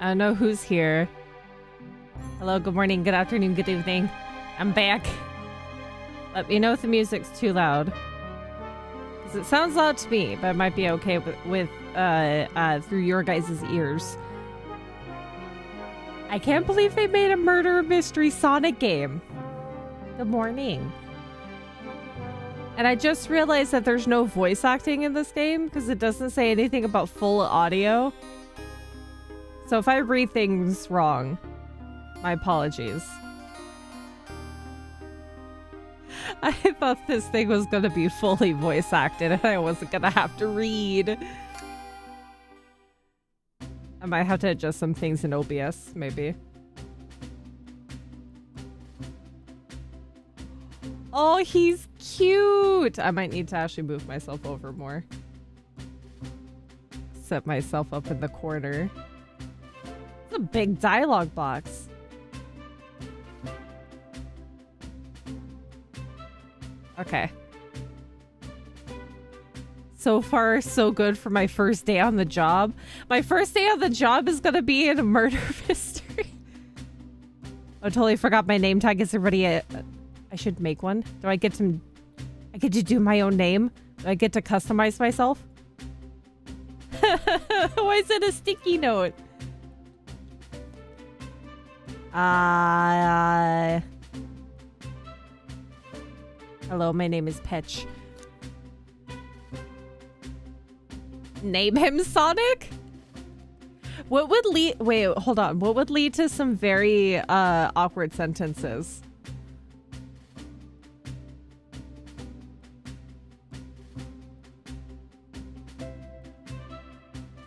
I don't know who's here. Hello, good morning, good afternoon, good evening. I'm back. Let me know if the music's too loud. Because it sounds loud to me, but it might be okay with through your guys' ears. I can't believe they made a murder mystery Sonic game. Good morning. And I just realized that there's no voice acting in this game because it doesn't say anything about full audio. So if I read things wrong, my apologies. I thought this thing was going to be fully voice acted and I wasn't going to have to read. I might have to adjust some things in OBS, maybe. Oh, he's cute! I might need to actually move myself over more. Set myself up in the corner. It's a big dialogue box. Okay. So far, so good for my first day on the job. My first day on the job is gonna be in a murder mystery. I totally forgot my name tag. Is everybody I should make one? Do I get to do my own name? Do I get to customize myself? Why is it a sticky note? Hello, my name is Petch. Name him Sonic? What would lead... Wait, hold on. What would lead to some very awkward sentences?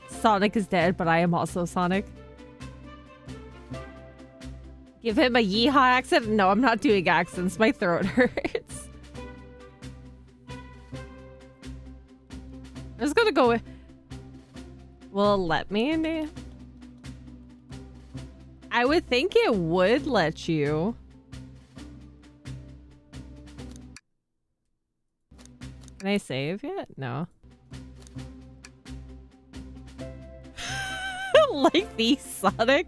Sonic is dead, but I am also Sonic. Give him a yeehaw accent? No, I'm not doing accents. My throat hurts. I'm just gonna go with... Will it let me in there? I would think it would let you. Can I save yet? No. Like the Sonic?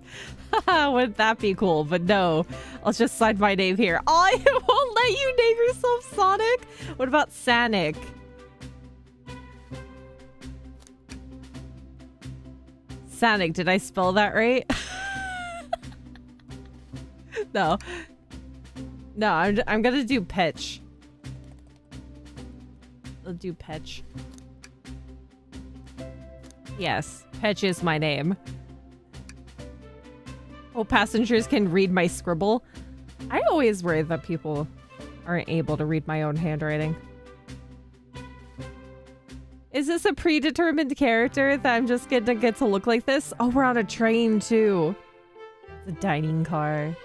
Wouldn't that be cool? But no, I'll just sign my name here. Oh, I won't let you name yourself Sonic? What about Sanic? Sanic, did I spell that right? No. No, I'm gonna do Petch. I'll do Petch. Yes, Petch is my name. Oh, passengers can read my scribble. I always worry that people aren't able to read my own handwriting. Is this a predetermined character that I'm just gonna get to look like this? Oh, we're on a train too. It's a dining car.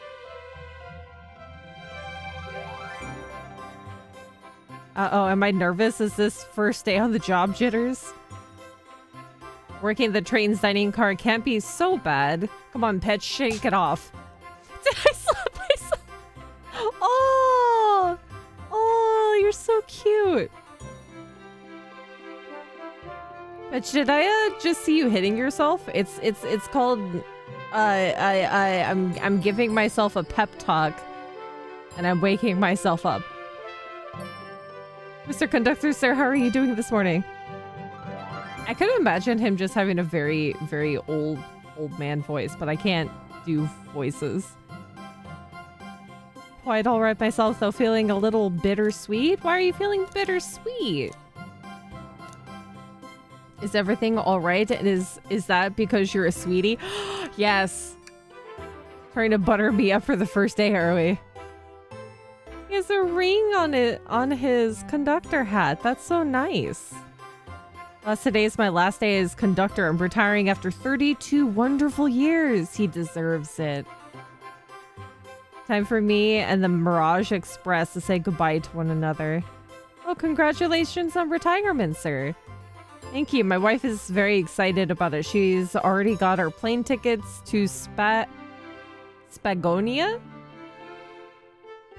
Uh-oh, am I nervous? Is this first day on the job jitters? Working the train's dining car can't be so bad. Come on, Pet, shake it off. Did I slap myself? Oh! Oh, you're so cute. But did I just see you hitting yourself? It's called I'm giving myself a pep talk and I'm waking myself up. Mr. Conductor, sir, how are you doing this morning? I could imagine him just having a very, very old man voice, but I can't do voices. Quite all right myself, though feeling a little bittersweet. Why are you feeling bittersweet? Is everything all right? And is that because you're a sweetie? Yes. Trying to butter me up for the first day, are we? He has a ring on his conductor hat. That's so nice. Today is my last day as conductor. I'm retiring after 32 wonderful years. He deserves it. Time for me and the Mirage Express to say goodbye to one another. Oh, congratulations on retirement, sir. Thank you. My wife is very excited about it. She's already got our plane tickets to Spagonia?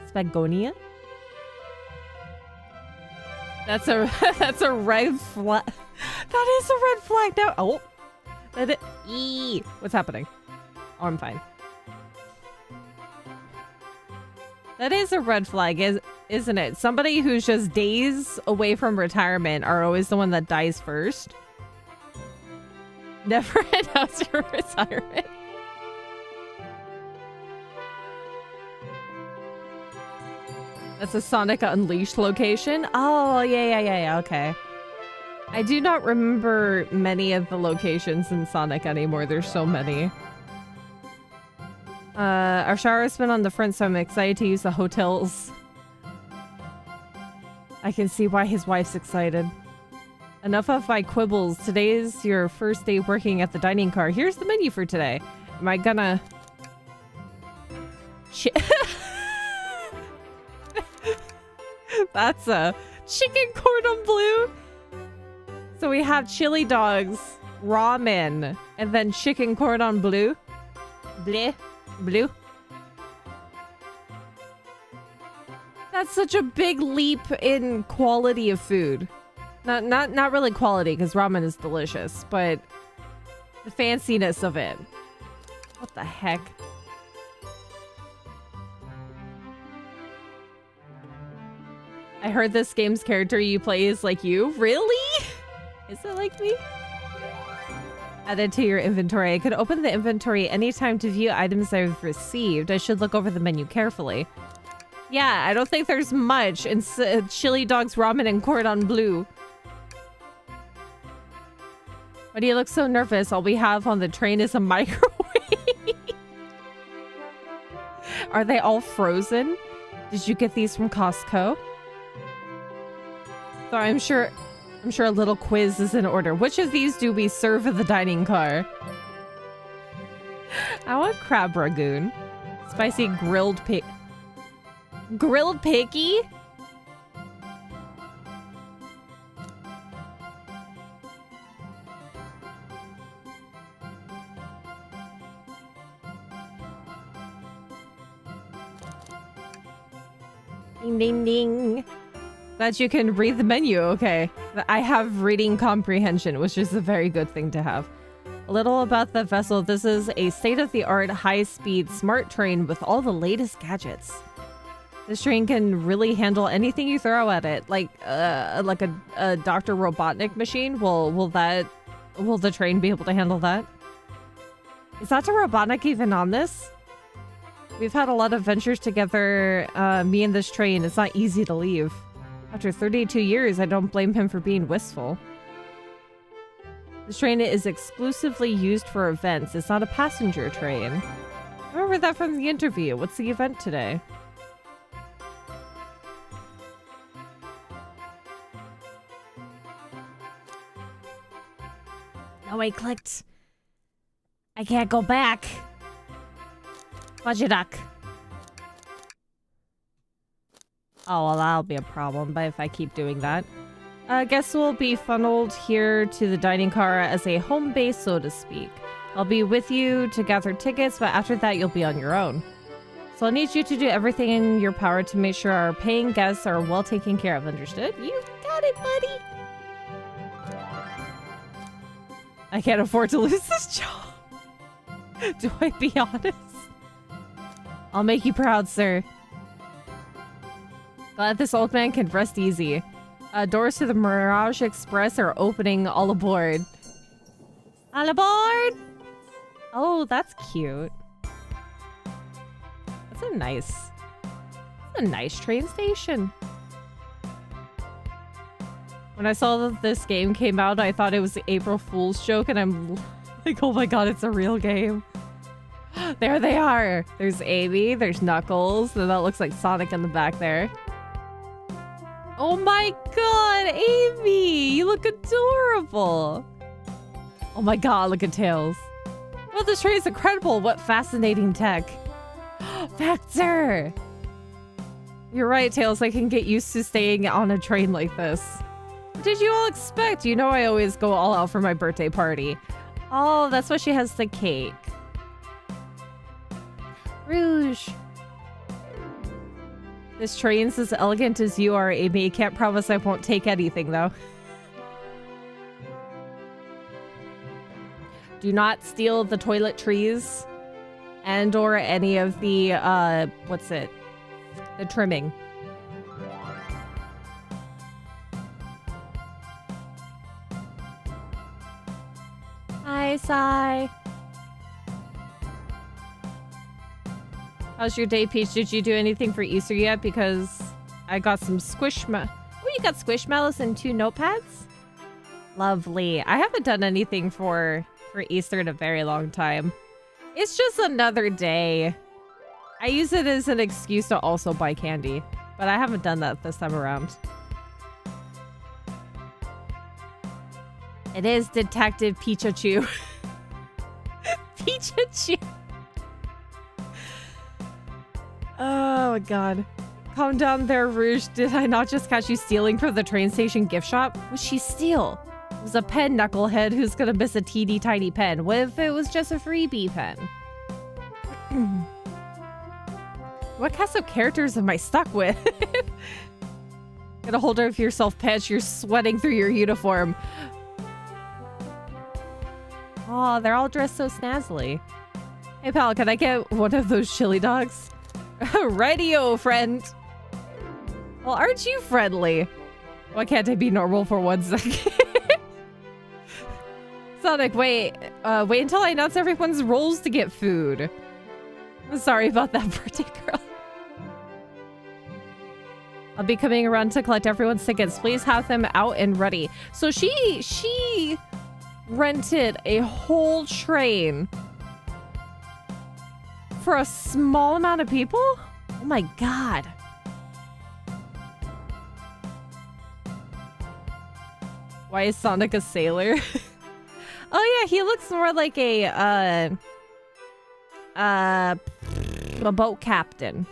Spagonia? That's a red flag. That is a red flag now. Oh, what's happening? Oh, I'm fine. That is a red flag, isn't it? Somebody who's just days away from retirement are always the one that dies first. Never announce your retirement. That's a Sonic Unleashed location? Oh, yeah, okay. I do not remember many of the locations in Sonic anymore. There's so many. Our shower has been on the front, so I'm excited to use the hotels. I can see why his wife's excited. Enough of my quibbles. Today's your first day working at the dining car. Here's the menu for today. Am I gonna... That's a chicken cordon bleu. So we have chili dogs, ramen, and then chicken cordon bleu. Bleu. Blue. That's such a big leap in quality of food. Not really quality, because ramen is delicious, but the fanciness of it. What the heck? I heard this game's character you play is like you. Really? Is it like me? Added to your inventory. I could open the inventory anytime to view items I've received. I should look over the menu carefully. Yeah, I don't think there's much in chili dogs, ramen, and cordon bleu. Why do you look so nervous? All we have on the train is a microwave. Are they all frozen? Did you get these from Costco? So I'm sure a little quiz is in order. Which of these do we serve at the dining car? I want crab ragoon. Spicy grilled pig. Grilled piggy? Ding ding ding. That you can read the menu, okay. I have reading comprehension, which is a very good thing to have. A little about the vessel. This is a state-of-the-art, high-speed, smart train with all the latest gadgets. This train can really handle anything you throw at it, like a Dr. Robotnik machine. Will the train be able to handle that? Is Dr. Robotnik even on this? We've had a lot of ventures together, me and this train. It's not easy to leave. After 32 years, I don't blame him for being wistful. This train is exclusively used for events. It's not a passenger train. I remember that from the interview. What's the event today? Oh, I clicked. I can't go back. Fudge duck. Oh, well, that'll be a problem, but if I keep doing that. Guests will be funneled here to the dining car as a home base, so to speak. I'll be with you to gather tickets, but after that, you'll be on your own. So I'll need you to do everything in your power to make sure our paying guests are well taken care of. Understood? You got it, buddy. I can't afford to lose this job. Do I be honest? I'll make you proud, sir. Glad this old man can rest easy. Doors to the Mirage Express are opening. All aboard. All aboard! Oh, that's cute. That's a nice train station. When I saw that this game came out, I thought it was the April Fool's joke, and I'm like, oh my god, it's a real game. There they are. There's Amy, there's Knuckles, and that looks like Sonic in the back there. Oh my god, Amy! You look adorable! Oh my god, look at Tails. Oh, this train is incredible! What fascinating tech. Vector! You're right, Tails. I can get used to staying on a train like this. What did you all expect? You know I always go all out for my birthday party. Oh, that's why she has the cake. Rouge. This train's as elegant as you are, Amy. Can't promise I won't take anything, though. Do not steal the toilet trees. and or any of the, what's it? The trimming. Hi, Sai. How's your day, Peach? Did you do anything for Easter yet? Because I got some squishmallows. Oh, you got squishmallows and 2 notepads? Lovely. I haven't done anything for Easter in a very long time. It's just another day. I use it as an excuse to also buy candy, but I haven't done that this time around. It is Detective Pikachu. Pikachu. Oh my god. Calm down there, Rouge. Did I not just catch you stealing from the train station gift shop? What'd she steal? It was a pen, knucklehead, who's gonna miss a teeny tiny pen. What if it was just a freebie pen? What cast of characters am I stuck with? Get a hold of yourself, Petch. You're sweating through your uniform. Oh, they're all dressed so snazzily. Hey, pal, can I get one of those chili dogs? Radio, friend. Well, aren't you friendly? Why can't I be normal for 1 second? Sonic, wait until I announce everyone's roles to get food. I'm sorry about that, birthday girl. I'll be coming around to collect everyone's tickets. Please have them out and ready. So she rented a whole train for a small amount of people? Oh my god. Why is Sonic a sailor? Oh yeah, he looks more like a boat captain.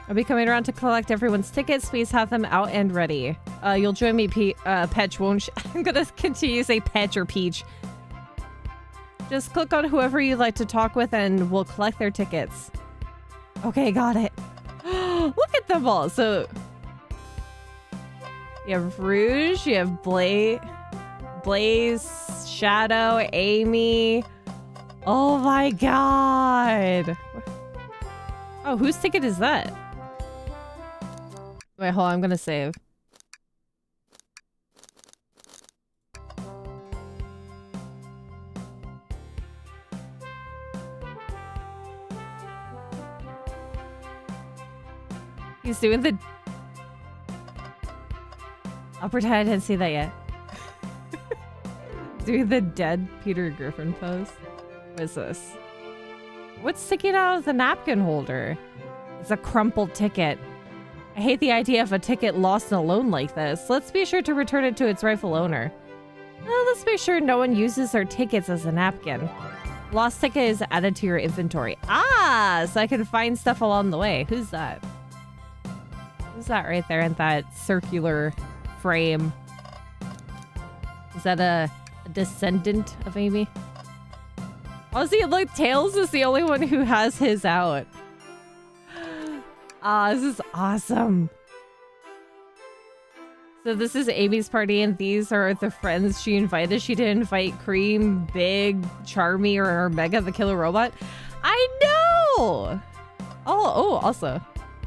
I'll be coming around to collect everyone's tickets. Please have them out and ready. You'll join me, Petch, won't you? I'm gonna continue to say Petch or Peach. Just click on whoever you'd like to talk with and we'll collect their tickets. Okay, got it. Look at them all. So you have Rouge, you have Blaze, Shadow, Amy. Oh my god. Oh, whose ticket is that? Wait, hold on, I'm gonna save. He's doing the... I'll pretend I didn't see that yet. Doing the dead Peter Griffin pose. What is this? What's sticking out of the napkin holder? It's a crumpled ticket. I hate the idea of a ticket lost and alone like this. Let's be sure to return it to its rightful owner. Let's make sure no one uses our tickets as a napkin. Lost ticket is added to your inventory. Ah, so I can find stuff along the way. Who's that? Who's that right there in that circular frame? Is that a descendant of Amy? Honestly, look, Tails is the only one who has his out. Ah, this is awesome. So this is Amy's party, and these are the friends she invited. She didn't invite Cream, Big, Charmy, or Mega the Killer Robot. I know! Oh, also,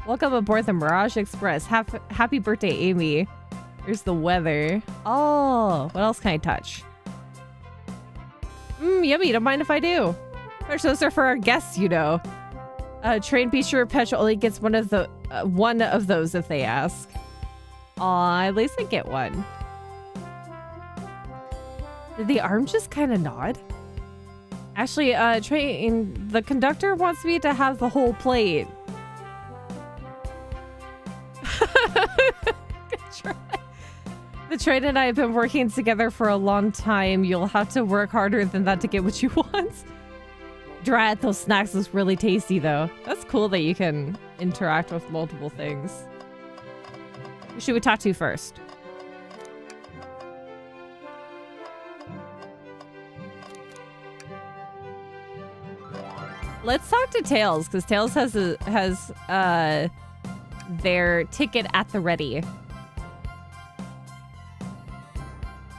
welcome aboard the Mirage Express. Happy birthday, Amy. There's the weather. Oh, what else can I touch? Yummy, don't mind if I do. Those are for our guests, you know. Train be sure Petch only gets one of those if they ask. Aw, at least I get one. Did the arm just kind of nod? Actually, train, the conductor wants me to have the whole plate. Good try. The train and I have been working together for a long time. You'll have to work harder than that to get what you want. Drat, those snacks was really tasty though. That's cool that you can interact with multiple things. Who should we talk to first? Let's talk to Tails, because Tails has their ticket at the ready.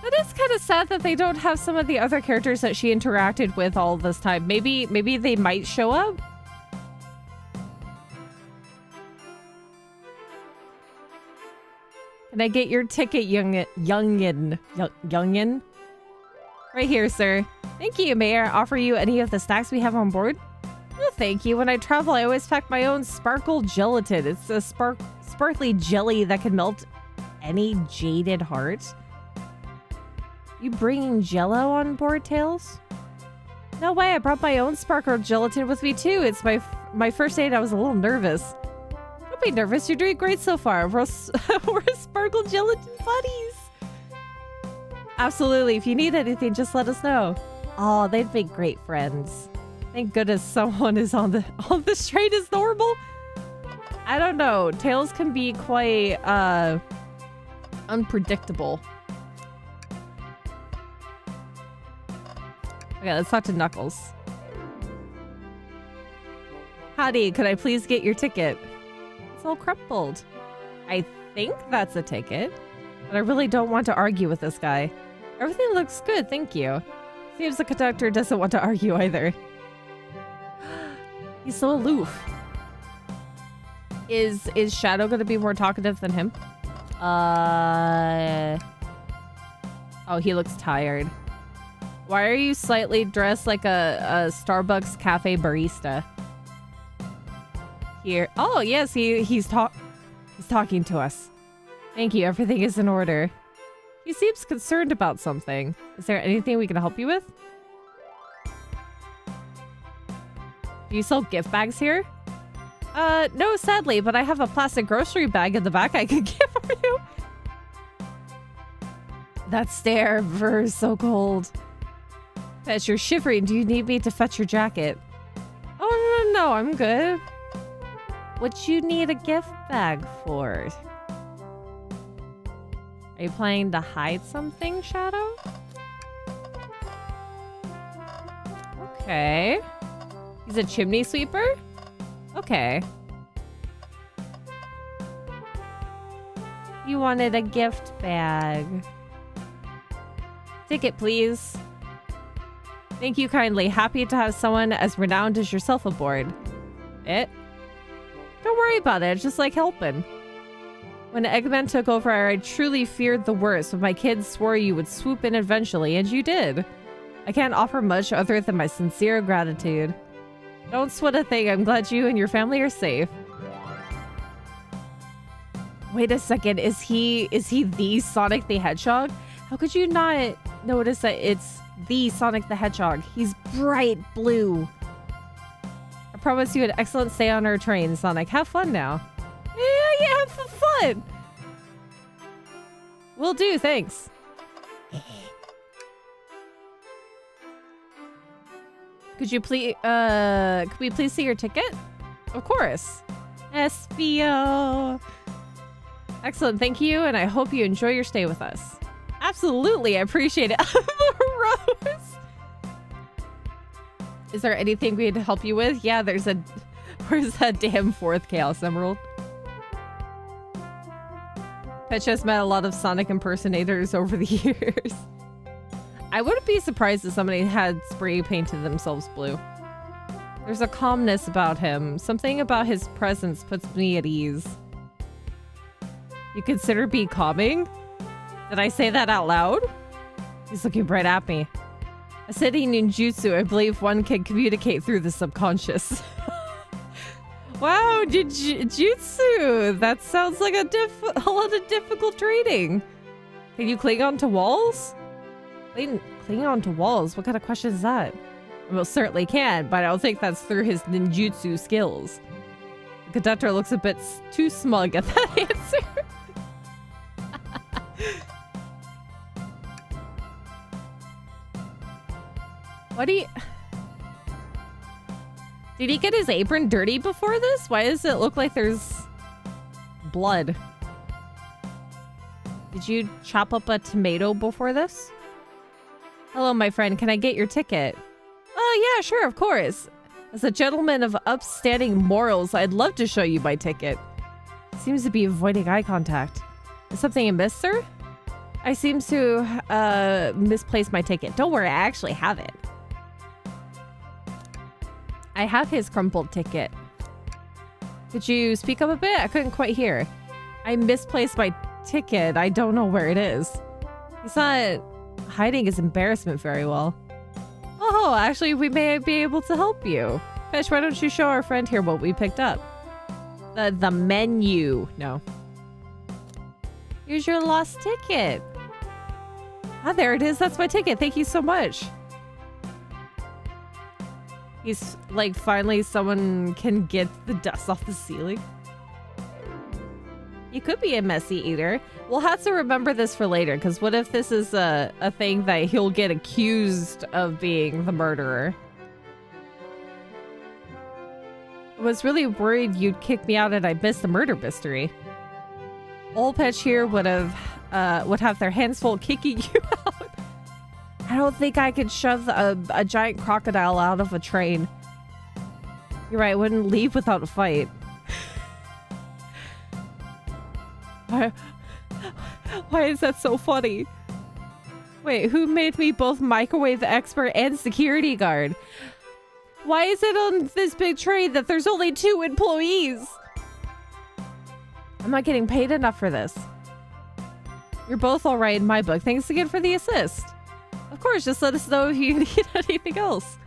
That it's kind of sad that they don't have some of the other characters that she interacted with all this time. Maybe they might show up. Can I get your ticket, youngin? Right here, sir. Thank you. May I offer you any of the snacks we have on board? No, thank you. When I travel, I always pack my own sparkle gelatin. It's a sparkly jelly that can melt any jaded heart. You bringing Jello on board, Tails? No way. I brought my own sparkle gelatin with me too. It's my first date. I was a little nervous. Don't be nervous. You're doing great so far. We're sparkle gelatin buddies. Absolutely. If you need anything, just let us know. Oh, they'd make great friends. Thank goodness someone is on this train is normal. I don't know. Tails can be quite unpredictable. Okay, let's talk to Knuckles. Howdy, could I please get your ticket? It's all crumpled. I think that's a ticket, but I really don't want to argue with this guy. Everything looks good, thank you. Seems the conductor doesn't want to argue either. He's so aloof. Is Shadow gonna be more talkative than him? Oh, he looks tired. Why are you slightly dressed like a Starbucks cafe barista? Here. Oh, yes, he's talking to us. Thank you. Everything is in order. He seems concerned about something. Is there anything we can help you with? Do you sell gift bags here? No, sadly, but I have a plastic grocery bag in the back I could give for you. That stare, Ver, is so cold. Fetch, you're shivering. Do you need me to fetch your jacket? Oh, no, I'm good. What you need a gift bag for? Are you planning to hide something, Shadow? Okay. He's a chimney sweeper? Okay. You wanted a gift bag. Ticket, please. Thank you kindly. Happy to have someone as renowned as yourself aboard. Don't worry about it. It's just like helping. When Eggman took over, I truly feared the worst, but my kids swore you would swoop in eventually, and you did. I can't offer much other than my sincere gratitude. Don't sweat a thing. I'm glad you and your family are safe. Wait a second. Is he the Sonic the Hedgehog? How could you not notice that it's the Sonic the Hedgehog? He's bright blue. I promise you an excellent stay on our train, Sonic. Have fun now. Yeah, have fun. Will do, thanks. Could we please see your ticket? Of course. SBO. Excellent, thank you, and I hope you enjoy your stay with us. Absolutely, I appreciate it. Rose. Is there anything we can help you with? Yeah, where's that damn fourth Chaos Emerald? Petch has met a lot of Sonic impersonators over the years. I wouldn't be surprised if somebody had spray painted themselves blue. There's a calmness about him. Something about his presence puts me at ease. You consider me calming? Did I say that out loud? He's looking right at me. I said in ninjutsu, I believe one can communicate through the subconscious. Wow, jutsu! That sounds like a lot of difficult training. Can you cling onto walls? Cling onto walls? What kind of question is that? I most certainly can, but I don't think that's through his ninjutsu skills. The conductor looks a bit too smug at that answer. What do you... Did he get his apron dirty before this? Why does it look like there's blood? Did you chop up a tomato before this? Hello, my friend. Can I get your ticket? Oh, yeah, sure, of course. As a gentleman of upstanding morals, I'd love to show you my ticket. Seems to be avoiding eye contact. Is something amiss, sir? I seem to misplace my ticket. Don't worry, I actually have it. I have his crumpled ticket. Could you speak up a bit? I couldn't quite hear. I misplaced my ticket. I don't know where it is. He's not hiding his embarrassment very well. Oh, actually, we may be able to help you. Fish, why don't you show our friend here what we picked up? The menu. No. Here's your lost ticket. Ah, there it is. That's my ticket. Thank you so much. He's like, finally someone can get the dust off the ceiling. You could be a messy eater. We'll have to remember this for later, because what if this is a thing that he'll get accused of being the murderer? I was really worried you'd kick me out and I'd miss the murder mystery. All pets here would have their hands full kicking you out. I don't think I could shove a giant crocodile out of a train. You're right, I wouldn't leave without a fight. Why is that so funny? Wait, who made me both microwave expert and security guard? Why is it on this big train that there's only 2 employees? I'm not getting paid enough for this. You're both all right in my book. Thanks again for the assist. Of course, just let us know if you need anything else.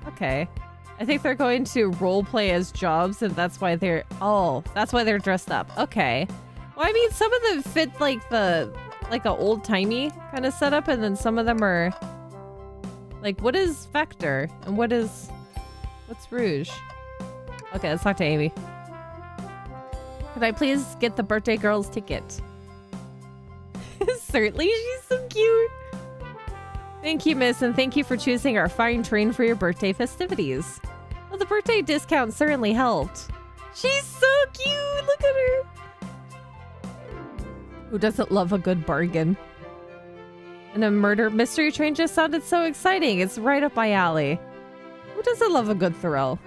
Okay. I think they're going to role play as jobs, and that's why they're... Oh, that's why they're dressed up. Okay. Well, I mean, some of them fit like a old-timey kind of setup, and then some of them are... Like, what is Vector? And what's Rouge? Okay, let's talk to Amy. Could I please get the birthday girl's ticket? Certainly, she's so cute. Thank you, miss, and thank you for choosing our fine train for your birthday festivities. Well, the birthday discount certainly helped. She's so cute! Look at her! Who doesn't love a good bargain? And a murder mystery train just sounded so exciting. It's right up my alley. Who doesn't love a good thrill?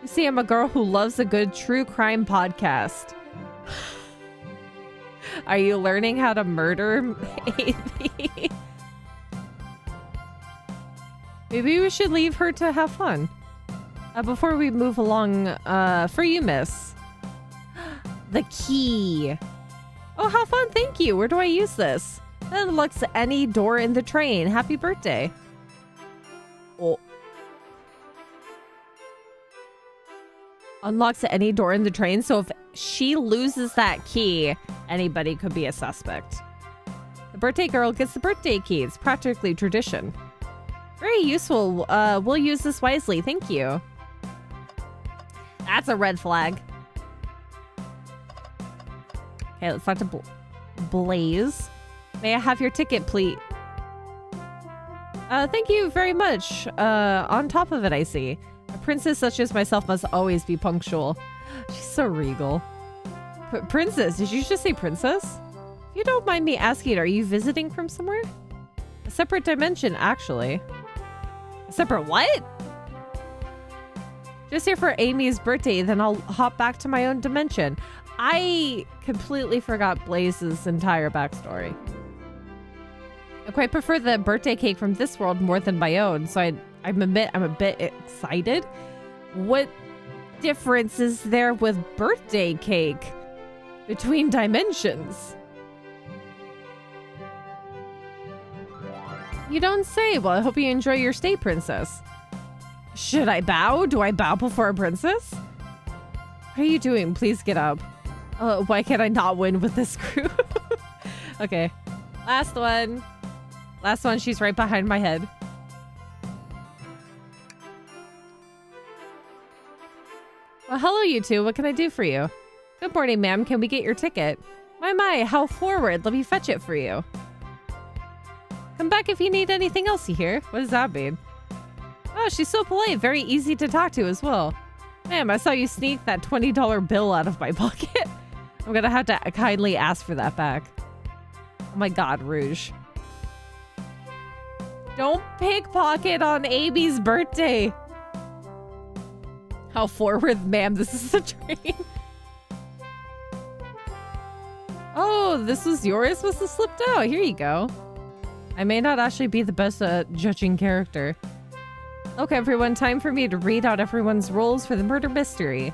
You see, I'm a girl who loves a good true crime podcast. Are you learning how to murder, Amy? Maybe we should leave her to have fun. Before we move along, for you, miss. The key. Oh, how fun. Thank you. Where do I use this? That unlocks any door in the train. Happy birthday. Oh. Unlocks any door in the train. So if she loses that key, anybody could be a suspect. The birthday girl gets the birthday key. It's practically tradition. Very useful. We'll use this wisely. Thank you. That's a red flag. Okay, let's talk to Blaze. May I have your ticket, please? Thank you very much. On top of it, I see. A princess such as myself must always be punctual. She's so regal. Princess? Did you just say princess? If you don't mind me asking, are you visiting from somewhere? A separate dimension, actually. A separate what? Just here for Amy's birthday, then I'll hop back to my own dimension. I completely forgot Blaze's entire backstory. I quite prefer the birthday cake from this world more than my own, so I'm a bit excited. What difference is there with birthday cake between dimensions? You don't say. Well, I hope you enjoy your stay, princess. Should I bow? Do I bow before a princess? What are you doing? Please get up. Why can't I not win with this crew? Okay. Last one. Last one. She's right behind my head. Well, hello, you two. What can I do for you? Good morning, ma'am. Can we get your ticket? My, how forward. Let me fetch it for you. Come back if you need anything else, you hear? What does that mean? Oh, she's so polite. Very easy to talk to as well. Ma'am, I saw you sneak that $20 bill out of my pocket. I'm gonna have to kindly ask for that back. Oh my god, Rouge. Don't pickpocket on Amy's birthday. How forward, ma'am. This is a train. Oh, this was yours? Must have slipped out. Here you go. I may not actually be the best at judging character. Okay, everyone, time for me to read out everyone's roles for the murder mystery.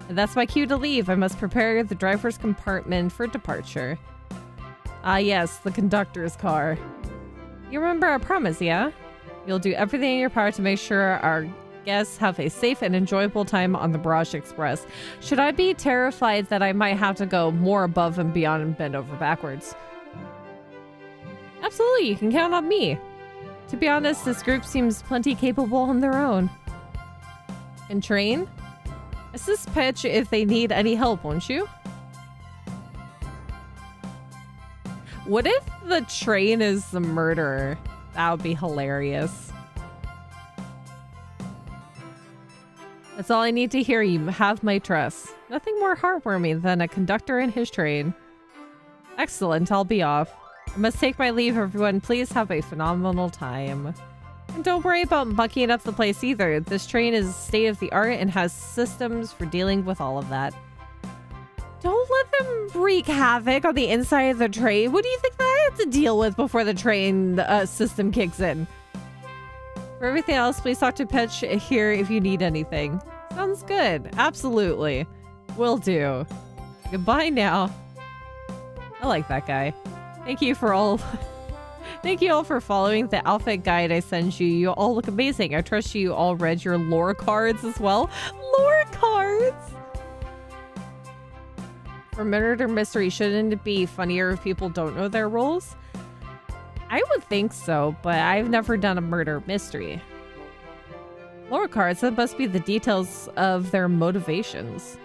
And that's my cue to leave. I must prepare the driver's compartment for departure. Ah, yes, the conductor's car. You remember our promise, yeah? You'll do everything in your power to make sure our guests have a safe and enjoyable time on the Barrage Express. Should I be terrified that I might have to go more above and beyond and bend over backwards? Absolutely, you can count on me. To be honest, this group seems plenty capable on their own. And train? Assist Pitch if they need any help, won't you? What if the train is the murderer? That would be hilarious. That's all I need to hear. You have my trust. Nothing more heartwarming than a conductor and his train. Excellent, I'll be off. I must take my leave, everyone. Please have a phenomenal time. And don't worry about mucking up the place either. This train is state-of-the-art and has systems for dealing with all of that. Don't let them wreak havoc on the inside of the train. What do you think that I have to deal with before the train system kicks in? For everything else, please talk to Pitch here if you need anything. Sounds good. Absolutely. Will do. Goodbye now. I like that guy. Thank you for all... Thank you all for following the outfit guide I sent you. You all look amazing. I trust you all read your lore cards as well. Lore cards! For murder mystery, shouldn't it be funnier if people don't know their roles? I would think so, but I've never done a murder mystery. Lore cards, that must be the details of their motivations.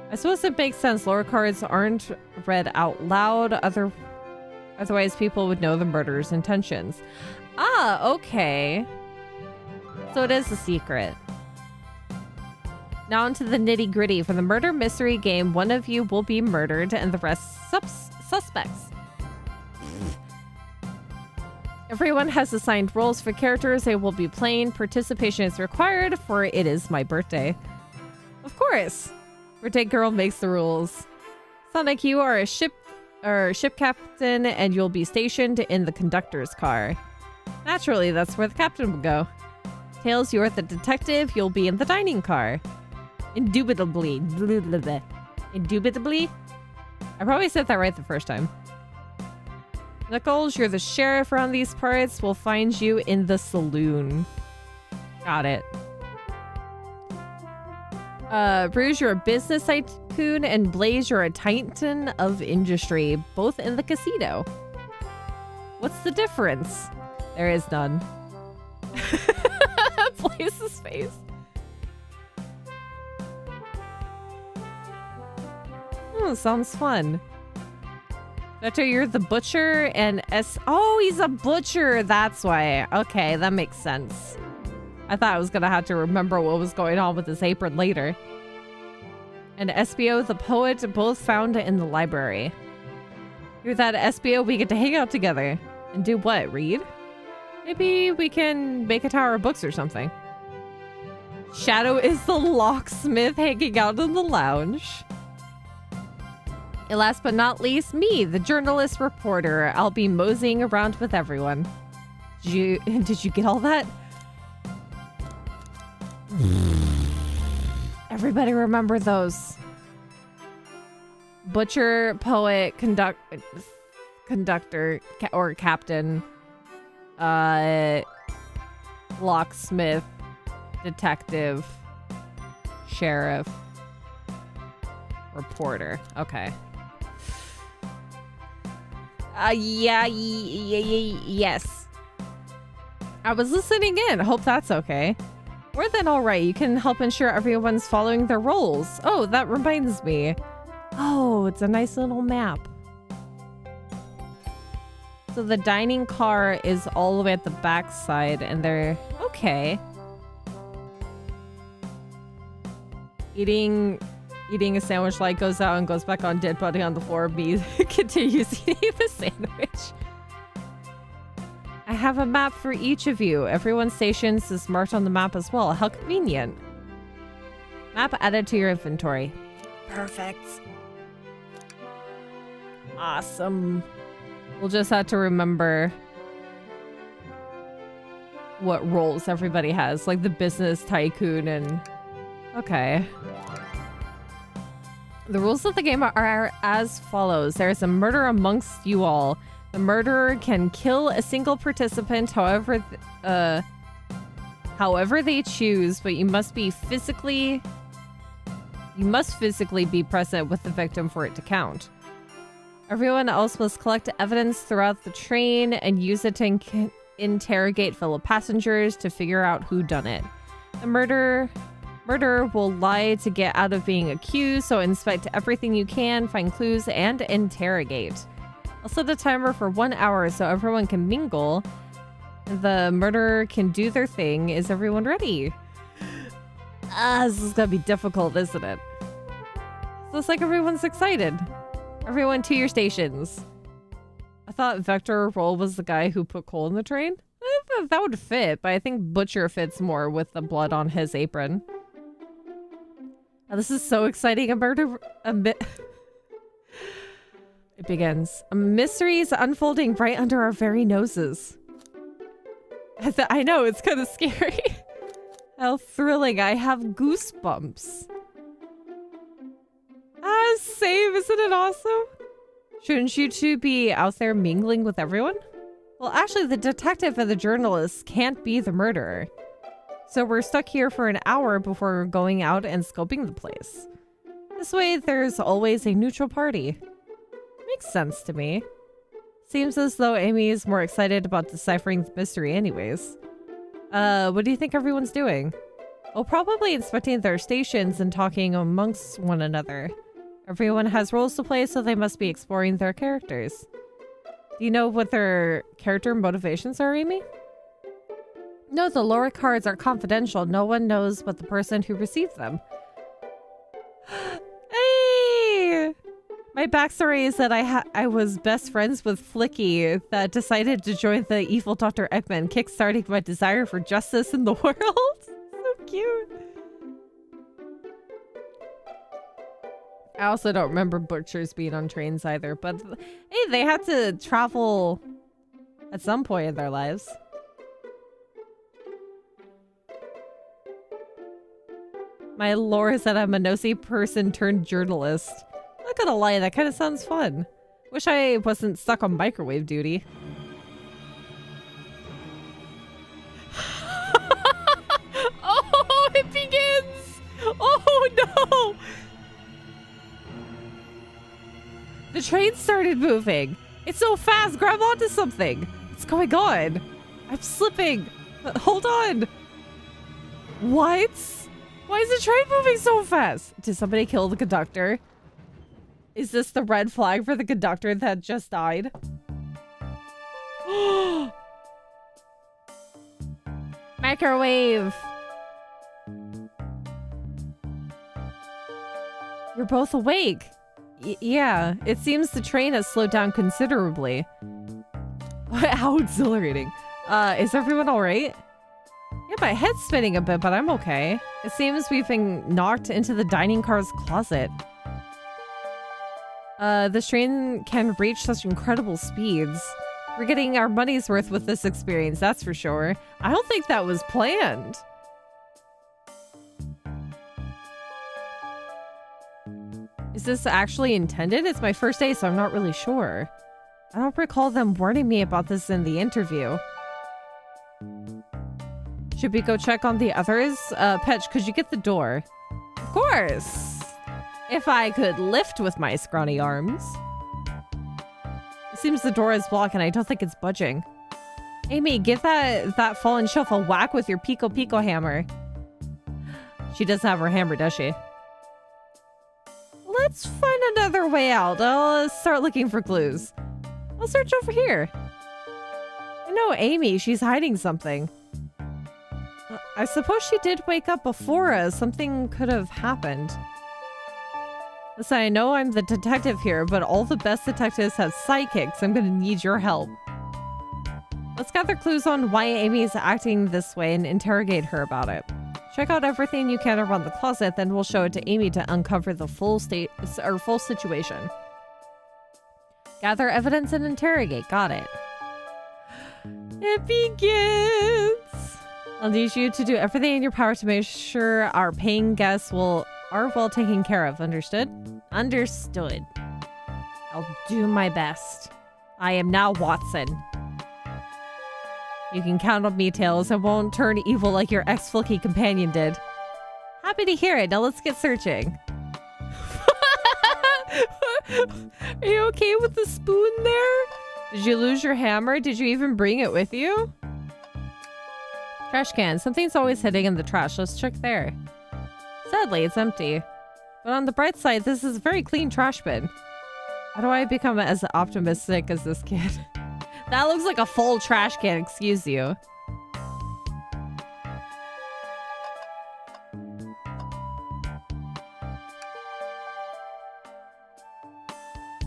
I suppose it makes sense. Lore cards aren't read out loud, otherwise people would know the murderer's intentions. Ah, okay. So it is a secret. Now onto the nitty-gritty. For the murder mystery game, one of you will be murdered and the rest suspects. Everyone has assigned roles for characters they will be playing. Participation is required, for it is my birthday. Of course! Birthday girl makes the rules. Sonic, you are a ship captain, and you'll be stationed in the conductor's car. Naturally, that's where the captain will go. Tails, you're the detective. You'll be in the dining car. Indubitably. Indubitably? I probably said that right the first time. Knuckles, you're the sheriff around these parts. We'll find you in the saloon. Got it. Bruce, you're a business tycoon, and Blaze, you're a titan of industry, both in the casino. What's the difference? There is none. Blaze's face. Sounds fun. Vector, you're the butcher, and oh, he's a butcher. That's why. Okay, that makes sense. I thought I was gonna have to remember what was going on with his apron later. And SBO, the poet, both found in the library. You're that SBO, we get to hang out together. And do what? Read? Maybe we can make a tower of books or something. Shadow is the locksmith hanging out in the lounge. And last but not least, me, the journalist reporter. I'll be moseying around with everyone. Did you get all that? Everybody remember those. Butcher, poet, conductor, or captain, locksmith, detective, sheriff, reporter. Okay. Yes. I was listening in. Hope that's okay. More than all right. You can help ensure everyone's following their roles. Oh, that reminds me. Oh, it's a nice little map. So the dining car is all the way at the back side, and they're okay. Eating a sandwich light goes out and goes back on dead body on the floor. Me continues eating the sandwich. I have a map for each of you. Everyone's stations is marked on the map as well. How convenient. Map added to your inventory. Perfect. Awesome. We'll just have to remember what roles everybody has, like the business tycoon and... Okay. The rules of the game are as follows. There's a murder amongst you all. The murderer can kill a single participant however they choose, but you must physically be present with the victim for it to count. Everyone else must collect evidence throughout the train and use it to interrogate fellow passengers to figure out who done it. The murderer will lie to get out of being accused, so inspect everything you can, find clues, and interrogate. I'll set a timer for 1 hour so everyone can mingle. The murderer can do their thing. Is everyone ready? This is gonna be difficult, isn't it? Looks like everyone's excited. Everyone to your stations. I thought Vector Roll was the guy who put coal in the train. That would fit, but I think Butcher fits more with the blood on his apron. This is so exciting. It begins. A mystery is unfolding right under our very noses. I know, it's kind of scary. How thrilling. I have goosebumps. Same. Isn't it awesome? Shouldn't you two be out there mingling with everyone? Well, actually, the detective and the journalist can't be the murderer. So we're stuck here for an hour before going out and scoping the place. This way, there's always a neutral party. Makes sense to me. Seems as though Amy is more excited about deciphering the mystery anyways. What do you think everyone's doing? Oh, probably inspecting their stations and talking amongst one another. Everyone has roles to play, so they must be exploring their characters. Do you know what their character motivations are, Amy? No, the lore cards are confidential. No one knows but the person who received them. Hey! My backstory is that I was best friends with Flicky that decided to join the evil Dr. Eggman, kickstarting my desire for justice in the world. So cute. I also don't remember butchers being on trains either, but hey, they had to travel at some point in their lives. My lore is that I'm a nosy person turned journalist. Not gonna lie, that kind of sounds fun. Wish I wasn't stuck on microwave duty. Oh, it begins! Oh no! The train started moving. It's so fast. Grab onto something. What's going on? I'm slipping. Hold on. What? Why is the train moving so fast? Did somebody kill the conductor? Is this the red flag for the conductor that just died? Microwave. You're both awake. Yeah, it seems the train has slowed down considerably. How exhilarating. Is everyone all right? Yeah, my head's spinning a bit, but I'm okay. It seems we've been knocked into the dining car's closet. This train can reach such incredible speeds. We're getting our money's worth with this experience, that's for sure. I don't think that was planned. Is this actually intended? It's my first day, so I'm not really sure. I don't recall them warning me about this in the interview. Should we go check on the others? Petch, could you get the door? Of course! If I could lift with my scrawny arms. It seems the door is blocked and I don't think it's budging. Amy, give that fallen shelf a whack with your Pico Pico hammer. She doesn't have her hammer, does she? Let's find another way out. I'll start looking for clues. I'll search over here. I know Amy, she's hiding something. I suppose she did wake up before us. Something could have happened. Listen, I know I'm the detective here, but all the best detectives have sidekicks. I'm gonna need your help. Let's gather clues on why Amy is acting this way and interrogate her about it. Check out everything you can around the closet, then we'll show it to Amy to uncover the full situation. Gather evidence and interrogate. Got it. It begins. I'll need you to do everything in your power to make sure our paying guests are well taken care of. Understood? Understood. I'll do my best. I am now Watson. You can count on me, Tails. I won't turn evil like your ex-Fluky companion did. Happy to hear it. Now let's get searching. Are you okay with the spoon there? Did you lose your hammer? Did you even bring it with you? Trash can. Something's always hidden in the trash. Let's check there. Sadly, it's empty. But on the bright side, this is a very clean trash bin. How do I become as optimistic as this kid? That looks like a full trash can, excuse you.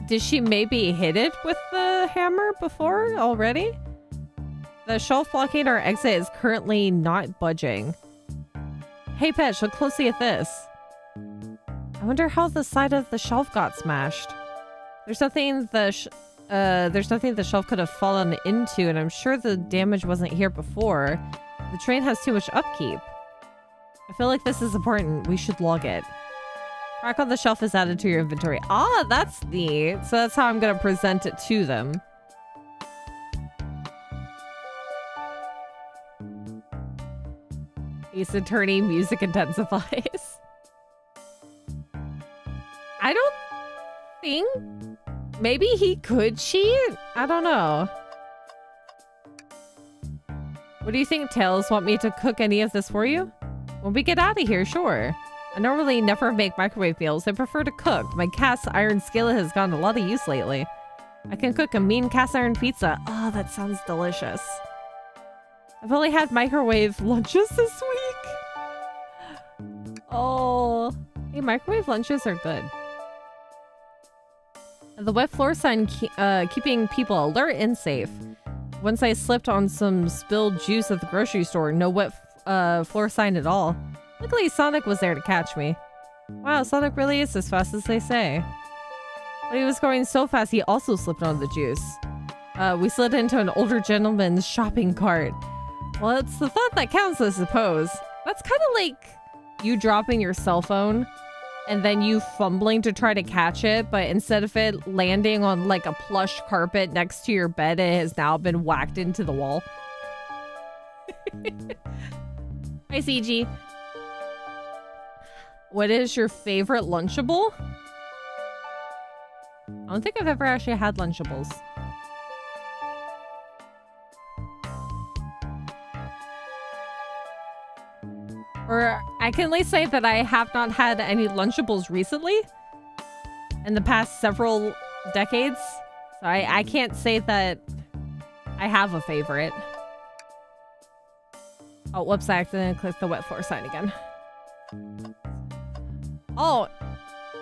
Did she maybe hit it with the hammer before already? The shelf blocking our exit is currently not budging. Hey, Petch, look closely at this. I wonder how the side of the shelf got smashed. There's nothing the shelf could have fallen into, and I'm sure the damage wasn't here before. The train has too much upkeep. I feel like this is important. We should log it. Crack on the shelf is added to your inventory. Ah, that's neat. So that's how I'm going to present it to them. Ace Attorney music intensifies. I don't think... Maybe he could cheat? I don't know. What do you think, Tails? Want me to cook any of this for you? When we get out of here, sure. I normally never make microwave meals. I prefer to cook. My cast iron skillet has gotten a lot of use lately. I can cook a mean cast iron pizza. Oh, that sounds delicious. I've only had microwave lunches this week. Oh, hey, microwave lunches are good. The wet floor sign keeping people alert and safe. Once I slipped on some spilled juice at the grocery store. No wet floor sign at all. Luckily, Sonic was there to catch me. Wow, Sonic really is as fast as they say. But he was going so fast, he also slipped on the juice. We slid into an older gentleman's shopping cart. Well, it's the thought that counts, I suppose. That's kind of like you dropping your cell phone and then you fumbling to try to catch it, but instead of it landing on like a plush carpet next to your bed, it has now been whacked into the wall. Hi, CG. What is your favorite Lunchable? I don't think I've ever actually had Lunchables. Or I can at least say that I have not had any Lunchables recently in the past several decades. So I can't say that I have a favorite. Oh, whoops, I accidentally clicked the wet floor sign again. Oh,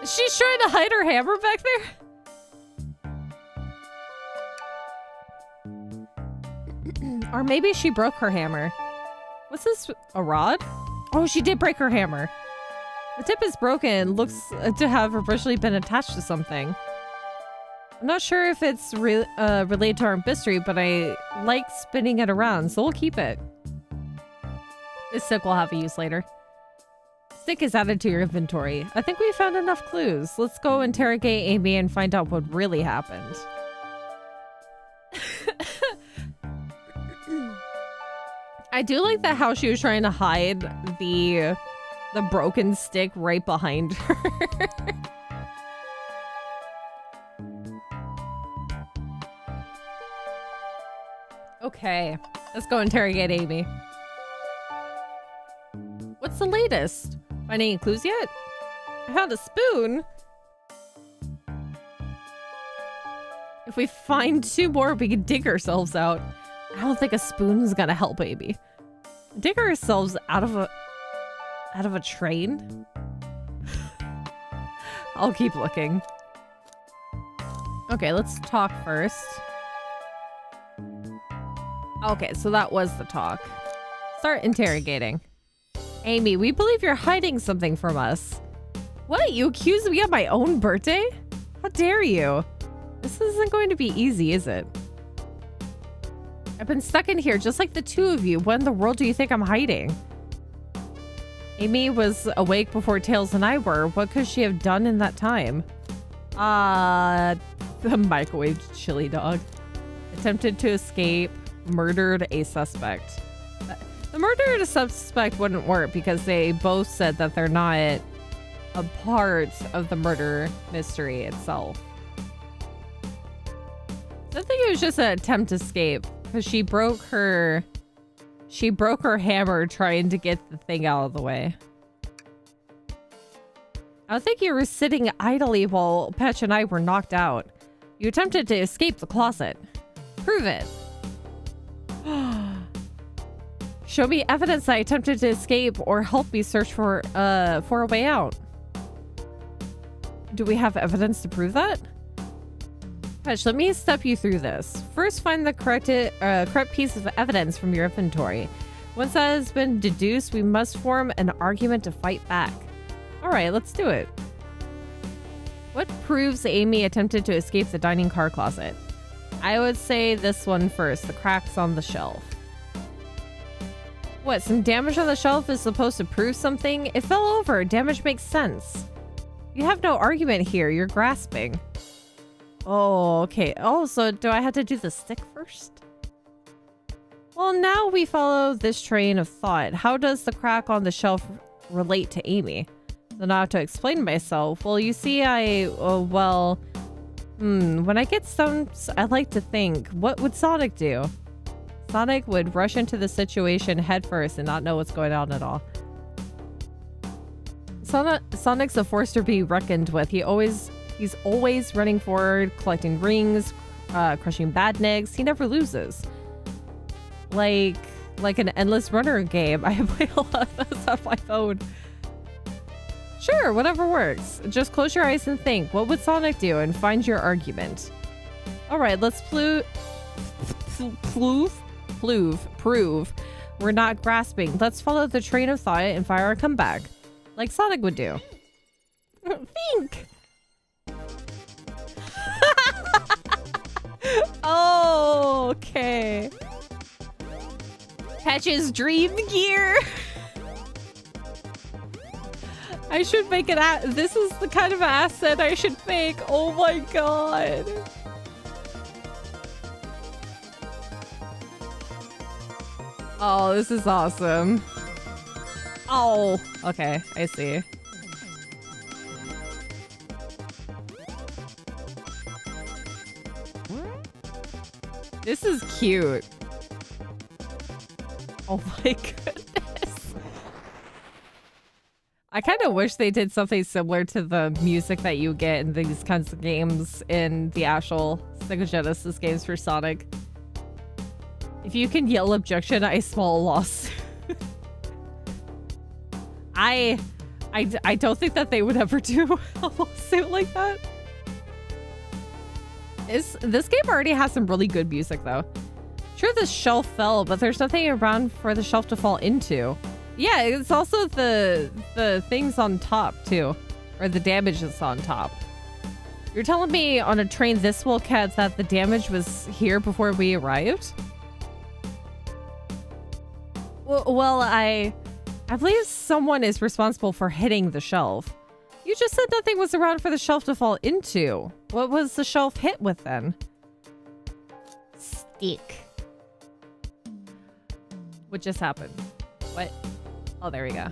she's trying to hide her hammer back there? Or maybe she broke her hammer. What's this? A rod? Oh, she did break her hammer. The tip is broken. Looks to have originally been attached to something. I'm not sure if it's related to our mystery, but I like spinning it around, so we'll keep it. This stick will have a use later. Stick is added to your inventory. I think we found enough clues. Let's go interrogate Amy and find out what really happened. I do like that how she was trying to hide the broken stick right behind her. Okay, let's go interrogate Amy. What's the latest? Find any clues yet? I found a spoon. If we find 2 more, we can dig ourselves out. I don't think a spoon is gonna help Amy. Dig ourselves out of a train? I'll keep looking. Okay, let's talk first. Okay, so that was the talk. Start interrogating. Amy, we believe you're hiding something from us. What? You accused me of my own birthday? How dare you? This isn't going to be easy, is it? I've been stuck in here just like the two of you. What in the world do you think I'm hiding? Amy was awake before Tails and I were. What could she have done in that time? The microwave chili dog. Attempted to escape. Murdered a suspect. The murdered a suspect wouldn't work because they both said that they're not a part of the murder mystery itself. I think it was just an attempt to escape because she broke her hammer trying to get the thing out of the way. I don't think you were sitting idly while Patch and I were knocked out. You attempted to escape the closet. Prove it. Show me evidence I attempted to escape or help me search for a way out. Do we have evidence to prove that? Patch, let me step you through this. First, find the correct piece of evidence from your inventory. Once that has been deduced, we must form an argument to fight back. All right, let's do it. What proves Amy attempted to escape the dining car closet? I would say this one first, the cracks on the shelf. What, some damage on the shelf is supposed to prove something? It fell over. Damage makes sense. You have no argument here. You're grasping. Oh, okay. Oh, so do I have to do the stick first? Well, now we follow this train of thought. How does the crack on the shelf relate to Amy? So now I have to explain myself. Well, you see, when I get stumps, I like to think, what would Sonic do? Sonic would rush into the situation headfirst and not know what's going on at all. Sonic's a force to be reckoned with. He's always running forward, collecting rings, crushing badniks. He never loses. Like an endless runner game. I play a lot of those on my phone. Sure, whatever works. Just close your eyes and think. What would Sonic do? And find your argument. All right, let's prove we're not grasping. Let's follow the train of thought and fire a comeback. Like Sonic would do. Think! Oh, okay. Patch's dream gear. I should make an this is the kind of asset I should make. Oh my god. Oh, this is awesome. Oh, okay, I see. This is cute. Oh my goodness. I kind of wish they did something similar to the music that you get in these kinds of games in the actual Sega Genesis games for Sonic. If you can yell objection, I small loss. I don't think that they would ever do a lawsuit like that. This game already has some really good music though. Sure, the shelf fell, but there's nothing around for the shelf to fall into. Yeah, it's also the things on top too, or the damage that's on top. You're telling me on a train this will catch that the damage was here before we arrived? Well, I believe someone is responsible for hitting the shelf. You just said nothing was around for the shelf to fall into. What was the shelf hit with then? Stick. What just happened? What? Oh, there we go.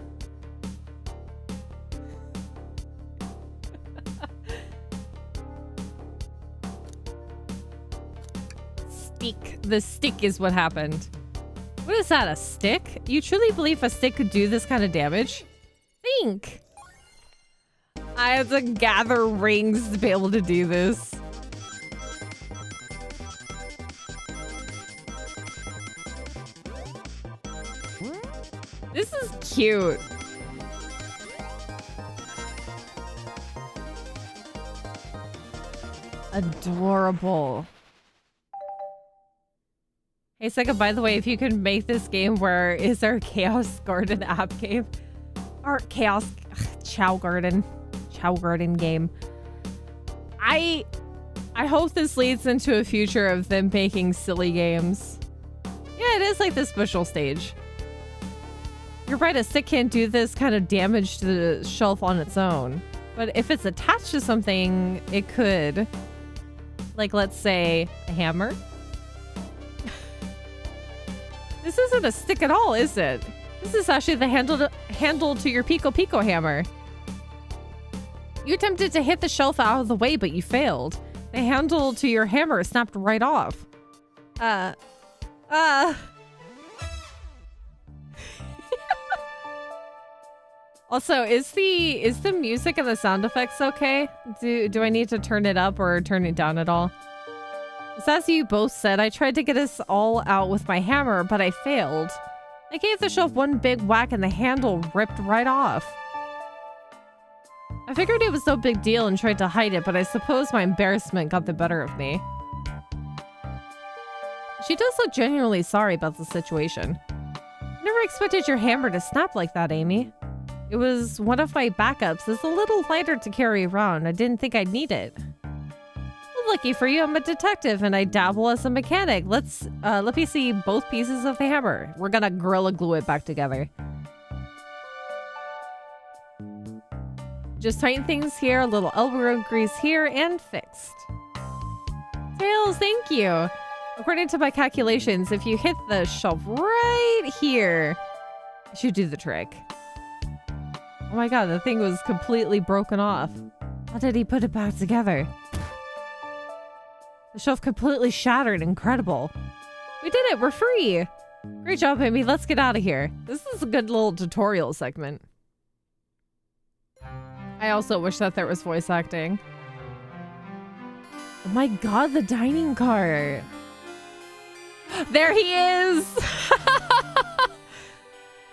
Stick. The stick is what happened. What is that, a stick? You truly believe a stick could do this kind of damage? Think. I have to gather rings to be able to do this. This is cute. Adorable. Hey Sega, by the way, if you could make this game where is our Chaos Garden app game? Our Chaos Chow Garden game. I I hope this leads into a future of them making silly games. Yeah, it is like this special stage. You're right, a stick can't do this kind of damage to the shelf on its own. But if it's attached to something, it could. Like, let's say, a hammer. This isn't a stick at all, is it? This is actually the handle to your Pico Pico hammer. You attempted to hit the shelf out of the way, but you failed. The handle to your hammer snapped right off. Also, is the music and the sound effects okay? Do I need to turn it up or turn it down at all? As you both said, I tried to get us all out with my hammer, but I failed. I gave the shelf one big whack and the handle ripped right off. I figured it was no big deal and tried to hide it, but I suppose my embarrassment got the better of me. She does look genuinely sorry about the situation. I never expected your hammer to snap like that, Amy. It was one of my backups. It's a little lighter to carry around. I didn't think I'd need it. Well, lucky for you, I'm a detective and I dabble as a mechanic. Let me see both pieces of the hammer. We're gonna Gorilla Glue it back together. Just tighten things here, a little elbow grease here, and fixed. Tails, thank you. According to my calculations, if you hit the shelf right here, it should do the trick. Oh my god, the thing was completely broken off. How did he put it back together? The shelf completely shattered. Incredible. We did it. We're free. Great job, Amy. Let's get out of here. This is a good little tutorial segment. I also wish that there was voice acting. Oh my god, the dining cart. There he is!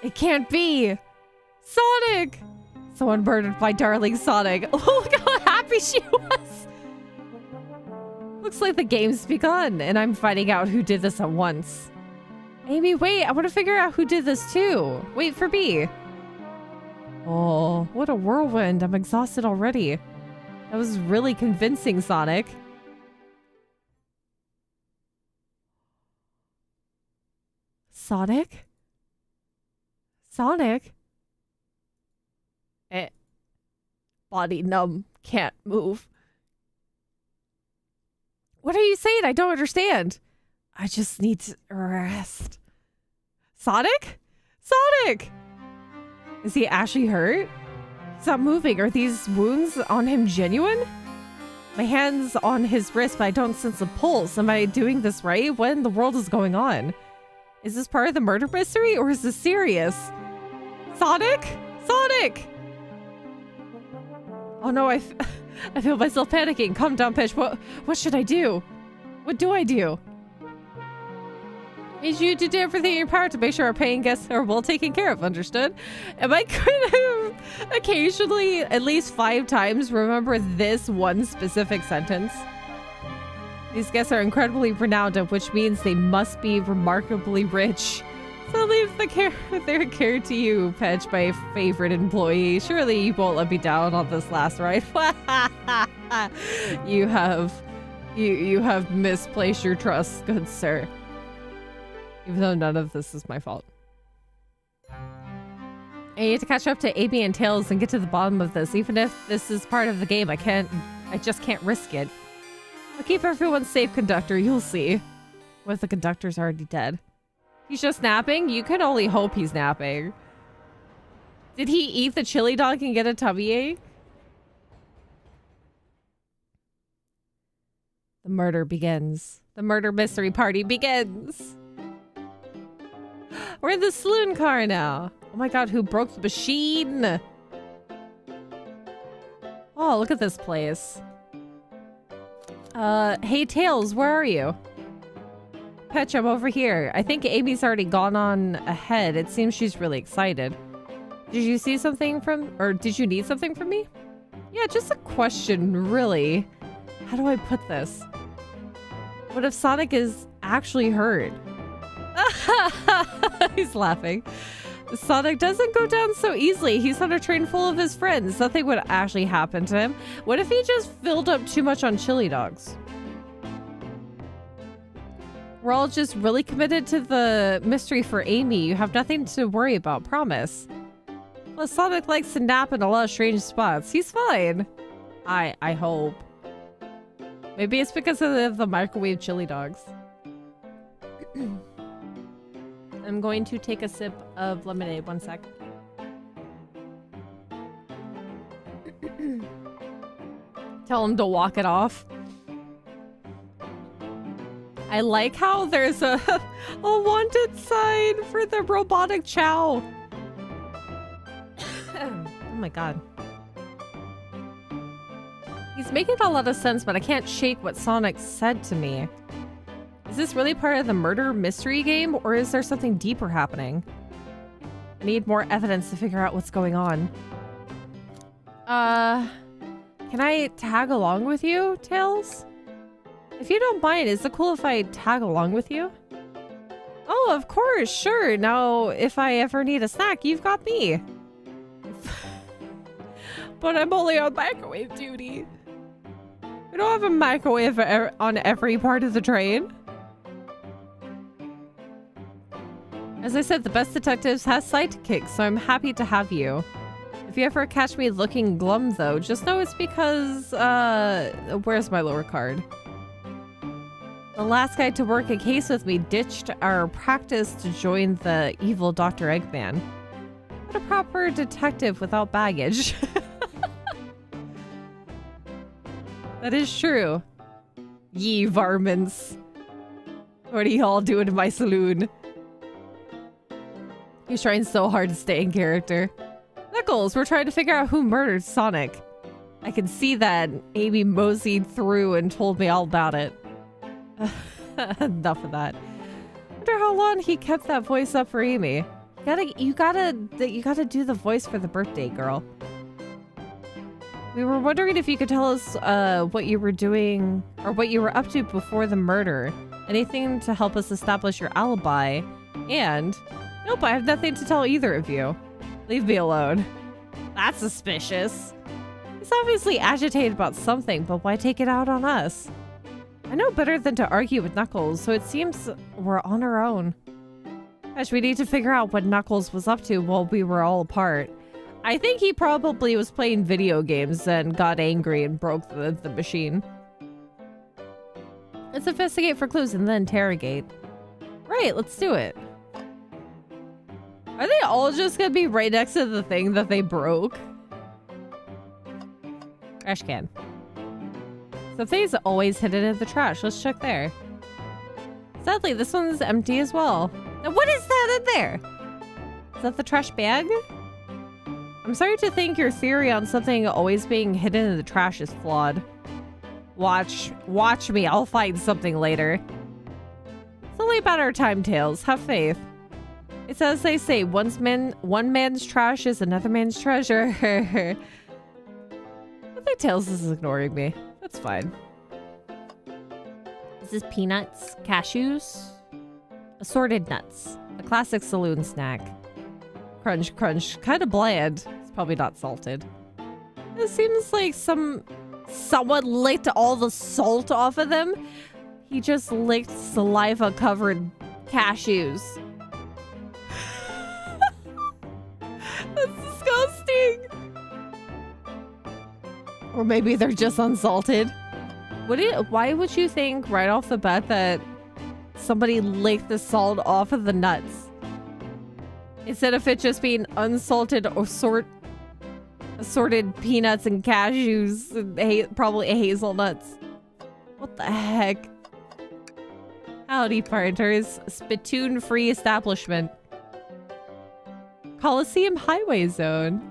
It can't be! Sonic! Someone murdered my darling Sonic. Oh, look how happy she was! Looks like the game's begun, and I'm finding out who did this at once. Amy, wait, I want to figure out who did this too. Wait for me. Oh, what a whirlwind. I'm exhausted already. That was really convincing, Sonic. Sonic? Sonic? Body numb. Can't move. What are you saying? I don't understand. I just need to rest. Sonic? Sonic! Is he actually hurt? He's not moving. Are these wounds on him genuine? My hand's on his wrist, but I don't sense a pulse. Am I doing this right? What in the world is going on? Is this part of the murder mystery, or is this serious? Sonic? Sonic! Oh no, I feel myself panicking. Calm down, Peach. What should I do? What do I do? Need you to do everything in your power to make sure our paying guests are well taken care of, understood? Am I going to occasionally, at least 5 times, remember this one specific sentence? These guests are incredibly renowned, which means they must be remarkably rich. So leave their care to you, Petch, my favorite employee. Surely you won't let me down on this last ride. You have misplaced your trust, good sir. Even though none of this is my fault. I need to catch up to Amy and Tails and get to the bottom of this. Even if this is part of the game, I just can't risk it. I'll keep everyone safe, conductor. You'll see. What if the conductor's already dead? He's just napping? You can only hope he's napping. Did he eat the chili dog and get a tummy ache? The murder begins. The murder mystery party begins. We're in the saloon car now. Oh my god, who broke the machine? Oh, look at this place. Hey Tails, where are you? Petch, I'm over here. I think Amy's already gone on ahead. It seems she's really excited. Did you see something did you need something from me? Yeah, just a question, really. How do I put this? What if Sonic is actually hurt? He's laughing. Sonic doesn't go down so easily. He's on a train full of his friends. Nothing would actually happen to him. What if he just filled up too much on chili dogs? We're all just really committed to the mystery for Amy. You have nothing to worry about, promise. Well, Sonic likes to nap in a lot of strange spots. He's fine. I hope. Maybe it's because of the microwave chili dogs. I'm going to take a sip of lemonade. 1 sec. Tell him to walk it off. I like how there's a wanted sign for the robotic chow. Oh my god. He's making a lot of sense, but I can't shake what Sonic said to me. Is this really part of the murder mystery game, or is there something deeper happening? I need more evidence to figure out what's going on. Can I tag along with you, Tails? If you don't mind, is it cool if I tag along with you? Oh, of course, sure. Now, if I ever need a snack, you've got me. But I'm only on microwave duty. We don't have a microwave on every part of the train. As I said, the best detectives has sidekicks, so I'm happy to have you. If you ever catch me looking glum, though, just know it's because, where's my lower card? The last guy to work a case with me ditched our practice to join the evil Dr. Eggman. What a proper detective without baggage. That is true. Ye varmints. What are y'all doing in my saloon? He's trying so hard to stay in character. Knuckles, we're trying to figure out who murdered Sonic. I can see that Amy moseyed through and told me all about it. Enough of that. I wonder how long he kept that voice up for Amy. You gotta do the voice for the birthday girl. We were wondering if you could tell us what you were doing or what you were up to before the murder. Anything to help us establish your alibi. And nope, I have nothing to tell either of you. Leave me alone. That's suspicious. He's obviously agitated about something, but why take it out on us? I know better than to argue with Knuckles, so it seems we're on our own. Gosh, we need to figure out what Knuckles was up to while we were all apart. I think he probably was playing video games and got angry and broke the machine. Let's investigate for clues and then interrogate. Right, let's do it. Are they all just gonna be right next to the thing that they broke? Trash can. Something's always hidden in the trash. Let's check there. Sadly, this one's empty as well. Now, what is that in there? Is that the trash bag? I'm sorry to think your theory on something always being hidden in the trash is flawed. Watch me. I'll find something later. It's only about our time, Tails. Have faith. It's as they say, one man's trash is another man's treasure. I think Tails is ignoring me. That's fine. This is peanuts, cashews, assorted nuts. A classic saloon snack. Crunch, crunch. Kind of bland. It's probably not salted. It seems like someone licked all the salt off of them. He just licked saliva-covered cashews. That's disgusting. Or maybe they're just unsalted. Why would you think right off the bat that somebody licked the salt off of the nuts? Instead of it just being unsalted or assorted peanuts and cashews and probably hazelnuts. What the heck? Howdy, partners. Spittoon-free establishment. Coliseum Highway Zone.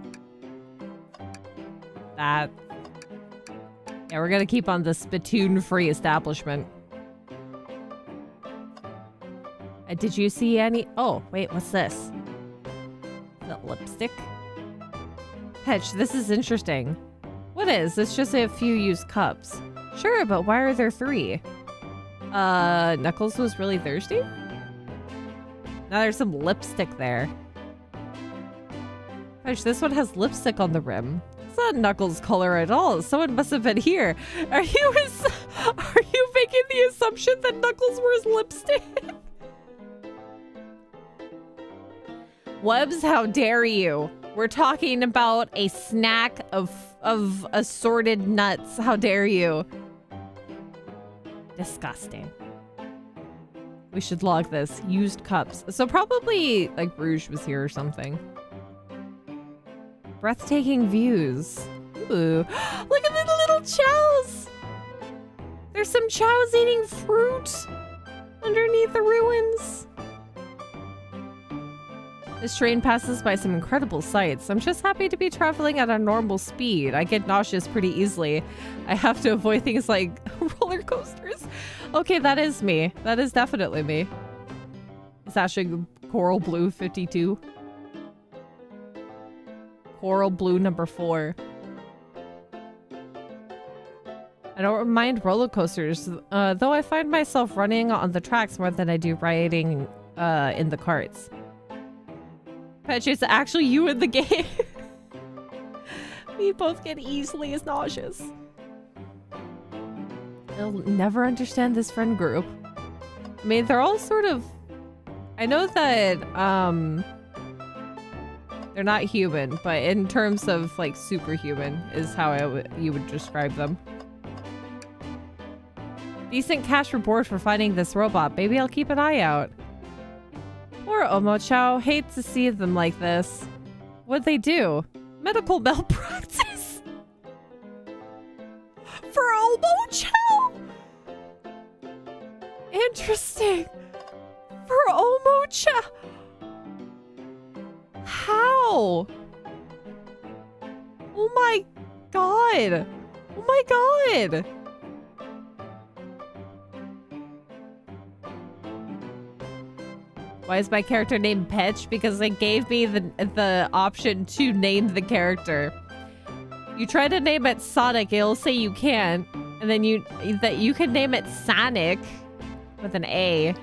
Yeah, we're gonna keep on the spittoon-free establishment. Did you see any? Oh, wait, what's this? The lipstick? Hedge, this is interesting. What is? It's just a few used cups. Sure, but why are there 3? Knuckles was really thirsty? Now there's some lipstick there. Hedge, this one has lipstick on the rim. It's not Knuckles' color at all. Someone must have been here. Are you making the assumption that Knuckles wears lipstick. Webs, how dare you? We're talking about a snack of assorted nuts. How dare you? Disgusting. We should log this. Used cups. So probably like Rouge was here or something. Breathtaking views. Ooh. Look at the little chows. There's some chows eating fruit underneath the ruins. This train passes by some incredible sights. I'm just happy to be traveling at a normal speed. I get nauseous pretty easily. I have to avoid things like roller coasters. Okay, that is me. That is definitely me. It's actually Coral Blue 52. Coral Blue number 4. I don't mind roller coasters, though I find myself running on the tracks more than I do riding in the carts. Petch, it's actually you in the game. We both get easily as nauseous. I'll never understand this friend group. I mean, they're all sort of... I know that, they're not human, but in terms of, like, superhuman is how you would describe them. Decent cash reward for finding this robot. Maybe I'll keep an eye out. Poor Omochao. Hate to see them like this. What'd they do? Medical malpractice? For Omochao? Interesting. For Omochao? How? Oh my god. Oh my god. Why is my character named Petch? Because it gave me the option to name the character. You try to name it Sonic, it'll say you can't. And then you can name it Sonic with an A.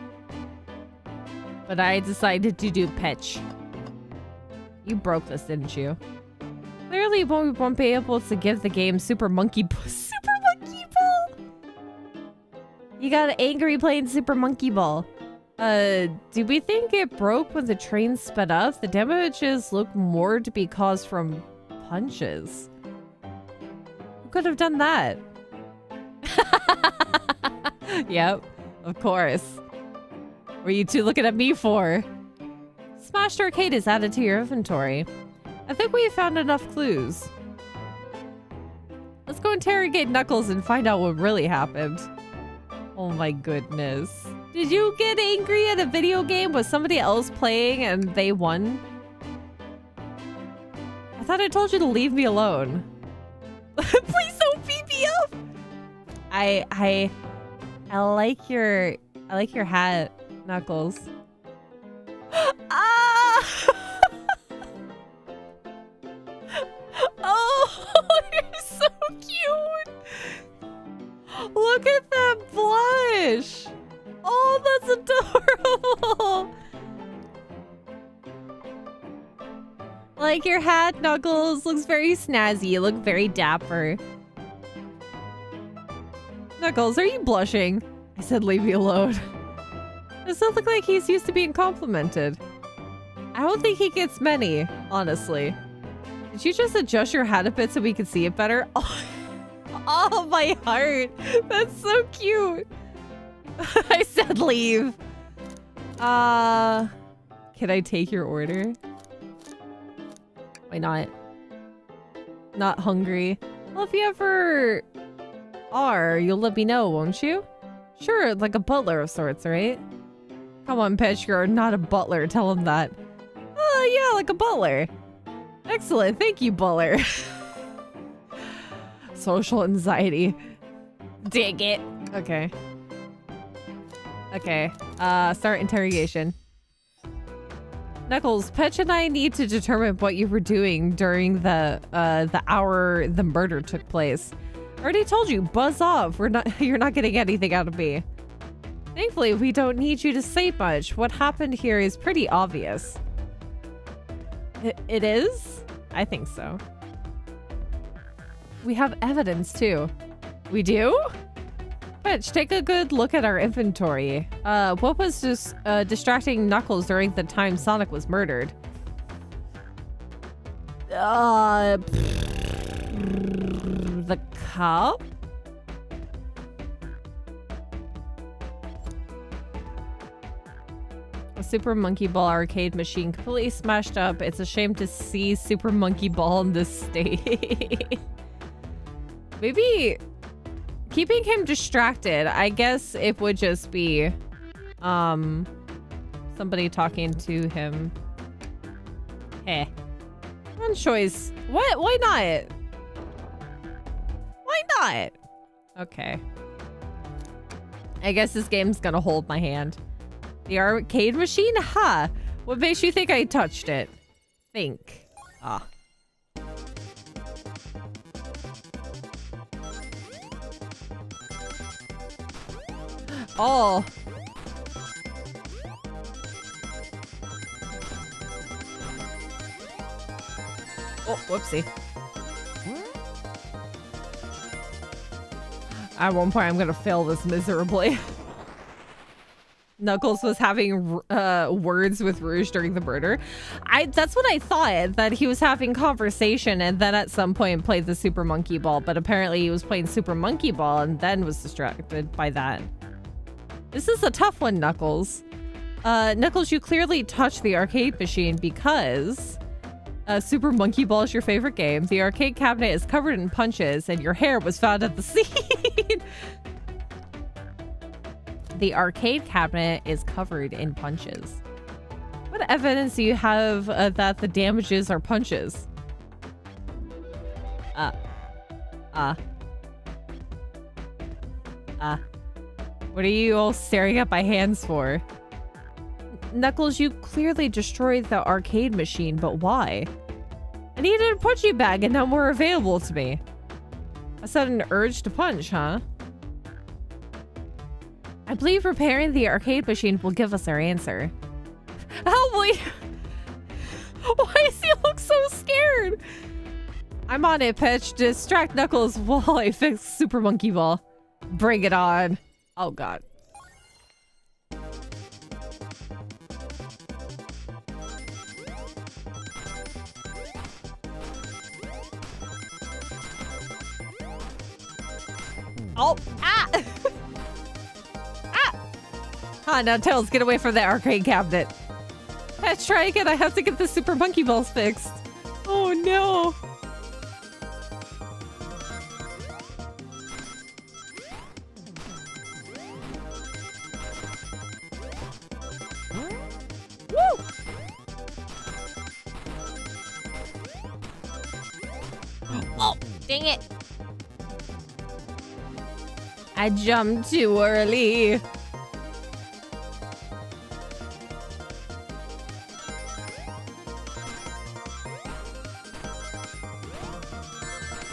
But I decided to do Petch. You broke this, didn't you? Clearly we won't be able to give the game Super Monkey Ball. Super Monkey Ball! You got angry playing Super Monkey Ball. Do we think it broke when the train sped up? The damages look more to be caused from punches. Who could have done that? Yep, of course. What are you two looking at me for? Smashed Arcade is added to your inventory. I think we found enough clues. Let's go interrogate Knuckles and find out what really happened. Oh my goodness. Did you get angry at a video game with somebody else playing and they won? I thought I told you to leave me alone. Please don't beat me up. I like your hat, Knuckles. Ah! Oh, you're so cute. Look at that blush. Oh, that's adorable! Like your hat, Knuckles. Looks very snazzy. You look very dapper. Knuckles, are you blushing? I said leave me alone. Does it look like he's used to being complimented? I don't think he gets many, honestly. Did you just adjust your hat a bit so we could see it better? Oh my heart. That's so cute. I said leave. Can I take your order? Why not? Not hungry. Well, if you ever are, you'll let me know, won't you? Sure, like a butler of sorts, right? Come on, Petch, you're not a butler. Tell him that. Oh, yeah, like a butler. Excellent. Thank you, butler. Social anxiety. Dig it. Okay. Okay, start interrogation. Knuckles, Petch and I need to determine what you were doing during the hour the murder took place. I already told you, buzz off. You're not getting anything out of me. Thankfully, we don't need you to say much. What happened here is pretty obvious. It is? I think so. We have evidence too. We do? Fetch, take a good look at our inventory. What was just distracting Knuckles during the time Sonic was murdered? The cup? A Super Monkey Ball arcade machine completely smashed up. It's a shame to see Super Monkey Ball in this state. Maybe keeping him distracted, I guess it would just be somebody talking to him. Eh. One choice. What? Why not? Why not? Okay. I guess this game's gonna hold my hand. The arcade machine? Huh. What makes you think I touched it? Think. Ah. Oh. Oh, whoopsie. At one point, I'm gonna fail this miserably. Knuckles was having words with Rouge during the murder. That's what I thought, that he was having conversation and then at some point played the Super Monkey Ball, but apparently he was playing Super Monkey Ball and then was distracted by that. This is a tough one, Knuckles. Knuckles, you clearly touched the arcade machine because Super Monkey Ball is your favorite game. The arcade cabinet is covered in punches and your hair was found at the scene. The arcade cabinet is covered in punches. What evidence do you have that the damages are punches? What are you all staring at my hands for? Knuckles, you clearly destroyed the arcade machine, but why? I needed a punching bag and none were available to me. A sudden urge to punch, huh? I believe repairing the arcade machine will give us our answer. Help me! Why does he look so scared? I'm on it, Pitch. Distract Knuckles while I fix Super Monkey Ball. Bring it on. Oh, God. Oh, ah! Ah, now Tails, get away from that arcade cabinet. Let's try again. I have to get the Super Monkey Balls fixed. Oh, no. Woo! Oh, dang it. I jumped too early.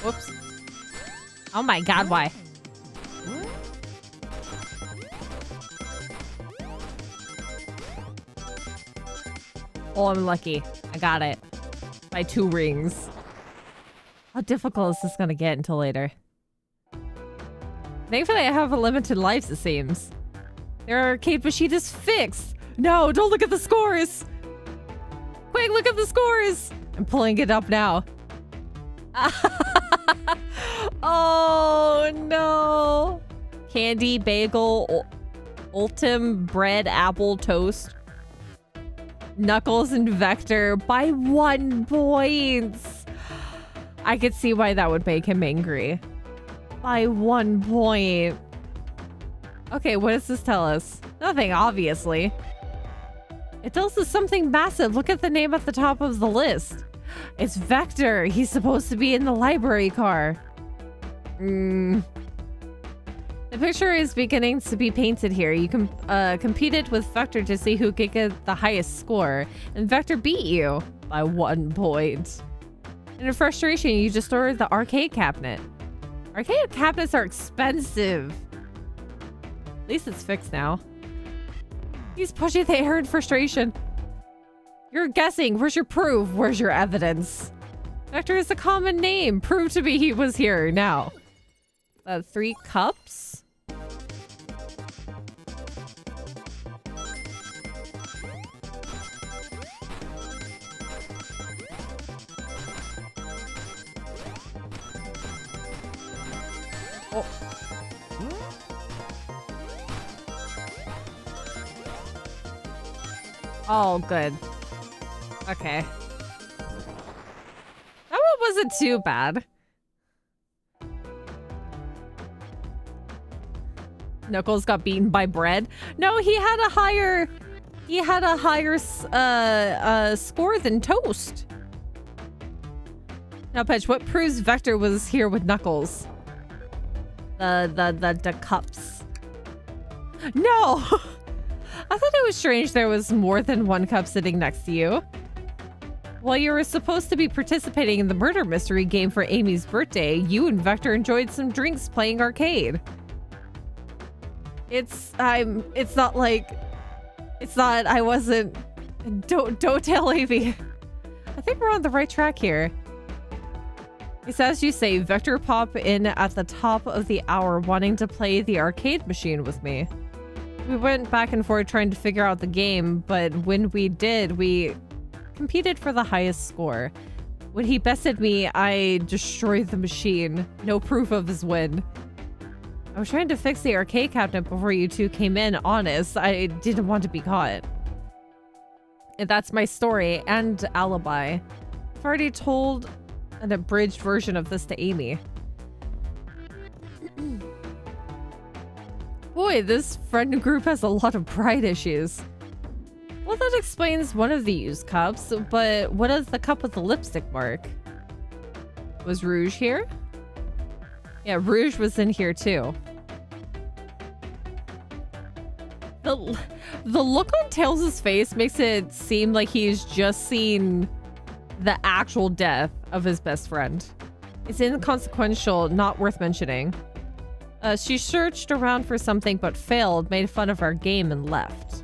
Whoops. Oh my God, why? Oh, I'm lucky. I got it. By 2 rings. How difficult is this gonna get until later? Thankfully, I have a limited life, it seems. Their arcade machine is fixed. No, don't look at the scores. Quick, look at the scores. I'm pulling it up now. Oh, no. Candy, bagel, ultim, bread, apple, toast. Knuckles and Vector by 1 point. I could see why that would make him angry. By 1 point. Okay, what does this tell us? Nothing, obviously. It tells us something massive. Look at the name at the top of the list. It's Vector. He's supposed to be in the library car. The picture is beginning to be painted here. You competed with Vector to see who could get the highest score, and Vector beat you by 1 point. And in frustration, you just ordered the arcade cabinet. Arcade cabinets are expensive. At least it's fixed now. He's pushing the air in frustration. You're guessing. Where's your proof? Where's your evidence? Vector is a common name. Prove to me he was here now. 3 cups? Oh. Oh, good. Okay. That one wasn't too bad. Knuckles got beaten by bread. No, he had a higher score than Toast. Now, Petch, what proves Vector was here with Knuckles? The cups. No! I thought it was strange there was more than one cup sitting next to you. While you were supposed to be participating in the murder mystery game for Amy's birthday, you and Vector enjoyed some drinks playing arcade. It's not I wasn't. Don't tell Amy. I think we're on the right track here. It's as you say, Vector pop in at the top of the hour wanting to play the arcade machine with me. We went back and forth trying to figure out the game, but when we did, we competed for the highest score. When he bested me, I destroyed the machine. No proof of his win. I was trying to fix the arcade cabinet before you two came in, honest. I didn't want to be caught. And that's my story and alibi. I've already told an abridged version of this to Amy. Boy, this friend group has a lot of pride issues. Well, that explains one of the used cups, but what is the cup with the lipstick mark? Was Rouge here? Yeah, Rouge was in here too. The look on Tails' face makes it seem like he's just seen the actual death of his best friend. It's inconsequential, not worth mentioning. She searched around for something but failed, made fun of our game and left.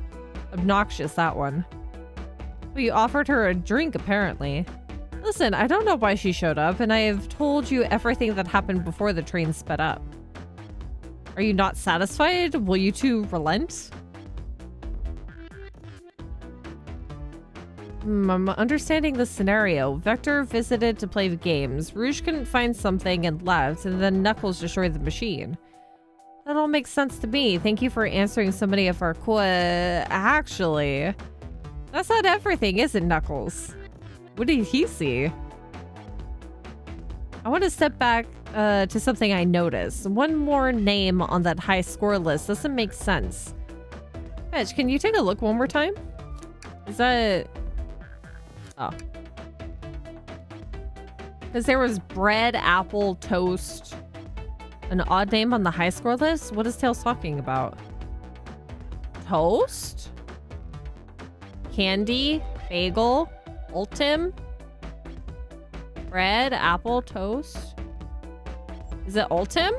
Obnoxious, that one. Well, you offered her a drink, apparently. Listen, I don't know why she showed up, and I have told you everything that happened before the train sped up. Are you not satisfied? Will you two relent? I'm understanding the scenario. Vector visited to play the games. Rouge couldn't find something and left, and then Knuckles destroyed the machine. That all makes sense to me. Thank you for answering so many of our Actually, that's not everything, is it, Knuckles? What did he see? I want to step back to something I noticed. One more name on that high score list doesn't make sense. Fetch, can you take a look one more time? Is that... Oh. Because there was bread, apple, toast. An odd name on the high score list? What is Tails talking about? Toast? Candy? Bagel? Ultim? Bread? Apple? Toast? Is it Ultim?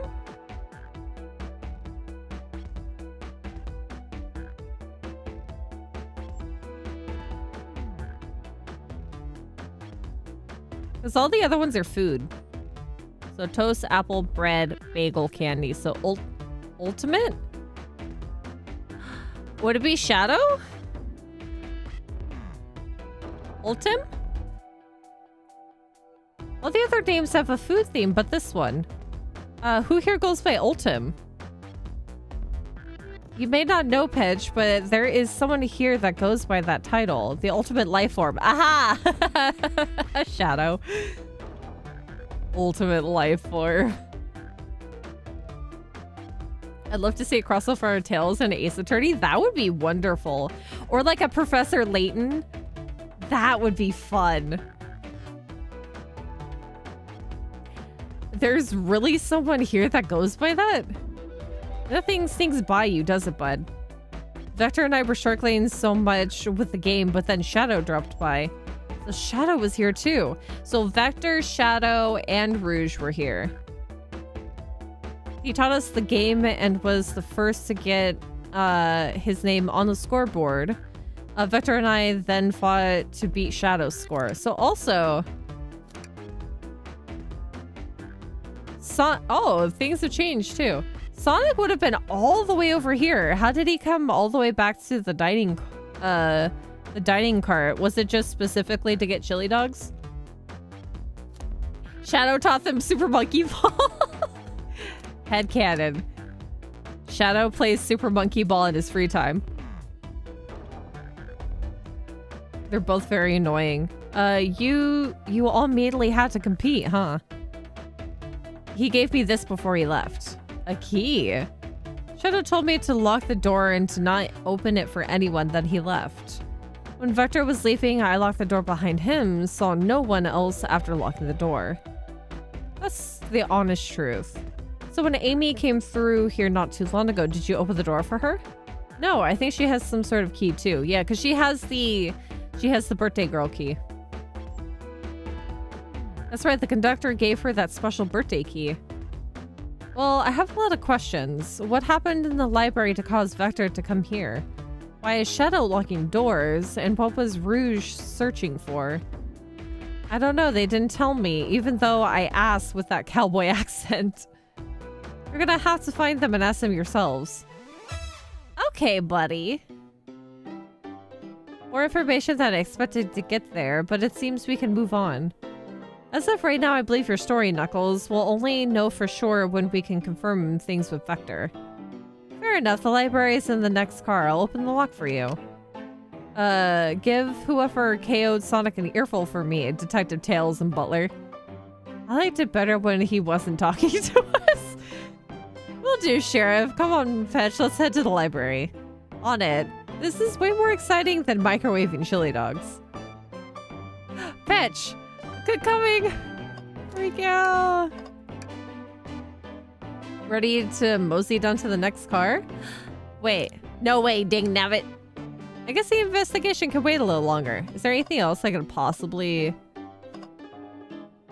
Because all the other ones are food. So toast, apple, bread, bagel, candy. So ultimate? Would it be Shadow? Ultim? All the other names have a food theme, but this one. Who here goes by Ultim? You may not know, Pitch, but there is someone here that goes by that title. The ultimate life form. Aha! Shadow. Ultimate life form. I'd love to see a crossover of Tails and Ace Attorney. That would be wonderful. Or like a Professor Layton. That would be fun. There's really someone here that goes by that? Nothing stings by you, does it, bud? Vector and I were circling so much with the game, but then Shadow dropped by. The Shadow was here too. So Vector, Shadow, and Rouge were here. He taught us the game and was the first to get his name on the scoreboard. Vector and I then fought to beat Shadow's score. So also... oh, things have changed too. Sonic would have been all the way over here. How did he come all the way back to the dining cart? Was it just specifically to get chili dogs? Shadow taught them Super Monkey Ball. Headcanon. Shadow plays Super Monkey Ball in his free time. They're both very annoying. You all immediately had to compete, huh? He gave me this before he left. A key. Shadow told me to lock the door and to not open it for anyone, then he left. When Vector was leaving, I locked the door behind him, saw no one else after locking the door. That's the honest truth. So when Amy came through here not too long ago, did you open the door for her? No, I think she has some sort of key too. Yeah, because she has the birthday girl key. That's right, the conductor gave her that special birthday key. Well, I have a lot of questions. What happened in the library to cause Vector to come here? Why is Shadow locking doors? And what was Rouge searching for? I don't know, they didn't tell me, even though I asked with that cowboy accent. You're gonna have to find them and ask them yourselves. Okay, buddy. More information than I expected to get there, but it seems we can move on. As of right now, I believe your story, Knuckles. We'll only know for sure when we can confirm things with Vector. Fair enough, the library's in the next car. I'll open the lock for you. Give whoever KO'd Sonic an earful for me, Detective Tails and Butler. I liked it better when he wasn't talking to us. Will do, Sheriff. Come on, Fetch, let's head to the library. On it. This is way more exciting than microwaving chili dogs. Fetch! Good coming! Here we go! Ready to mosey down to the next car? Wait. No way, ding nabbit. I guess the investigation could wait a little longer. Is there anything else I could possibly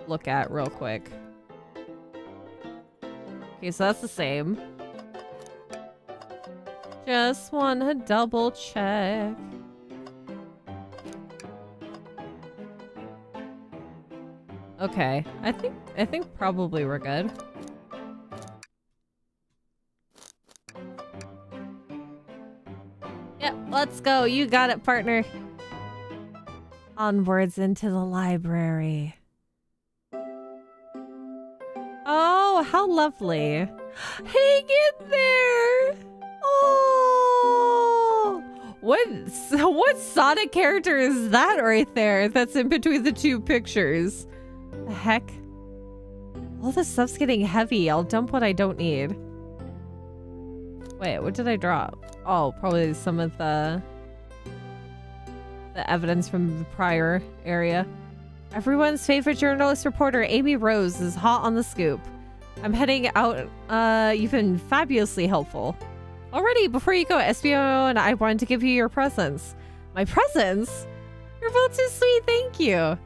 look at real quick? Okay, so that's the same. Just wanna double check. Okay, I think probably we're good. Yep, let's go. You got it, partner. Onwards into the library. Oh, how lovely. Hang in there. Oh, what Sonic character is that right there? That's in between the two pictures. The heck? All this stuff's getting heavy. I'll dump what I don't need. Wait, what did I drop? Oh, probably some of the evidence from the prior area. Everyone's favorite journalist reporter, Amy Rose, is hot on the scoop. I'm heading out. You've been fabulously helpful. Already, before you go, SBO and I wanted to give you your presents. My presents? You're both too sweet, thank you.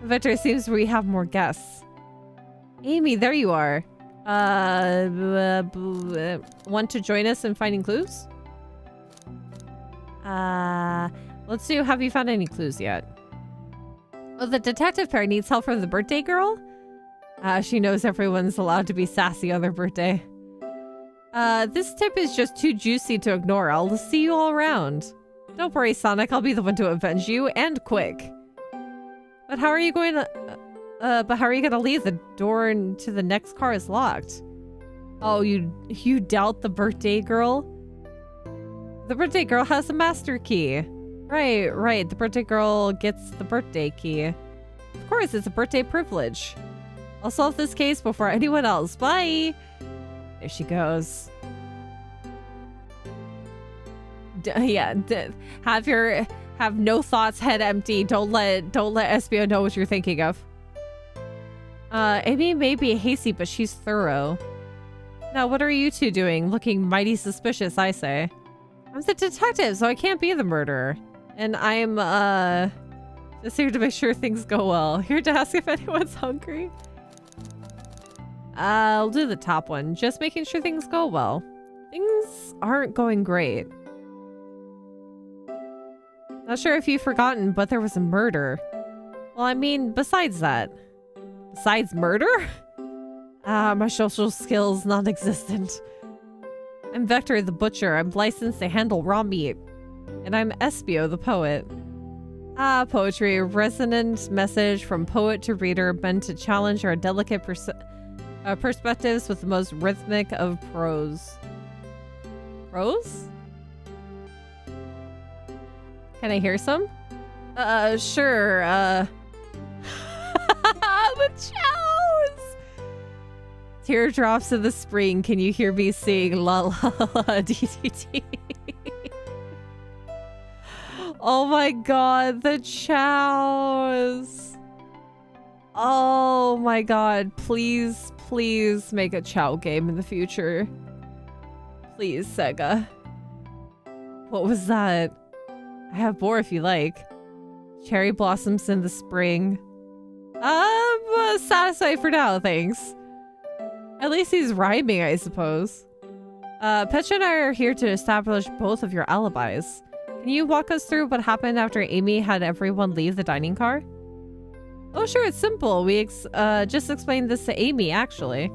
Vector, seems we have more guests. Amy, there you are. Want to join us in finding clues? Let's see, have you found any clues yet? Oh, the detective pair needs help from the birthday girl? She knows everyone's allowed to be sassy on their birthday. This tip is just too juicy to ignore. I'll see you all around. Don't worry, Sonic, I'll be the one to avenge you, and quick. But how are you going to leave? The door into the next car is locked. Oh, you doubt the birthday girl? The birthday girl has a master key. Right. The birthday girl gets the birthday key. Of course, it's a birthday privilege. I'll solve this case before anyone else. Bye. There she goes. Have no thoughts, head empty. Don't let SBO know what you're thinking of. Amy may be hasty, but she's thorough. Now, what are you two doing? Looking mighty suspicious, I say. I'm the detective, so I can't be the murderer. And I'm, just here to make sure things go well. Here to ask if anyone's hungry. I'll do the top one. Just making sure things go well. Things aren't going great. Not sure if you've forgotten, but there was a murder. Well, I mean, besides that. Besides murder? My social skills non-existent. I'm Vector the Butcher. I'm licensed to handle raw meat. And I'm Espio the Poet. Poetry. A resonant message from poet to reader meant to challenge our delicate Perspectives with the most rhythmic of prose. Prose? Can I hear some? Sure, the chows! Teardrops of the spring, can you hear me sing la la la dee dee dee? Oh my god, the chows! Oh my god, please, please make a chow game in the future. Please, Sega. What was that? I have more if you like. Cherry blossoms in the spring. I'm satisfied for now, thanks. At least he's rhyming, I suppose. Pecha and I are here to establish both of your alibis. Can you walk us through what happened after Amy had everyone leave the dining car? Oh, sure, it's simple. We just explained this to Amy, actually.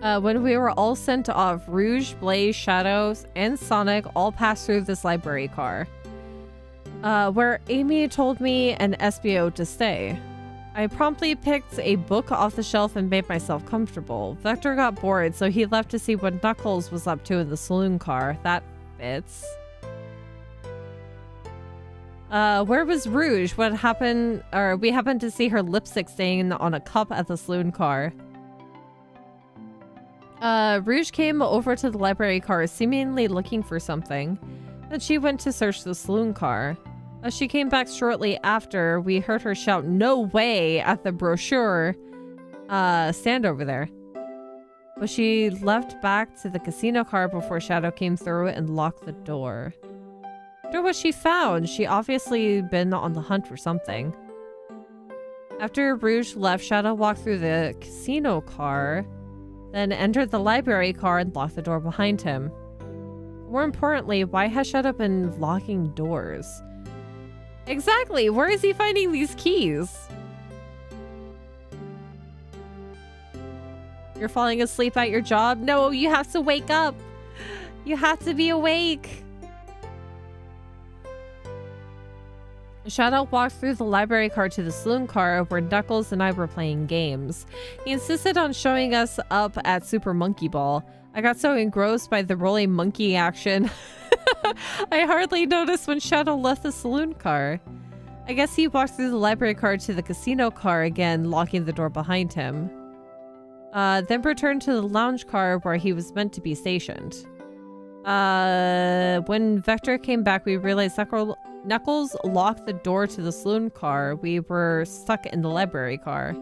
When we were all sent off, Rouge, Blaze, Shadows, and Sonic all passed through this library car. Where Amy told me and SBO to stay. I promptly picked a book off the shelf and made myself comfortable. Vector got bored, so he left to see what Knuckles was up to in the saloon car. That fits. Where was Rouge? What happened? Or we happened to see her lipstick stain on a cup at the saloon car. Rouge came over to the library car, seemingly looking for something. Then she went to search the saloon car. As she came back shortly after, we heard her shout, "No way!" at the brochure stand over there. But she left back to the casino car before Shadow came through and locked the door. After what she found, she obviously been on the hunt for something. After Rouge left, Shadow walked through the casino car, then entered the library car and locked the door behind him. More importantly, why has Shadow been locking doors? Exactly! Where is he finding these keys? You're falling asleep at your job? No, you have to wake up! You have to be awake! Shadow walked through the library car to the saloon car where Knuckles and I were playing games. He insisted on showing us up at Super Monkey Ball. I got so engrossed by the rolling monkey action. I hardly noticed when Shadow left the saloon car. I guess he walked through the library car to the casino car again, locking the door behind him. Then returned to the lounge car where he was meant to be stationed. When Vector came back, we realized Knuckles locked the door to the saloon car. We were stuck in the library car.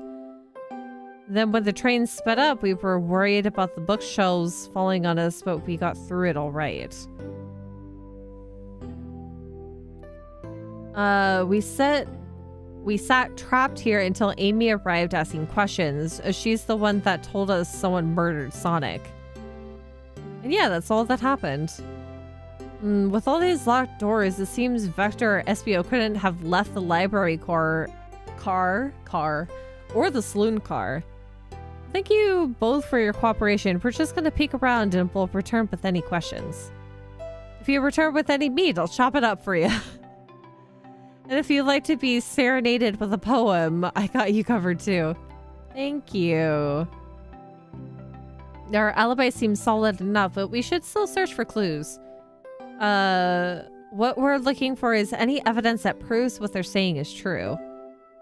Then when the train sped up, we were worried about the bookshelves falling on us, but we got through it all right. We sat trapped here until Amy arrived asking questions. She's the one that told us someone murdered Sonic. And yeah, that's all that happened. With all these locked doors, it seems Vector or SBO couldn't have left the library car or the saloon car. Thank you both for your cooperation. We're just gonna peek around and we'll return with any questions. If you return with any meat, I'll chop it up for you. And if you'd like to be serenaded with a poem, I got you covered too. Thank you. Our alibi seems solid enough, but we should still search for clues. What we're looking for is any evidence that proves what they're saying is true.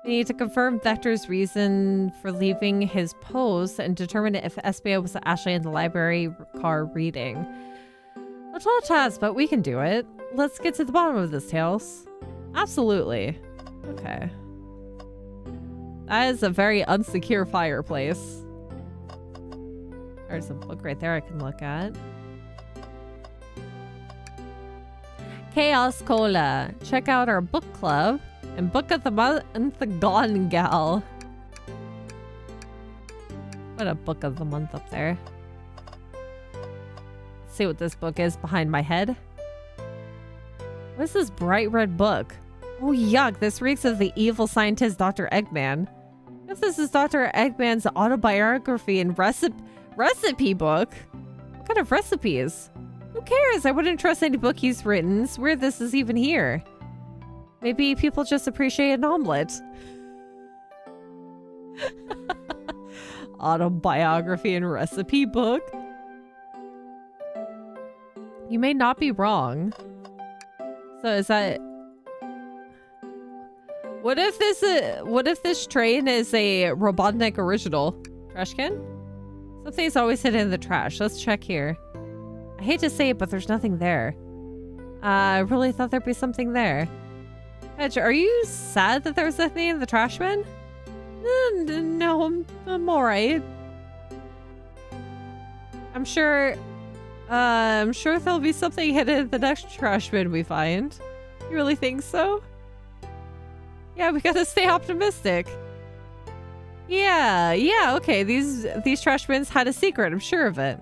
We need to confirm Vector's reason for leaving his post and determine if SBO was actually in the library car reading. A tall task, but we can do it. Let's get to the bottom of this, Tails. Absolutely. Okay. That is a very unsecure fireplace. There's a book right there I can look at. Chaos Cola. Check out our book club and book of the month, the Gone Gal. What a book of the month up there. Let's see what this book is behind my head. What is this bright red book? Oh yuck, this reeks of the evil scientist Dr. Eggman. If this is Dr. Eggman's autobiography and recipe book, what kind of recipes? Who cares? I wouldn't trust any book he's written. It's weird this is even here. Maybe people just appreciate an omelet. Autobiography and recipe book. You may not be wrong. So is that... What if this train is a Robotnik original? Trash can? Something's always hidden in the trash. Let's check here. I hate to say it, but there's nothing there. I really thought there'd be something there. Hedge, are you sad that there's nothing in the trash bin? No, I'm alright. I'm sure there'll be something hidden in the next trash bin we find. You really think so? Yeah, we gotta stay optimistic. Yeah, okay. These trash bins had a secret, I'm sure of it.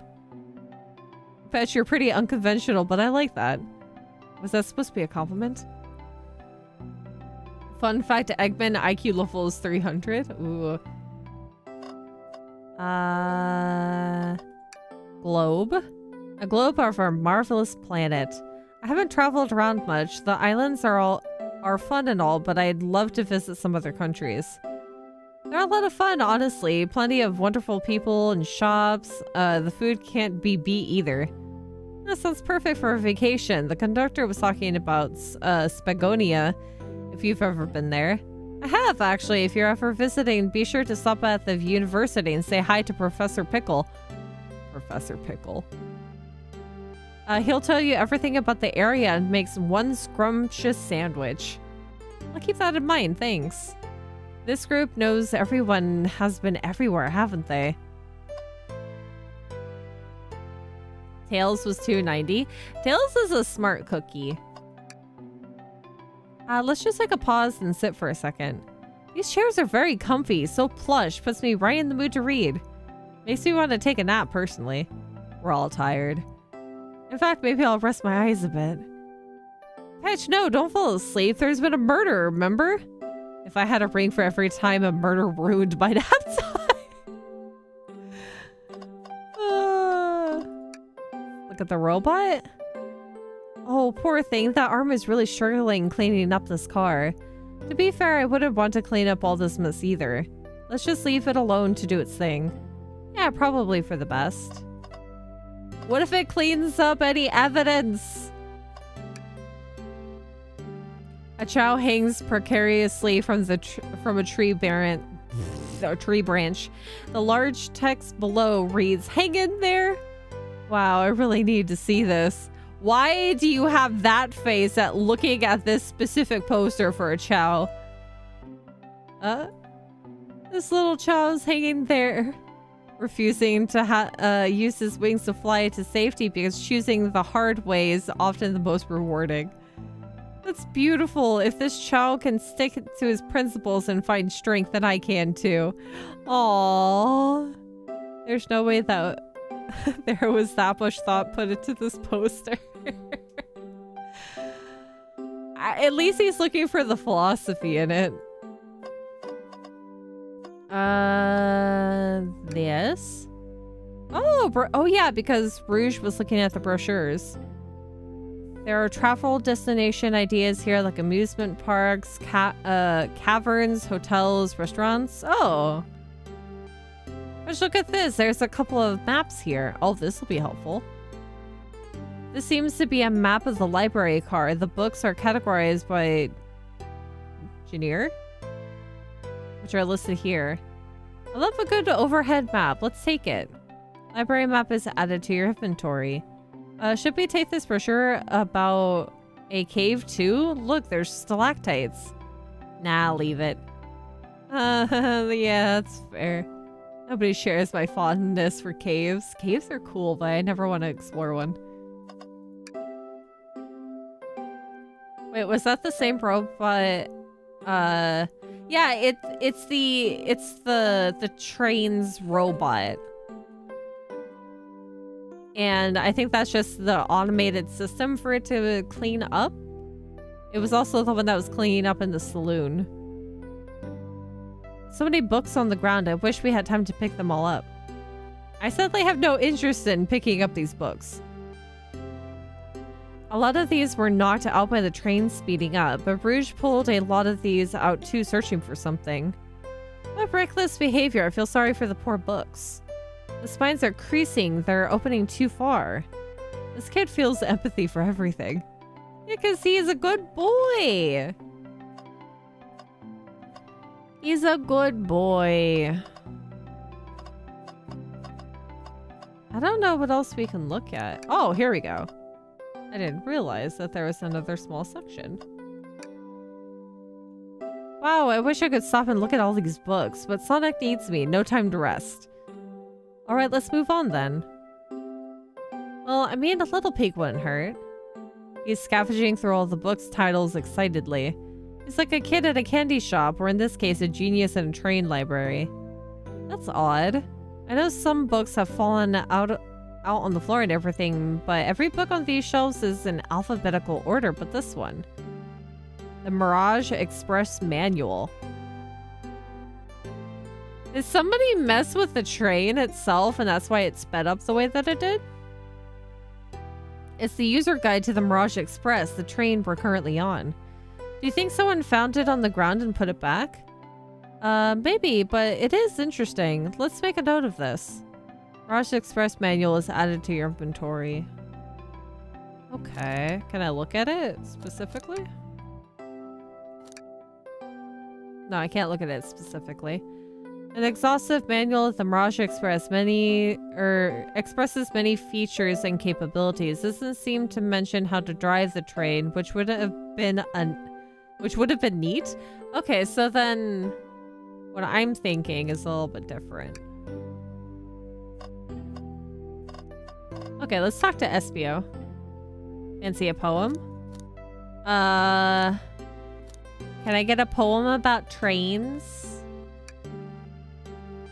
Bet you're pretty unconventional, but I like that. Was that supposed to be a compliment? Fun fact, Eggman IQ level is 300. Ooh. Globe. A globe of our marvelous planet. I haven't traveled around much. The islands are fun and all, but I'd love to visit some other countries. They're a lot of fun, honestly. Plenty of wonderful people and shops. The food can't be beat either. That sounds perfect for a vacation. The conductor was talking about Spagonia, if you've ever been there. I have, actually. If you're ever visiting, be sure to stop at the university and say hi to Professor Pickle. Professor Pickle. He'll tell you everything about the area and makes one scrumptious sandwich. I'll keep that in mind, thanks. This group knows everyone has been everywhere, haven't they? Tails was 290. Tails is a smart cookie. Let's just take a pause and sit for a second. These chairs are very comfy, so plush, puts me right in the mood to read. Makes me want to take a nap, personally. We're all tired. In fact, maybe I'll rest my eyes a bit. Patch, no, don't fall asleep. There's been a murder, remember? If I had a ring for every time a murder ruined my nap time. Look at the robot. Oh, poor thing. That arm is really struggling cleaning up this car. To be fair, I wouldn't want to clean up all this mess either. Let's just leave it alone to do its thing. Yeah, probably for the best. What if it cleans up any evidence? A chow hangs precariously from a tree branch. The large text below reads, "Hang in there." Wow, I really need to see this. Why do you have that face at looking at this specific poster for a chow? This little chow's hanging there, refusing to use his wings to fly to safety because choosing the hard way is often the most rewarding. That's beautiful. If this chow can stick to his principles and find strength, then I can too. Aww. There's no way that there was that much thought put into this poster. At least he's looking for the philosophy in it. This? Oh yeah, because Rouge was looking at the brochures. There are travel destination ideas here, like amusement parks, caverns, hotels, restaurants. Oh. Let's look at this. There's a couple of maps here. Oh, this will be helpful. This seems to be a map of the library card. The books are categorized by genre, which are listed here. I love a good overhead map. Let's take it. Library map is added to your inventory. Should we take this brochure about a cave too? Look, there's stalactites. Nah, leave it. Yeah, that's fair. Nobody shares my fondness for caves. Caves are cool, but I never want to explore one. Wait, was that the same robot? Yeah, it's the train's robot. And I think that's just the automated system for it to clean up. It was also the one that was cleaning up in the saloon. So many books on the ground. I wish we had time to pick them all up. I sadly have no interest in picking up these books. A lot of these were knocked out by the train speeding up, but Rouge pulled a lot of these out too, searching for something. What reckless behavior. I feel sorry for the poor books. The spines are creasing. They're opening too far. This kid feels empathy for everything. Yeah, because he is a good boy. He's a good boy. I don't know what else we can look at. Oh, here we go. I didn't realize that there was another small section. Wow, I wish I could stop and look at all these books, but Sonic needs me. No time to rest. Alright, let's move on then. Well, I mean, a little peek wouldn't hurt. He's scavenging through all the books' titles excitedly. He's like a kid at a candy shop, or in this case, a genius in a train library. That's odd. I know some books have fallen out on the floor and everything, but every book on these shelves is in alphabetical order, but this one. The Mirage Express Manual. Did somebody mess with the train itself and that's why it sped up the way that it did? It's the user guide to the Mirage Express, the train we're currently on. Do you think someone found it on the ground and put it back? Maybe, but it is interesting. Let's make a note of this. Mirage Express Manual is added to your inventory. Okay, can I look at it specifically? No, I can't look at it specifically. An exhaustive manual of the Mirage Express expresses many features and capabilities. This doesn't seem to mention how to drive the train, which would have been neat. Okay, so then what I'm thinking is a little bit different. Okay, let's talk to Espio. Fancy a poem? Can I get a poem about trains?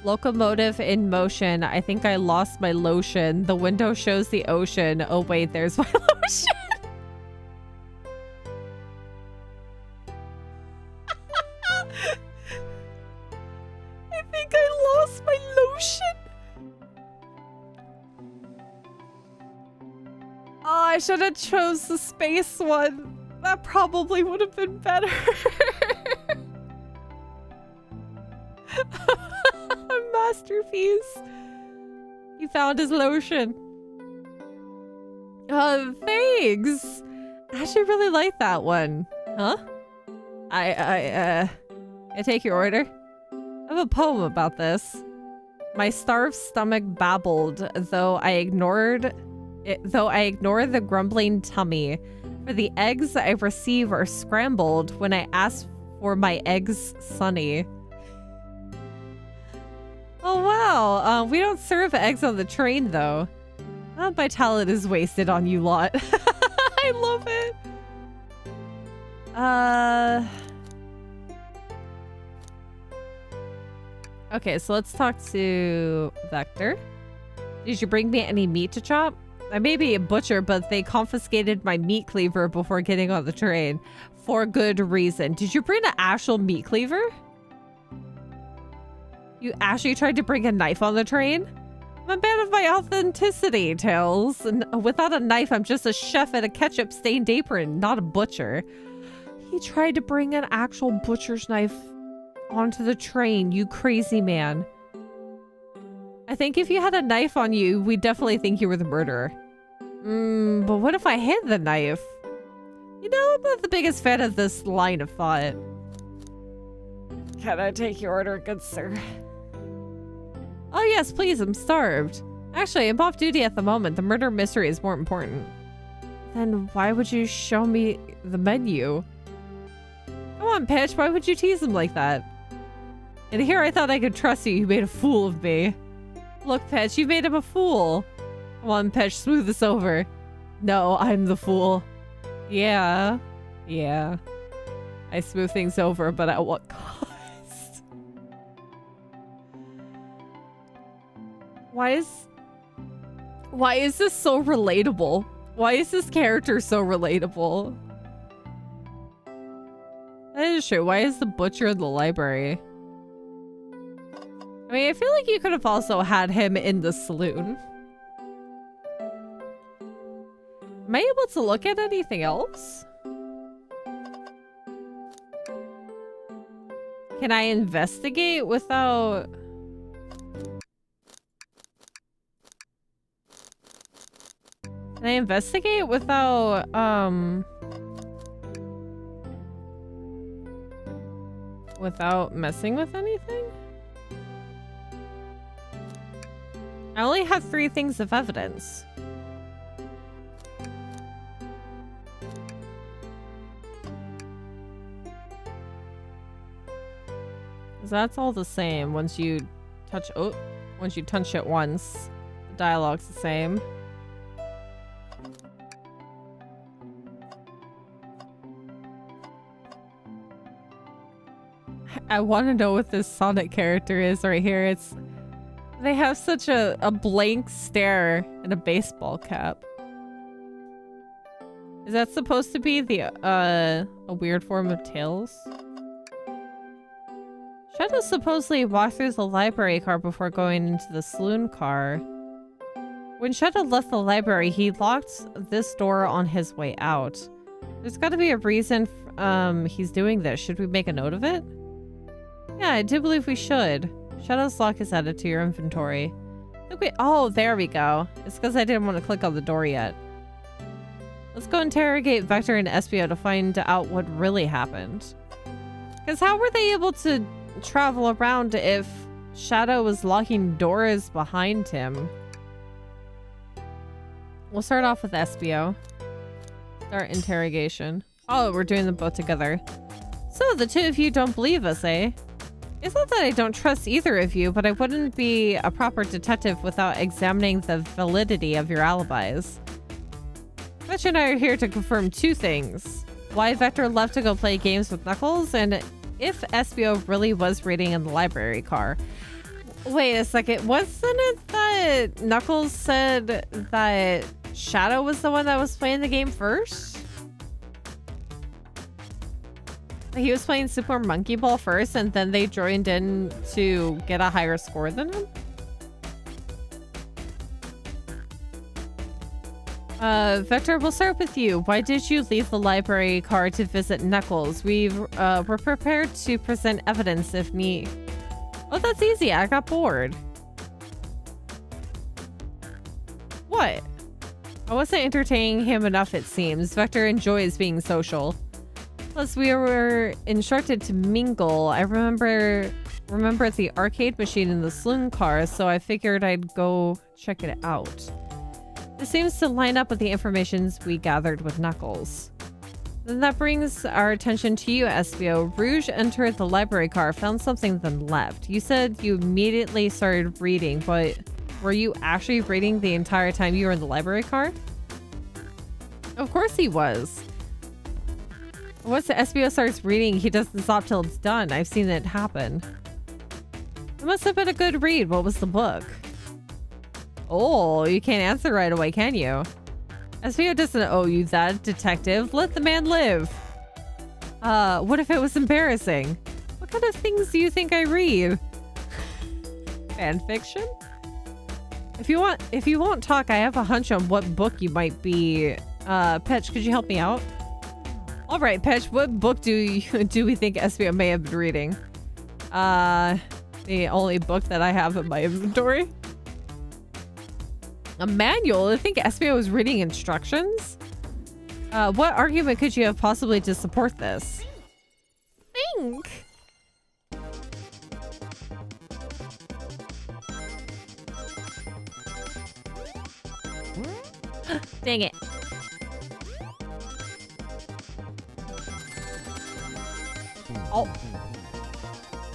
Locomotive in motion. I think I lost my lotion. The window shows the ocean. Oh wait, there's my lotion. I think I lost my lotion. Oh, I should have chose the space one. That probably would have been better. A masterpiece. He found his lotion. Thanks. I actually really like that one. Huh? I take your order. I have a poem about this. My starved stomach babbled, though I ignored the grumbling tummy. For the eggs I receive are scrambled when I ask for my eggs sunny. Oh wow, we don't serve eggs on the train though. My talent is wasted on you lot. I love it. Okay, so let's talk to Vector. Did you bring me any meat to chop? I may be a butcher, but they confiscated my meat cleaver before getting on the train. For good reason. Did you bring an actual meat cleaver? You actually tried to bring a knife on the train? I'm a man of my authenticity, Tails. And without a knife, I'm just a chef at a ketchup-stained apron, not a butcher. He tried to bring an actual butcher's knife onto the train, you crazy man. I think if you had a knife on you, we'd definitely think you were the murderer. But what if I hid the knife? You know, I'm not the biggest fan of this line of thought. Can I take your order, good sir? Oh yes, please, I'm starved. Actually, I'm off duty at the moment. The murder mystery is more important. Then why would you show me the menu? Come on, Pitch, why would you tease him like that? And here I thought I could trust you. You made a fool of me. Look, Pitch, you made him a fool. Come on, Pitch, smooth this over. No, I'm the fool. Yeah. Yeah. I smooth things over, but at what cost? Why is this so relatable? Why is this character so relatable? That is true. Why is the butcher in the library? I mean, I feel like you could have also had him in the saloon. Am I able to look at anything else? Can I investigate without... Can I investigate without, without messing with anything? I only have 3 things of evidence. That's all the same once you touch... Oh, once you touch it once, the dialogue's the same. I want to know what this Sonic character is right here. It's... They have such a blank stare and a baseball cap. Is that supposed to be the, a weird form of Tails? Shadow supposedly walked through the library car before going into the saloon car. When Shadow left the library, he locked this door on his way out. There's got to be a reason he's doing this. Should we make a note of it? Yeah, I do believe we should. Shadow's lock is added to your inventory. Oh, there we go. It's because I didn't want to click on the door yet. Let's go interrogate Vector and Espio to find out what really happened. Because how were they able to travel around if Shadow was locking doors behind him? We'll start off with Espio. Start interrogation. Oh, we're doing them both together. So the two of you don't believe us, eh? It's not that I don't trust either of you, but I wouldn't be a proper detective without examining the validity of your alibis. Fetch and I are here to confirm 2 things. Why Vector left to go play games with Knuckles, and if Espio really was reading in the library car. Wait a second, wasn't it that Knuckles said that Shadow was the one that was playing the game first? He was playing Super Monkey Ball first, and then they joined in to get a higher score than him? Vector, we'll start with you. Why did you leave the library car to visit Knuckles? We're prepared to present evidence if need. Oh, that's easy. I got bored. What? I wasn't entertaining him enough, it seems. Vector enjoys being social. Plus, we were instructed to mingle. I remember the arcade machine in the saloon car, so I figured I'd go check it out. This seems to line up with the information we gathered with Knuckles. Then that brings our attention to you, Espio. Rouge entered the library car, found something, then left. You said you immediately started reading, but were you actually reading the entire time you were in the library car? Of course he was. Once the Espio starts reading, he doesn't stop till it's done. I've seen it happen. It must have been a good read. What was the book? Oh, you can't answer right away, can you? Espio doesn't owe you that, detective. Let the man live. What if it was embarrassing? What kind of things do you think I read? Fan fiction? If you won't talk, I have a hunch on what book you might be. Petch, could you help me out? All right, Petch, what book do we think Espio may have been reading? The only book that I have in my inventory. A manual? I think Espio was reading instructions? What argument could you have possibly to support this? Think. Dang it. Oh.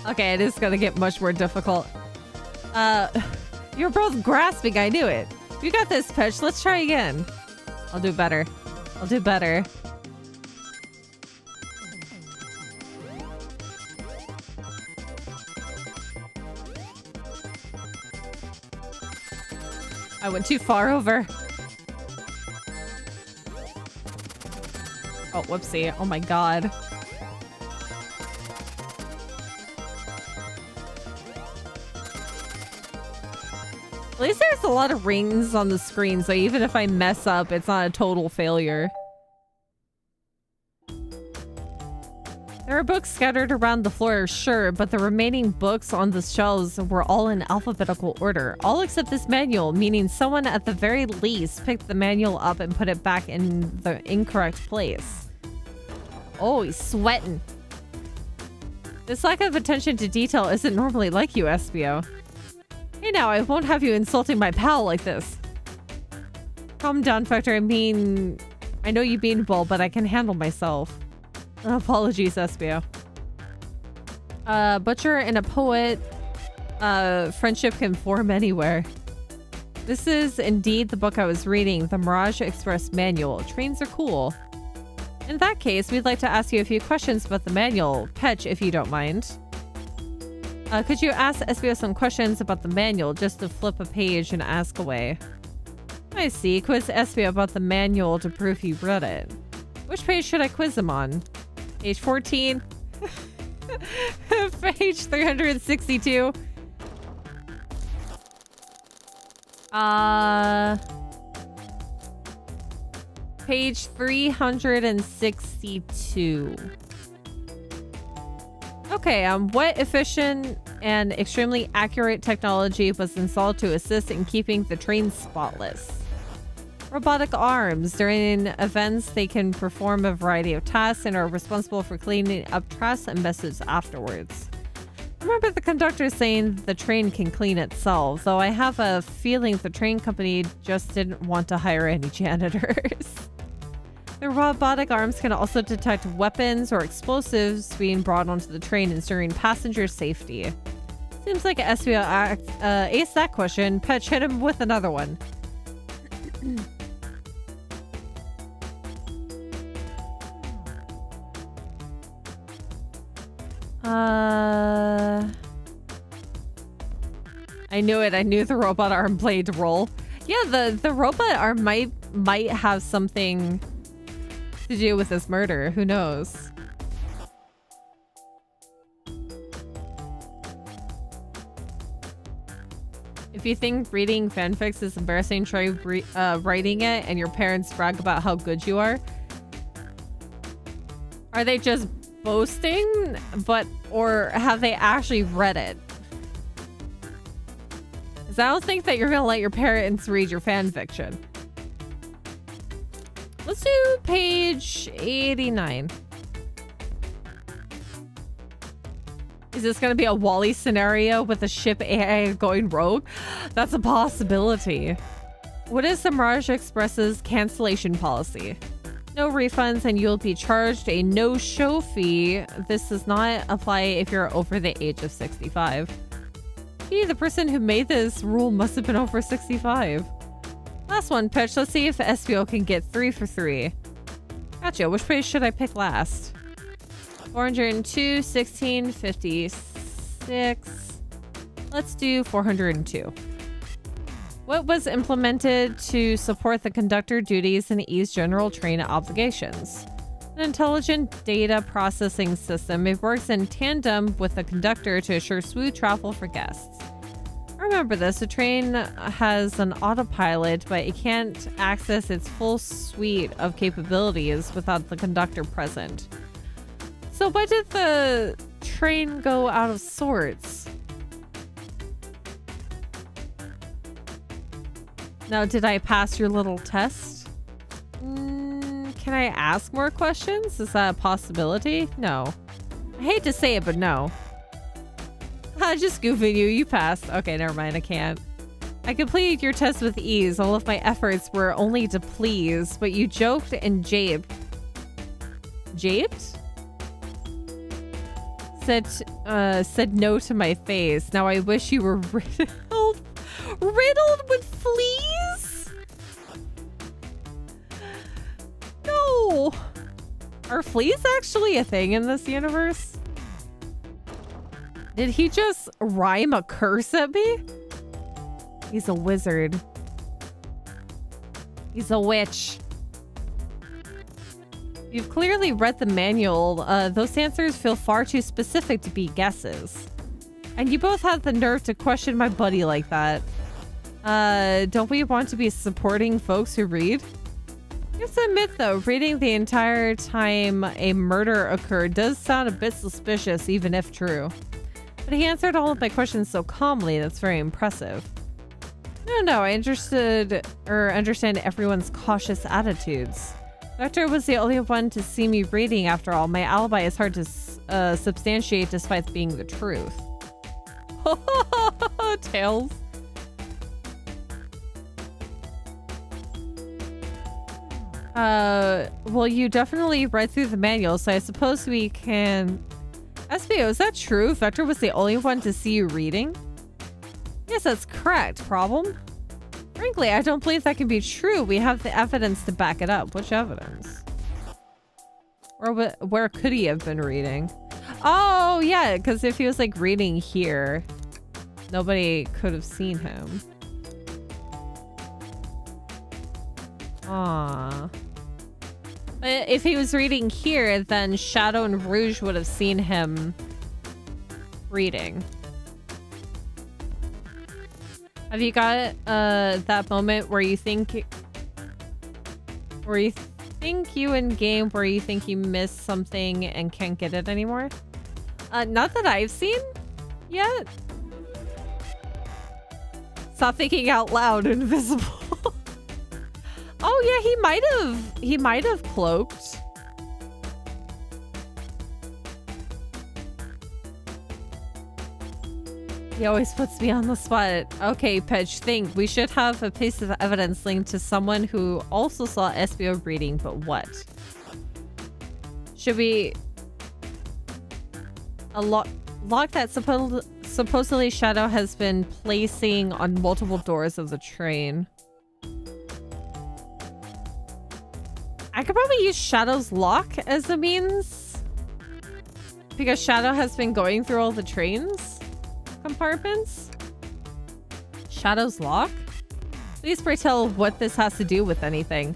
Okay, it is gonna get much more difficult. You're both grasping, I knew it. You got this, Petch. Let's try again. I'll do better. I'll do better. I went too far over. Oh, whoopsie. Oh my god. At least there's a lot of rings on the screen, so even if I mess up, it's not a total failure. There are books scattered around the floor, sure, but the remaining books on the shelves were all in alphabetical order. All except this manual, meaning someone at the very least picked the manual up and put it back in the incorrect place. Oh, he's sweating. This lack of attention to detail isn't normally like you, Espio. Hey now, I won't have you insulting my pal like this. Calm down, Factor. I mean, I know you mean well, but I can handle myself. Apologies, Espio. Butcher and a poet. Friendship can form anywhere. This is indeed the book I was reading, the Mirage Express Manual. Trains are cool. In that case, we'd like to ask you a few questions about the manual. Petch, if you don't mind. Could you ask Espio some questions about the manual, just to flip a page and ask away? I see. Quiz Espio about the manual to prove he read it. Which page should I quiz him on? Page 14? Page 362? Page 362. Okay, what efficient and extremely accurate technology was installed to assist in keeping the train spotless? Robotic arms. During events, they can perform a variety of tasks and are responsible for cleaning up trash and messes afterwards. I remember the conductor saying the train can clean itself, though I have a feeling the train company just didn't want to hire any janitors. The robotic arms can also detect weapons or explosives being brought onto the train, ensuring passenger safety. Seems like Espio aced that question. Petch, hit him with another one. I knew it. I knew the robot arm played a role. Yeah, the robot arm might have something to do with this murder. Who knows? If you think reading fanfics is embarrassing, try writing it and your parents brag about how good you are. Are they just boasting? Or have they actually read it? Because I don't think that you're gonna let your parents read your fanfiction. Let's do page 89. Is this going to be a Wall-E scenario with the ship AI going rogue? That's a possibility. What is the Mirage Express's cancellation policy? No refunds and you'll be charged a no-show fee. This does not apply if you're over the age of 65. Gee, the person who made this rule must have been over 65. Last one, Pitch. Let's see if Espio can get 3 for 3. Gotcha. Which page should I pick last? 402, 16, 56. Let's do 402. What was implemented to support the conductor duties and ease general train obligations? An intelligent data processing system. It works in tandem with the conductor to assure smooth travel for guests. Remember this, a train has an autopilot, but it can't access its full suite of capabilities without the conductor present. So why did the train go out of sorts? Now, did I pass your little test? Can I ask more questions? Is that a possibility? No. I hate to say it, but no. I'm just goofing you. You passed. Okay, never mind. I can't. I completed your test with ease. All of my efforts were only to please, but you joked and japed. Japed? Said no to my face. Now I wish you were riddled with fleas? No. Are fleas actually a thing in this universe? Did he just rhyme a curse at me? He's a wizard. He's a witch. You've clearly read the manual. Those answers feel far too specific to be guesses. And you both have the nerve to question my buddy like that. Don't we want to be supporting folks who read? I have to admit though, reading the entire time a murder occurred does sound a bit suspicious, even if true. But he answered all of my questions so calmly, that's very impressive. No, I understand everyone's cautious attitudes. Vector was the only one to see me reading after all. My alibi is hard to substantiate despite being the truth. Tails. Well, you definitely read through the manual, so I suppose we can... SBO, is that true? Vector was the only one to see you reading? Yes, that's correct. Problem? Frankly, I don't believe that can be true. We have the evidence to back it up. Which evidence? Or where could he have been reading? Oh, yeah, because if he was like reading here, nobody could have seen him. Aww. But if he was reading here, then Shadow and Rouge would have seen him reading. Have you got that moment where you think you in game where you think you missed something and can't get it anymore? Not that I've seen yet. Stop thinking out loud, invisible. Oh yeah, he might have cloaked. He always puts me on the spot. Okay, Pedge, think. We should have a piece of evidence linked to someone who also saw SBO reading, but what? Should we... A lock that supposedly Shadow has been placing on multiple doors of the train. I could probably use Shadow's lock as a means. Because Shadow has been going through all the trains compartments. Shadow's lock? Please pray tell what this has to do with anything.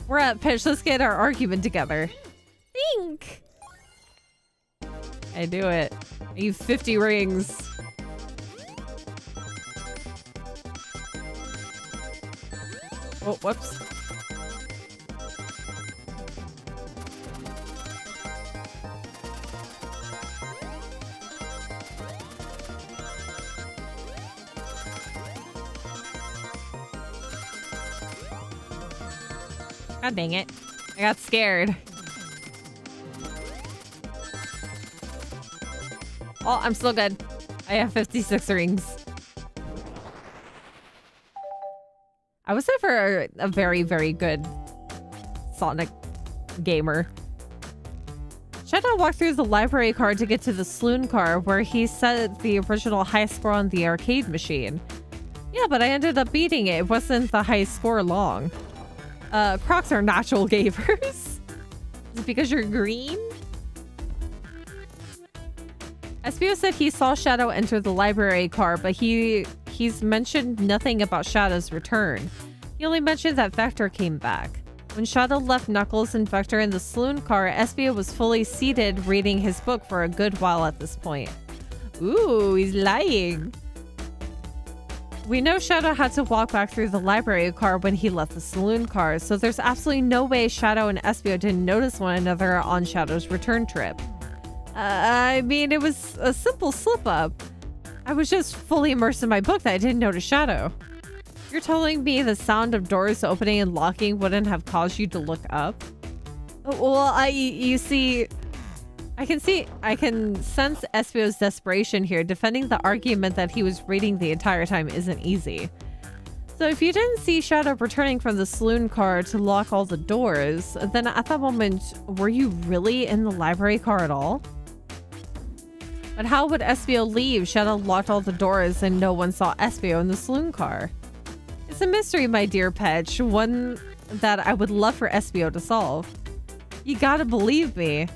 We're at pitch. Let's get our argument together. Think. I do it. I need 50 rings. Oh, whoops. God dang it. I got scared. Oh, I'm still good. I have 56 rings. I was never a very, very good Sonic gamer. Shadow walked through the library car to get to the saloon car where he set the original high score on the arcade machine. Yeah, but I ended up beating it. It wasn't the high score long. Crocs are natural gamers. Is it because you're green? SBO said he saw Shadow enter the library car, but he's mentioned nothing about Shadow's return. He only mentioned that Vector came back. When Shadow left Knuckles and Vector in the saloon car, SBO was fully seated reading his book for a good while at this point. Ooh, he's lying. We know Shadow had to walk back through the library car when he left the saloon car, so there's absolutely no way Shadow and SBO didn't notice one another on Shadow's return trip. I mean, it was a simple slip-up. I was just fully immersed in my book that I didn't notice Shadow. You're telling me the sound of doors opening and locking wouldn't have caused you to look up? Well, you see... I can sense SBO's desperation here. Defending the argument that he was reading the entire time isn't easy. So if you didn't see Shadow returning from the saloon car to lock all the doors, then at that moment, were you really in the library car at all? But how would SBO leave? Shadow locked all the doors and no one saw SBO in the saloon car. It's a mystery, my dear Petch, one that I would love for SBO to solve. You gotta believe me.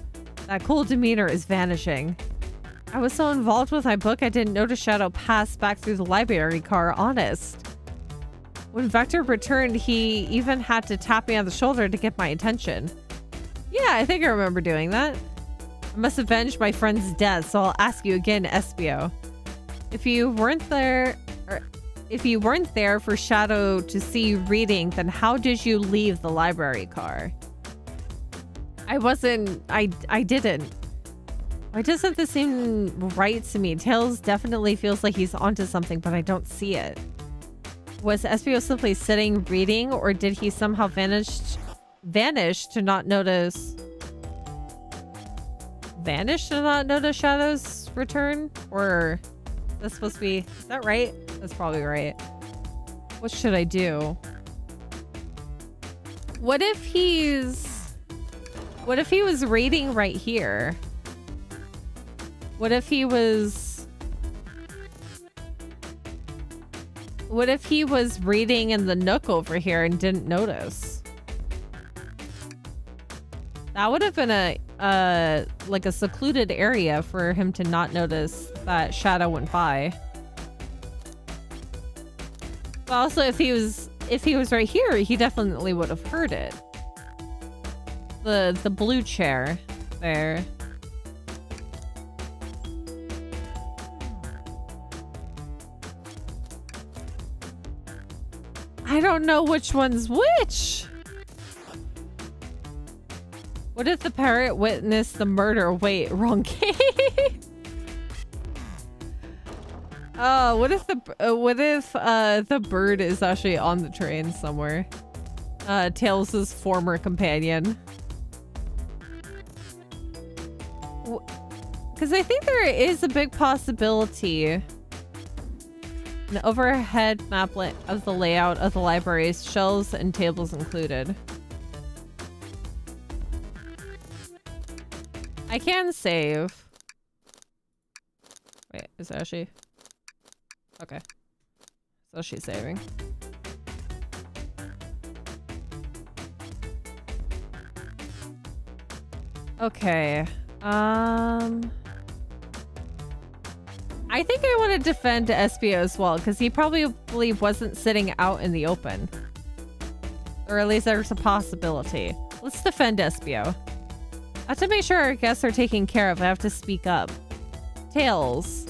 That cool demeanor is vanishing. I was so involved with my book I didn't notice Shadow pass back through the library car, honest. When Vector returned, he even had to tap me on the shoulder to get my attention. Yeah, I think I remember doing that. I must avenge my friend's death, so I'll ask you again, SBO. If you weren't there... if you weren't there for Shadow to see you reading, then how did you leave the library car? I didn't. Why doesn't this seem right to me? Tails definitely feels like he's onto something, but I don't see it. Was SBO simply sitting reading, or did he somehow vanish to not notice? Vanish to not notice Shadow's return? Or that's supposed to be, is that right? That's probably right. What should I do? What if he was reading right here? What if he was reading in the nook over here and didn't notice? That would have been like a secluded area for him to not notice that Shadow went by. But also if he was right here, he definitely would have heard it. The blue chair there. I don't know which one's which. What if the parrot witnessed the murder? Wait, wrong game. What if the bird is actually on the train somewhere? Tails' former companion. Because I think there is a big possibility. An overhead map of the layout of the libraries, shelves and tables included. I can save. Wait, is that she? Okay. So she's saving. Okay. I think I want to defend SBO as well, because he probably wasn't sitting out in the open. Or at least there's a possibility. Let's defend SBO. I have to make sure our guests are taken care of. I have to speak up. Tails.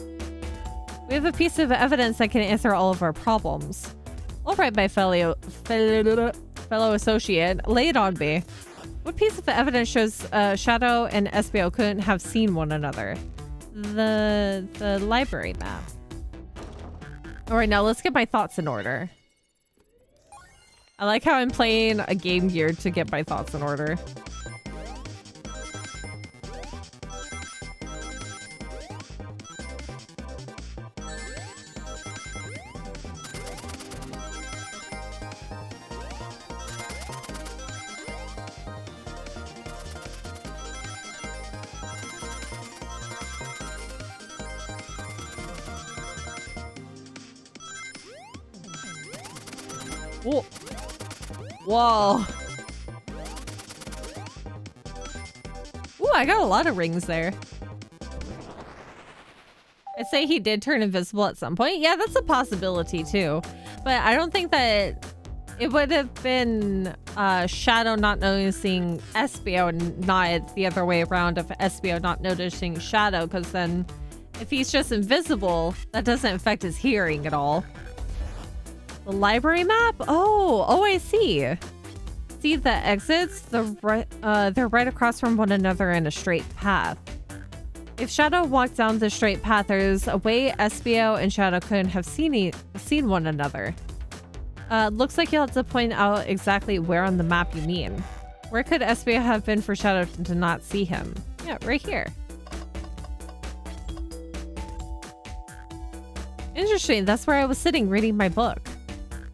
We have a piece of evidence that can answer all of our problems. All right, my fellow associate, lay it on me. What piece of evidence shows Shadow and SBO couldn't have seen one another? The library map. All right, now let's get my thoughts in order. I like how I'm playing a game gear to get my thoughts in order. Whoa. Whoa. Ooh, I got a lot of rings there. I'd say he did turn invisible at some point. Yeah, that's a possibility too. But I don't think that it would have been Shadow not noticing SBO and not the other way around of SBO not noticing Shadow, because then if he's just invisible, that doesn't affect his hearing at all. The library map? Oh, I see. See the exits? They're right across from one another in a straight path. If Shadow walked down the straight path, there's a way SBO and Shadow couldn't have seen one another. Looks like you'll have to point out exactly where on the map you mean. Where could SBO have been for Shadow to not see him? Yeah, right here. Interesting, that's where I was sitting reading my book.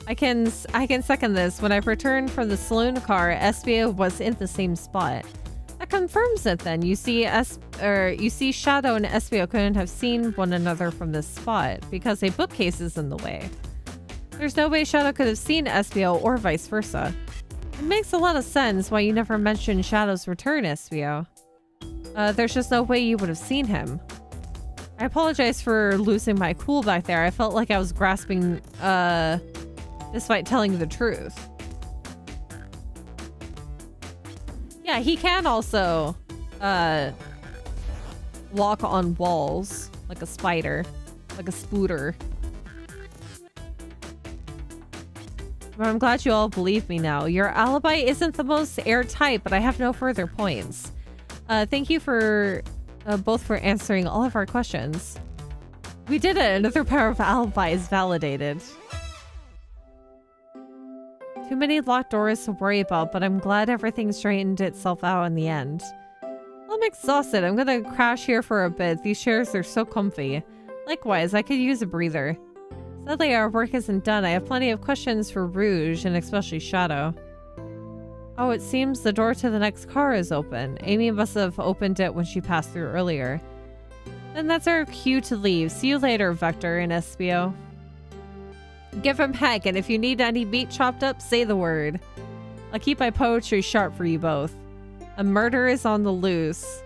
I can second this. When I returned from the saloon car, SBO was in the same spot. That confirms it then. You see Shadow and SBO couldn't have seen one another from this spot because a bookcase is in the way. There's no way Shadow could have seen SBO or vice versa. It makes a lot of sense why you never mentioned Shadow's return, SBO. There's just no way you would have seen him. I apologize for losing my cool back there. I felt like I was grasping, despite telling the truth. Yeah, he can also walk on walls like a spider, like a spooter. But I'm glad you all believe me now. Your alibi isn't the most airtight, but I have no further points. Thank you for both for answering all of our questions. We did it! Another pair of alibis validated. Too many locked doors to worry about, but I'm glad everything straightened itself out in the end. I'm exhausted. I'm gonna crash here for a bit. These chairs are so comfy. Likewise, I could use a breather. Sadly, our work isn't done. I have plenty of questions for Rouge, and especially Shadow. Oh, it seems the door to the next car is open. Amy must have opened it when she passed through earlier. Then that's our cue to leave. See you later, Vector and Espio. Give him heck, and if you need any meat chopped up, say the word. I'll keep my poetry sharp for you both. A murder is on the loose.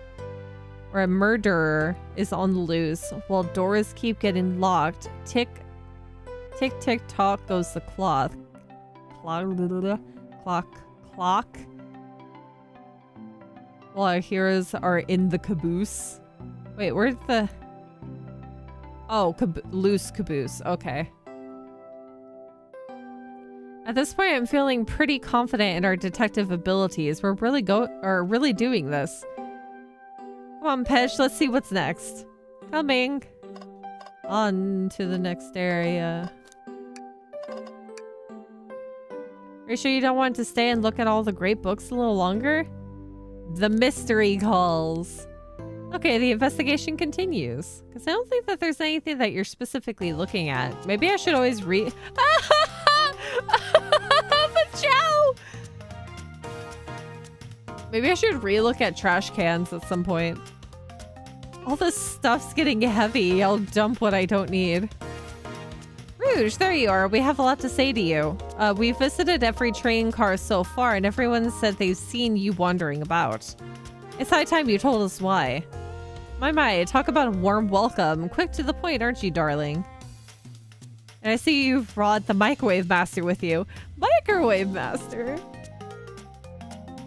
Or a murderer is on the loose, while doors keep getting locked. Tick, tick, tick, tock goes the clock. Clock, clock. While our heroes are in the caboose. Wait, where's the... Oh, loose caboose. Okay. At this point, I'm feeling pretty confident in our detective abilities. We're really doing this. Come on, Pesh, let's see what's next. Coming. On to the next area. Are you sure you don't want to stay and look at all the great books a little longer? The mystery calls. Okay, the investigation continues. Because I don't think that there's anything that you're specifically looking at. Maybe I should always read... Chow! Maybe I should re-look at trash cans at some point. All this stuff's getting heavy. I'll dump what I don't need. Rouge, there you are. We have a lot to say to you. We visited every train car so far, and everyone said they've seen you wandering about. It's high time you told us why. My, talk about a warm welcome. Quick to the point, aren't you, darling? And I see you've brought the Microwave Master with you. Microwave Master?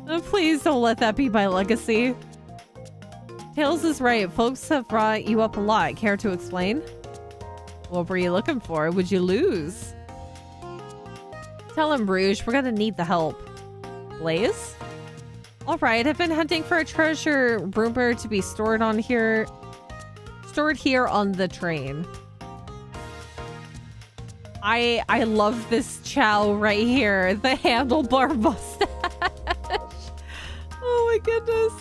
Oh, please don't let that be my legacy. Tails is right. Folks have brought you up a lot. Care to explain? What were you looking for? Would you lose? Tell him, Rouge. We're gonna need the help. Blaze? Alright, I've been hunting for a treasure rumored to be stored here on the train. I love this Chow right here. The handlebar mustache. Oh my goodness.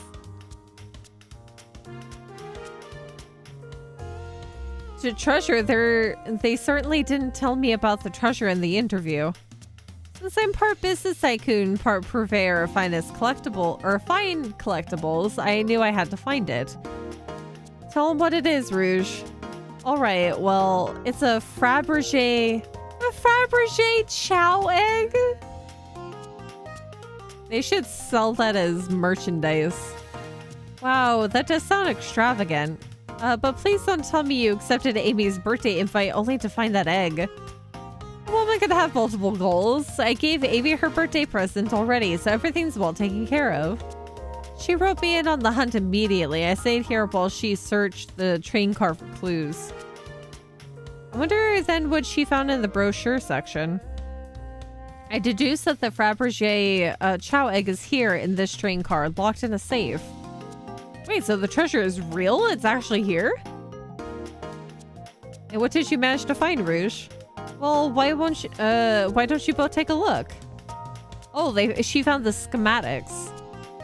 The treasure, they certainly didn't tell me about the treasure in the interview. Since I'm part business tycoon, part purveyor of fine collectibles, I knew I had to find it. Tell him what it is, Rouge. Alright, well, it's a Fabergé Chow egg? They should sell that as merchandise. Wow, that does sound extravagant. But please don't tell me you accepted Amy's birthday invite only to find that egg. Well, am I gonna have multiple goals? I gave Amy her birthday present already, so everything's well taken care of. She wrote me in on the hunt immediately. I stayed here while she searched the train car for clues. I wonder then what she found in the brochure section. I deduce that the Fabergé Chow egg is here in this train car, locked in a safe. Wait, so the treasure is real? It's actually here? And what did you manage to find, Rouge? Well, why don't you both take a look? Oh, she found the schematics.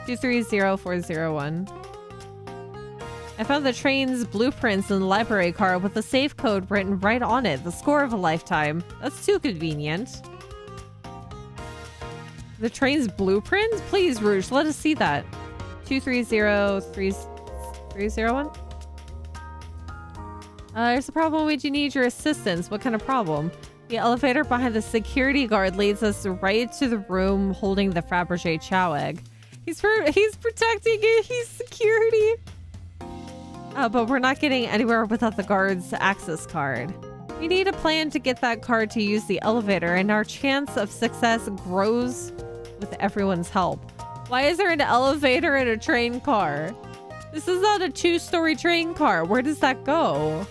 230401. I found the train's blueprints in the library car with the safe code written right on it. The score of a lifetime. That's too convenient. The train's blueprints? Please, Rouge, let us see that. 230301. There's a problem. Would you need your assistance? What kind of problem? The elevator behind the security guard leads us right to the room holding the Fabergé Chow egg. He's protecting it. He's security. But we're not getting anywhere without the guard's access card. We need a plan to get that card to use the elevator, and our chance of success grows with everyone's help. Why is there an elevator in a train car? This is not a 2-story train car. Where does that go?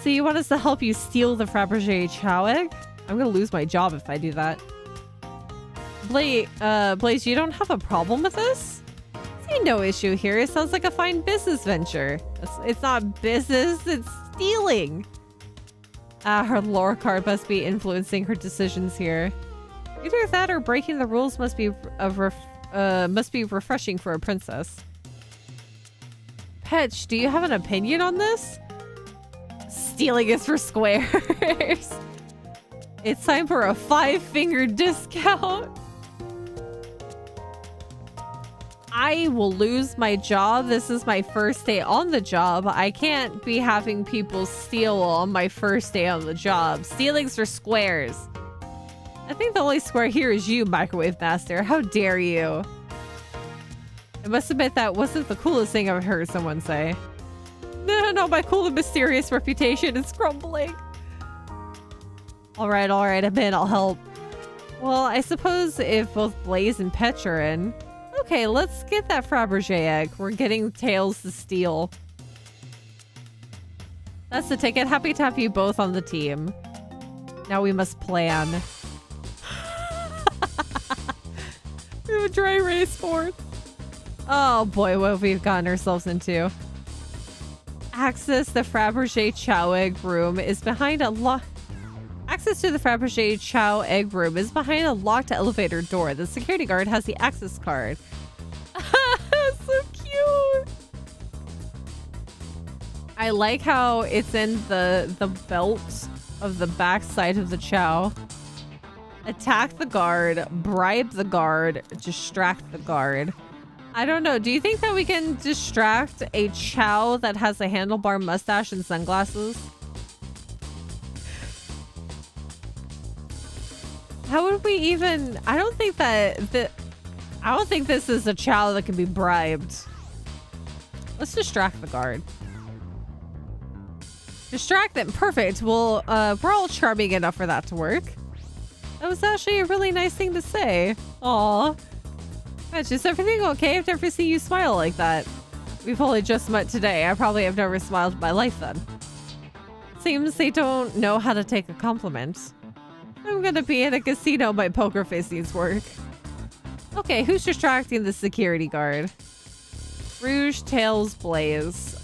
So you want us to help you steal the Fabergé Chow egg? I'm gonna lose my job if I do that. Blaze, you don't have a problem with this? See no issue here. It sounds like a fine business venture. It's not business, it's stealing. Her lore card must be influencing her decisions here. Either that or breaking the rules must be refreshing for a princess. Petch, do you have an opinion on this? Stealing is for squares. It's time for a 5-finger discount. I will lose my job. This is my first day on the job. I can't be having people steal on my first day on the job. Stealing's for squares. I think the only square here is you, Microwave Master. How dare you? I must admit that wasn't the coolest thing I've heard someone say. No, my cool and mysterious reputation is crumbling. All right, admit I'll help. Well, I suppose if both Blaze and Petch are in. Okay, let's get that Fabergé egg. We're getting Tails to steal. That's the ticket. Happy to have you both on the team. Now we must plan. We have a dry race board. Oh boy, what have we gotten ourselves into? Access the Fabergé Chow egg room is behind a lock. Access to the Fabergé Chow egg room is behind a locked elevator door. The security guard has the access card. So cute. I like how it's in the belt of the backside of the Chow. Attack the guard, bribe the guard, distract the guard. I don't know. Do you think that we can distract a Chow that has a handlebar mustache and sunglasses? How would we even... I don't think this is a Chow that can be bribed. Let's distract the guard. Distract them. Perfect. Well, we're all charming enough for that to work. That was actually a really nice thing to say. Aw. Is everything okay? I've never seen you smile like that. We've only just met today. I probably have never smiled in my life then. Seems they don't know how to take a compliment. I'm gonna be in a casino. My poker face needs work. Okay, who's distracting the security guard? Rouge, Tails, Blaze.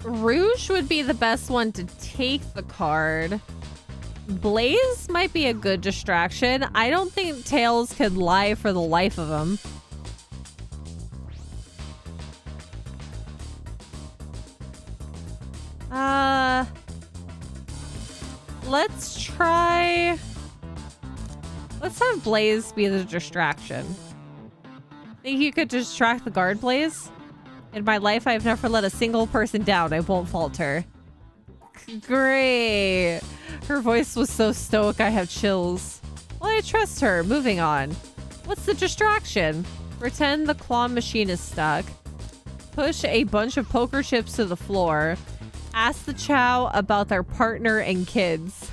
Rouge would be the best one to take the card. Blaze might be a good distraction. I don't think Tails could lie for the life of him. Let's have Blaze be the distraction. Think you could distract the guard, Blaze? In my life, I've never let a single person down. I won't falter. Great. Her voice was so stoic, I have chills. Well, I trust her. Moving on. What's the distraction? Pretend the claw machine is stuck. Push a bunch of poker chips to the floor. Ask the Chow about their partner and kids.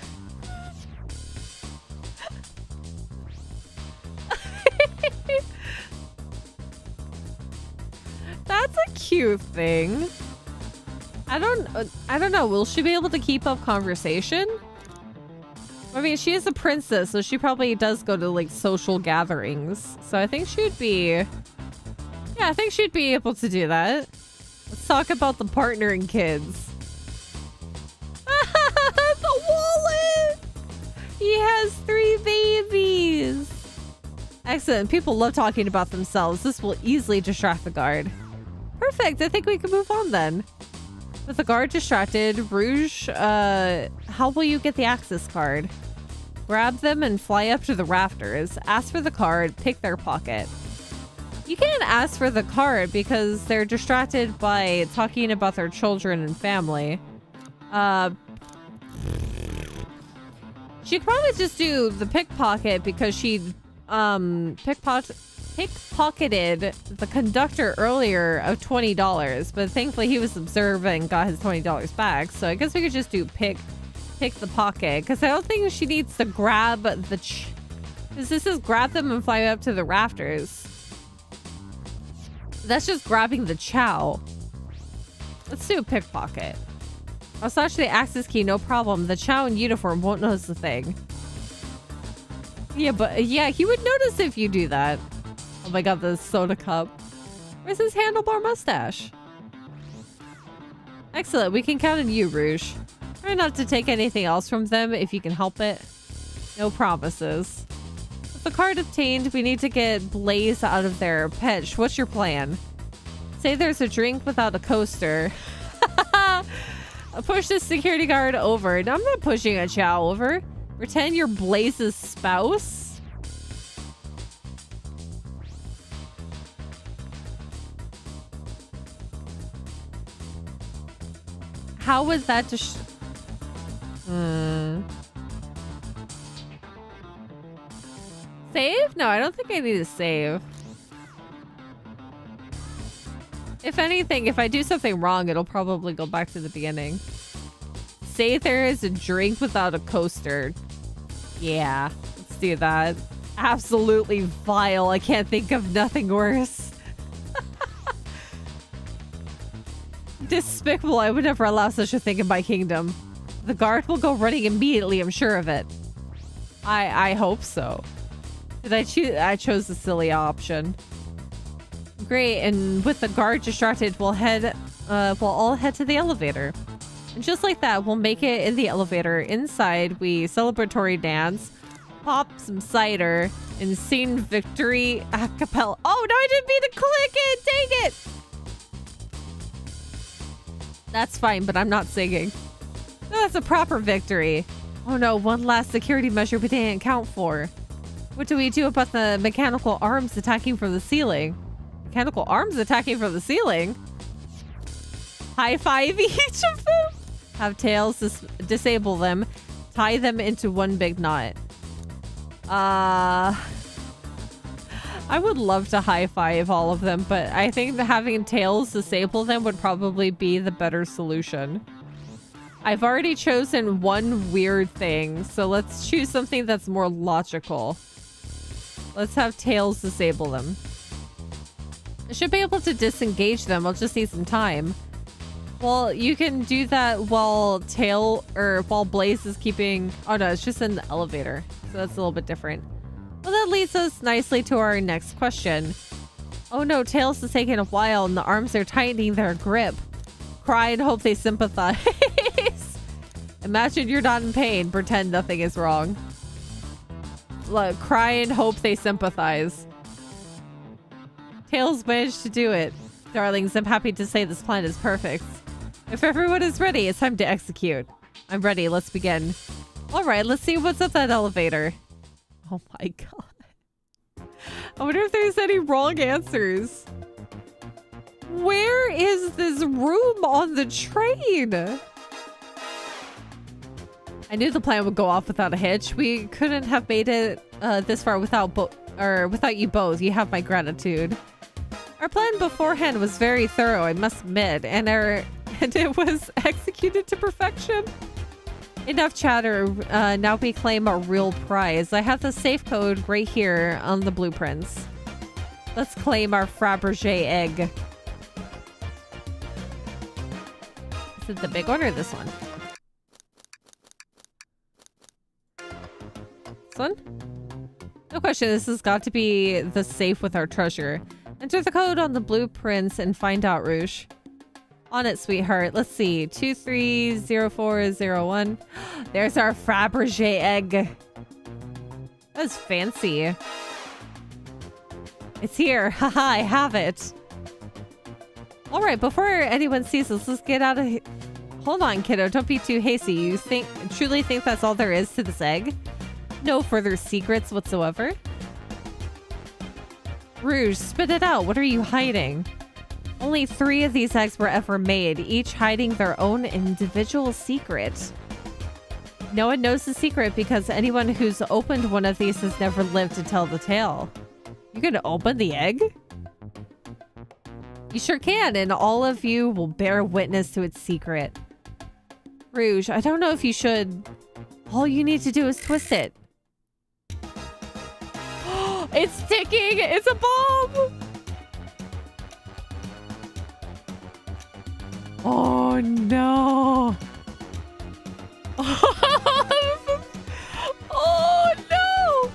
That's a cute thing. I don't know. Will she be able to keep up conversation? I mean, she is a princess, so she probably does go to like social gatherings. So I think she'd be... Yeah, I think she'd be able to do that. Let's talk about the partner and kids. The wallet! He has 3 babies! Excellent. People love talking about themselves. This will easily distract the guard. Perfect. I think we can move on then. With the guard distracted, Rouge, how will you get the access card? Grab them and fly up to the rafters. Ask for the card. Pick their pocket. You can't ask for the card because they're distracted by talking about their children and family. She could probably just do the pickpocket because she pickpocketed the conductor earlier of $20, but thankfully he was observant and got his $20 back. So I guess we could just do pick the pocket, because I don't think she needs to grab the because this is grab them and fly up to the rafters. That's just grabbing the Chow. Let's do a pickpocket. I'll slash the access key, no problem. The chow in uniform won't notice the thing. Yeah, but yeah, he would notice if you do that. Oh my god, the soda cup. Where's his handlebar mustache? Excellent, we can count on you, Rouge. Try not to take anything else from them if you can help it. No promises. With the card obtained, we need to get Blaze out of there. Petch, what's your plan? Say there's a drink without a coaster. I'll push this security guard over. No, I'm not pushing a chow over. Pretend you're Blaze's spouse? How was that just... Save? No, I don't think I need to save. If anything, if I do something wrong, it'll probably go back to the beginning. Say there is a drink without a coaster. Yeah, let's do that. Absolutely vile. I can't think of nothing worse. Despicable. I would never allow such a thing in my kingdom. The guard will go running immediately, I'm sure of it. I hope so. Did I choose? I chose the silly option. Great, and with the guard distracted, we'll all head to the elevator. And just like that, we'll make it in the elevator. Inside, we celebratory dance, pop some cider, and sing victory a cappella. Oh, no, I didn't mean to click it! Dang it! That's fine, but I'm not singing. No, that's a proper victory. Oh no, one last security measure we didn't account for. What do we do about the mechanical arms attacking from the ceiling? Mechanical arms attacking from the ceiling? High five each of them? Have tails disable them. Tie them into one big knot. I would love to high five all of them, but I think that having tails disable them would probably be the better solution. I've already chosen one weird thing, so let's choose something that's more logical. Let's have tails disable them. I should be able to disengage them. I'll just need some time. Well, you can do that while while Blaze is keeping... Oh no, it's just in the elevator. So that's a little bit different. Well, that leads us nicely to our next question. Oh no, Tails is taking a while and the arms are tightening their grip. Cry and hope they sympathize. Imagine you're not in pain. Pretend nothing is wrong. Look, cry and hope they sympathize. Tails managed to do it. Darlings, I'm happy to say this plan is perfect. If everyone is ready, it's time to execute. I'm ready. Let's begin. All right, let's see what's up that elevator. Oh my god. I wonder if there's any wrong answers. Where is this room on the train? I knew the plan would go off without a hitch. We couldn't have made it this far without you both. You have my gratitude. Our plan beforehand was very thorough, I must admit, and it was executed to perfection. Enough chatter. Now we claim our real prize. I have the safe code right here on the blueprints. Let's claim our Fabergé egg. Is it the big one or this one? This one? No question, this has got to be the safe with our treasure. Enter the code on the blueprints and find out, Rouge. On it, sweetheart. Let's see. 230401. There's our Fabergé egg. That's fancy. It's here. Haha, I have it. All right, before anyone sees us, let's get out of here. Hold on, kiddo. Don't be too hasty. You truly think that's all there is to this egg? No further secrets whatsoever? Rouge, spit it out. What are you hiding? Only 3 of these eggs were ever made, each hiding their own individual secret. No one knows the secret because anyone who's opened one of these has never lived to tell the tale. You can open the egg? You sure can, and all of you will bear witness to its secret. Rouge, I don't know if you should. All you need to do is twist it. It's ticking! It's a bomb! Oh no. Oh no.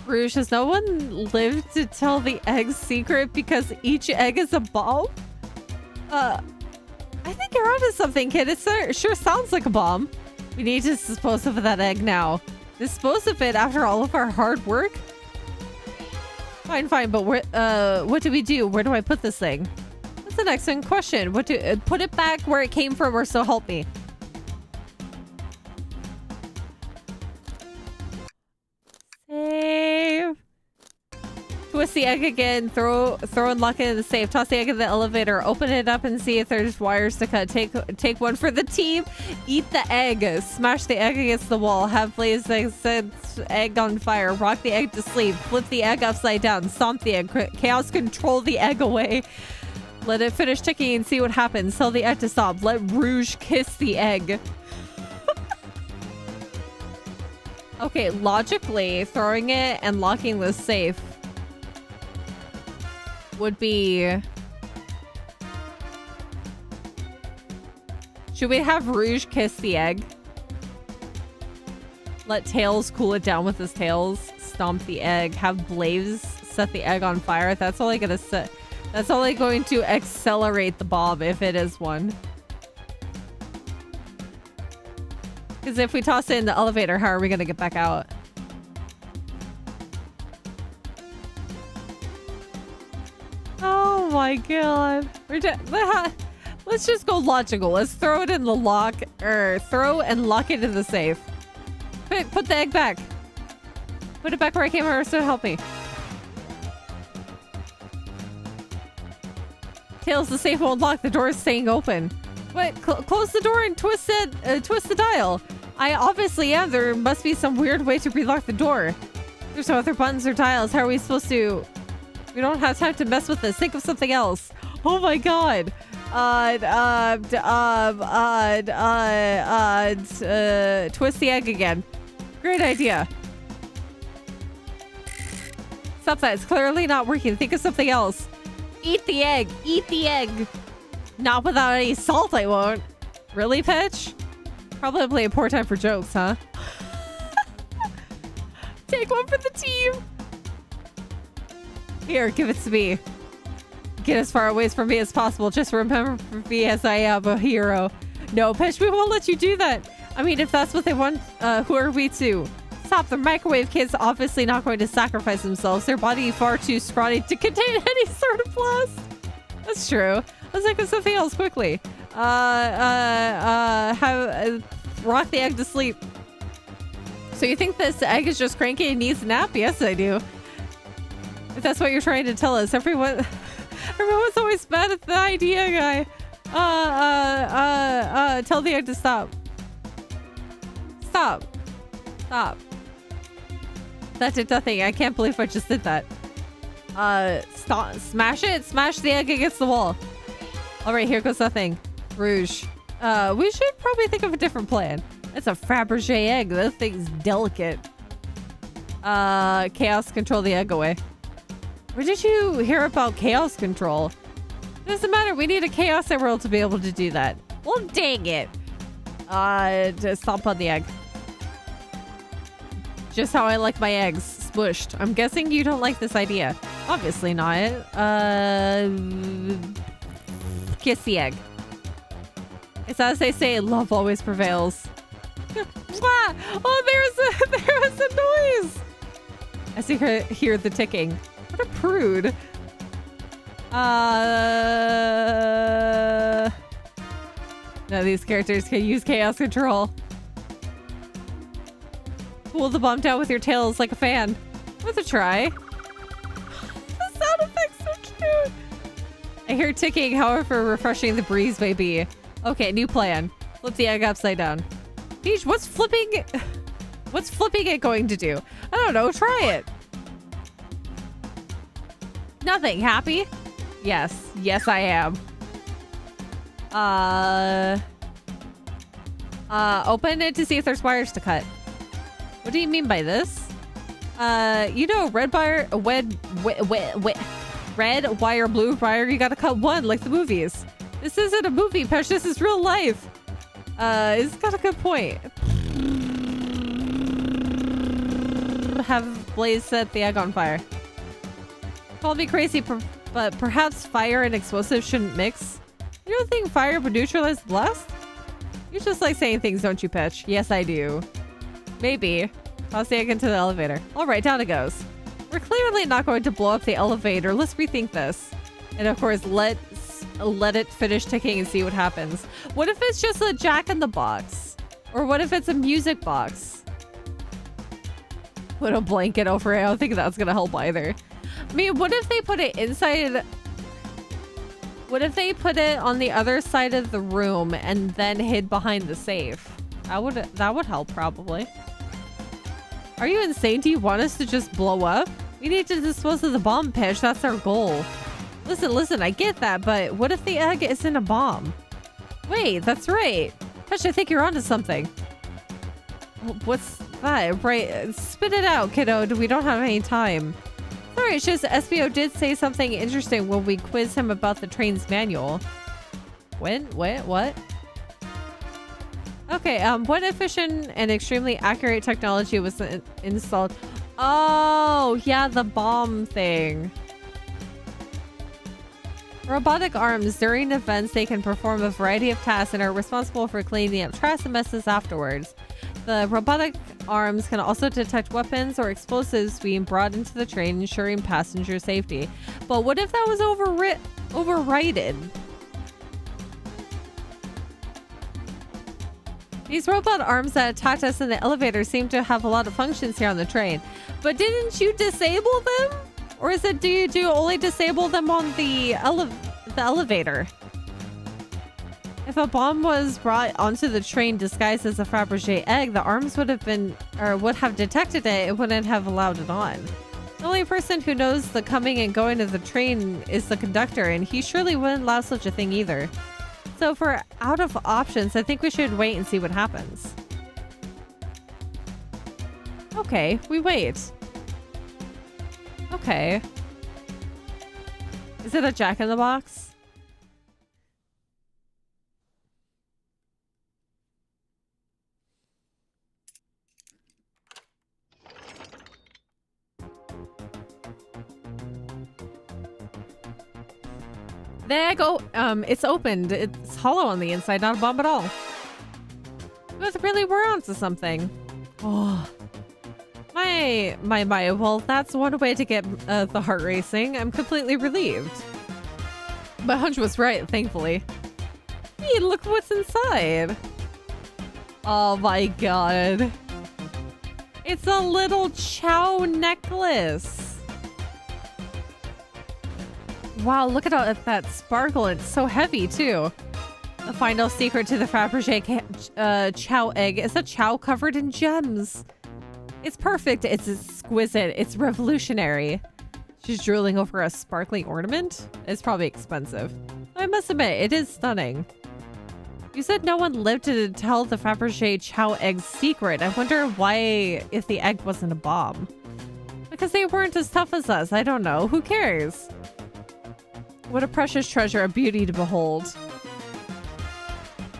Rouge, has no one lived to tell the egg's secret because each egg is a bomb? I think you're onto something, kid. It sure sounds like a bomb. We need to dispose of that egg now. Dispose of it after all of our hard work? Fine, but what do we do? Where do I put this thing? That's an excellent question. Put it back where it came from, or so help me. Save. Twist the egg again. Throw and lock it in the safe. Toss the egg in the elevator. Open it up and see if there's wires to cut. Take one for the team. Eat the egg. Smash the egg against the wall. Have blaze the egg on fire. Rock the egg to sleep. Flip the egg upside down. Stomp the egg. Chaos control the egg away. Let it finish ticking and see what happens. Tell the egg to stop. Let Rouge kiss the egg. Okay, logically, throwing it and locking the safe would be... Should we have Rouge kiss the egg? Let Tails cool it down with his tails. Stomp the egg. Have Blaze set the egg on fire. That's only going to accelerate the bomb if it is one. Because if we toss it in the elevator, how are we going to get back out? Oh my god. Let's just go logical. Let's throw it in the lock, or throw and lock it in the safe. Put the egg back. Put it back where I came from, so help me. Tails, the safe won't lock. The door is staying open. Wait, close the door and twist the dial. I obviously am. There must be some weird way to relock the door. There's no other buttons or dials. How are we supposed to... We don't have time to mess with this. Think of something else. Oh my god. Twist the egg again. Great idea. Stop that. It's clearly not working. Think of something else. Eat the egg. Eat the egg. Not without any salt, I won't. Really, Pitch? Probably a poor time for jokes, huh? Take one for the team. Here, give it to me. Get as far away from me as possible. Just remember me as I am a hero. No, Pitch, we won't let you do that. I mean, if that's what they want, who are we to? Stop, the microwave kids obviously not going to sacrifice themselves. Their body far too scrawny to contain any sort of blast. That's true. Let's think of something else quickly. Rock the egg to sleep. So you think this egg is just cranky and needs a nap? Yes, I do. If that's what you're trying to tell us. Everyone's always mad at the idea guy. Tell the egg to stop. Stop. That did nothing. I can't believe I just did that. Stop. Smash it. Smash the egg against the wall. All right, here goes nothing. Rouge. We should probably think of a different plan. It's a Fabergé egg. That thing's delicate. Chaos control the egg away. Where did you hear about chaos control? Doesn't matter. We need a chaos emerald to be able to do that. Well, dang it. Just stomp on the egg. Just how I like my eggs. Smushed. I'm guessing you don't like this idea. Obviously not. Kiss the egg. It's as they say, love always prevails. Oh, there was a noise. I see her hear the ticking. What a prude. None of these characters can use chaos control. Pull the bomb down with your tails like a fan. Worth a try. The sound effects are cute. I hear ticking, however refreshing the breeze may be. Okay, new plan. Flip the egg upside down. Peach, what's flipping it going to do? I don't know, try it. Nothing. Happy? Yes. Yes, I am. Open it to see if there's wires to cut. What do you mean by this? You know, red red wire, blue wire, you gotta cut one, like the movies. This isn't a movie, Pesh, this is real life. It's got a good point. Have Blaze set the egg on fire. Call me crazy, but perhaps fire and explosives shouldn't mix. You don't think fire would neutralize the blast? You just like saying things, don't you, Pitch? Yes, I do. Maybe. Toss the egg into the elevator. All right, down it goes. We're clearly not going to blow up the elevator. Let's rethink this. And of course, let it finish ticking and see what happens. What if it's just a jack-in-the-box? Or what if it's a music box? Put a blanket over it. I don't think that's gonna help either. I mean, what if they put it inside? What if they put it on the other side of the room and then hid behind the safe? That would help probably. Are you insane? Do you want us to just blow up? We need to dispose of the bomb, Pitch. That's our goal. Listen, I get that, but what if the egg isn't a bomb? Wait, that's right. Pitch, I think you're onto something. What's that? Right, spit it out, kiddo. We don't have any time. Sorry, it's just SBO did say something interesting when we quizzed him about the train's manual. When? Wait, what? Okay, what efficient and extremely accurate technology was installed? Oh, yeah, the bomb thing. Robotic arms. During events, they can perform a variety of tasks and are responsible for cleaning up trash and messes afterwards. The robotic arms can also detect weapons or explosives being brought into the train, ensuring passenger safety. But what if that was overridden? These robot arms that attacked us in the elevator seem to have a lot of functions here on the train. But didn't you disable them? Or is it, do you only disable them on the elevator? If a bomb was brought onto the train disguised as a Fabergé egg, the arms would have detected it and wouldn't have allowed it on. The only person who knows the coming and going of the train is the conductor, and he surely wouldn't allow such a thing either. So if we're out of options, I think we should wait and see what happens. Okay, we wait. Okay. Is it a jack-in-the-box? There I go. It's opened. It's hollow on the inside, not a bomb at all. Really, we're onto something. Oh. My. Well, that's one way to get the heart racing. I'm completely relieved. My hunch was right, thankfully. Hey, look what's inside. Oh my god. It's a little Chow necklace. Wow, look at all that sparkle. It's so heavy, too. The final secret to the Fabergé Chow egg is a Chow covered in gems. It's perfect. It's exquisite. It's revolutionary. She's drooling over a sparkling ornament. It's probably expensive. I must admit, it is stunning. You said no one lived to tell the Fabergé Chow egg's secret. I wonder why if the egg wasn't a bomb. Because they weren't as tough as us. I don't know. Who cares? What a precious treasure, a beauty to behold.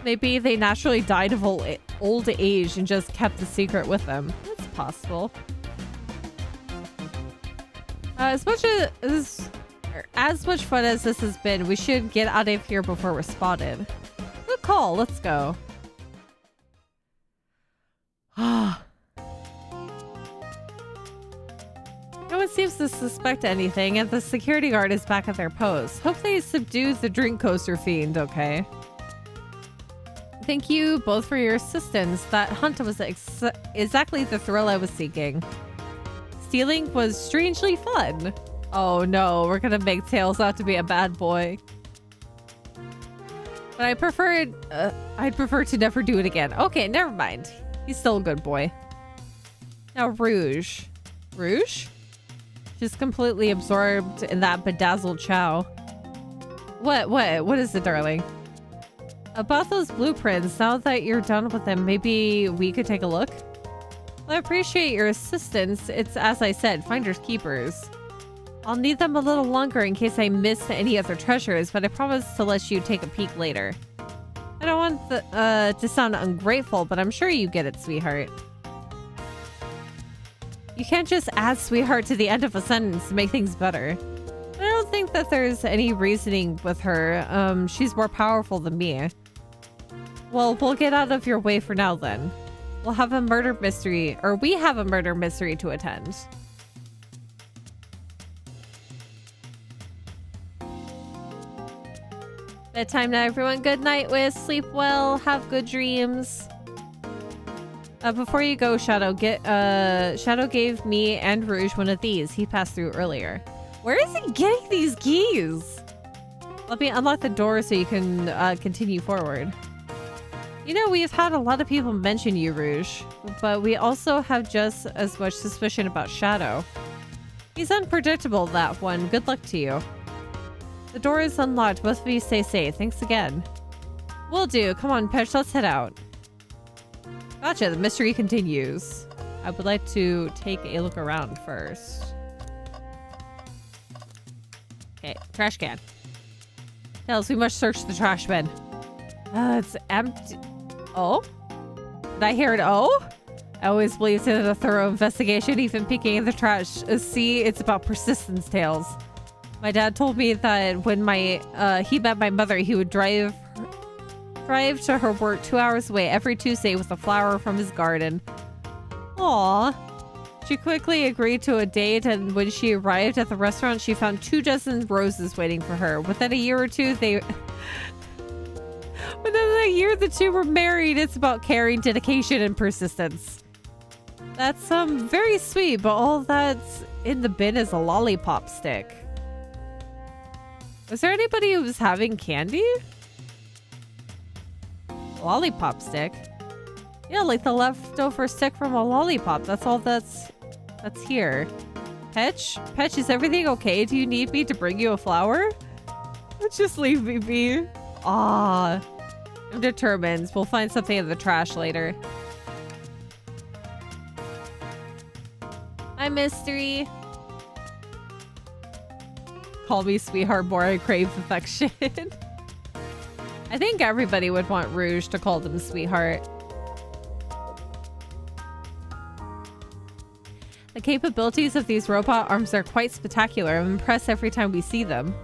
Maybe they naturally died of old age and just kept the secret with them. That's possible. As much fun as this has been, we should get out of here before we're spotted. Good call. Let's go. No one seems to suspect anything, and the security guard is back at their post. Hope they subdued the drink coaster fiend, okay? Thank you both for your assistance. That hunt was exactly the thrill I was seeking. Stealing was strangely fun. Oh no, we're gonna make Tails out to be a bad boy. But I'd prefer to never do it again. Okay, never mind. He's still a good boy. Now Rouge. Rouge? She's completely absorbed in that bedazzled Chow. What is it, darling? About those blueprints, now that you're done with them, maybe we could take a look? Well, I appreciate your assistance. It's, as I said, finders keepers. I'll need them a little longer in case I miss any other treasures, but I promise to let you take a peek later. I don't want to sound ungrateful, but I'm sure you get it, sweetheart. You can't just add sweetheart to the end of a sentence to make things better. I don't think that there's any reasoning with her. She's more powerful than me. Well, we'll get out of your way for now then. We'll have a murder mystery, or we have a murder mystery to attend. Bedtime now, everyone. Good night, Wiz. Sleep well. Have good dreams. Before you go, Shadow, Shadow gave me and Rouge one of these. He passed through earlier. Where is he getting these keys? Let me unlock the door so you can continue forward. You know, we've had a lot of people mention you, Rouge, but we also have just as much suspicion about Shadow. He's unpredictable, that one. Good luck to you. The door is unlocked. Both of you stay safe. Thanks again. Will do. Come on, Peach, let's head out. Gotcha, the mystery continues. I would like to take a look around first. Okay, trash can. Tails, we must search the trash bin. It's empty. Oh? Did I hear an oh? I always believed in a thorough investigation, even peeking in the trash. See, it's about persistence, Tails. My dad told me that when he met my mother, he would drive to her work 2 hours away every Tuesday with a flower from his garden. Aww. She quickly agreed to a date, and when she arrived at the restaurant, she found 2 dozen roses waiting for her. Within a year or two, Within a year, the two were married. It's about caring, dedication, and persistence. That's very sweet, but all that's in the bin is a lollipop stick. Was there anybody who was having candy? Lollipop stick? Yeah, like the leftover stick from a lollipop. That's all that's here. Petch? Petch, is everything okay? Do you need me to bring you a flower? Just leave me be. Ah, I'm determined. We'll find something in the trash later. Hi, Mystery. Call me sweetheart, more I crave affection. I think everybody would want Rouge to call them sweetheart. The capabilities of these robot arms are quite spectacular. I'm impressed every time we see them.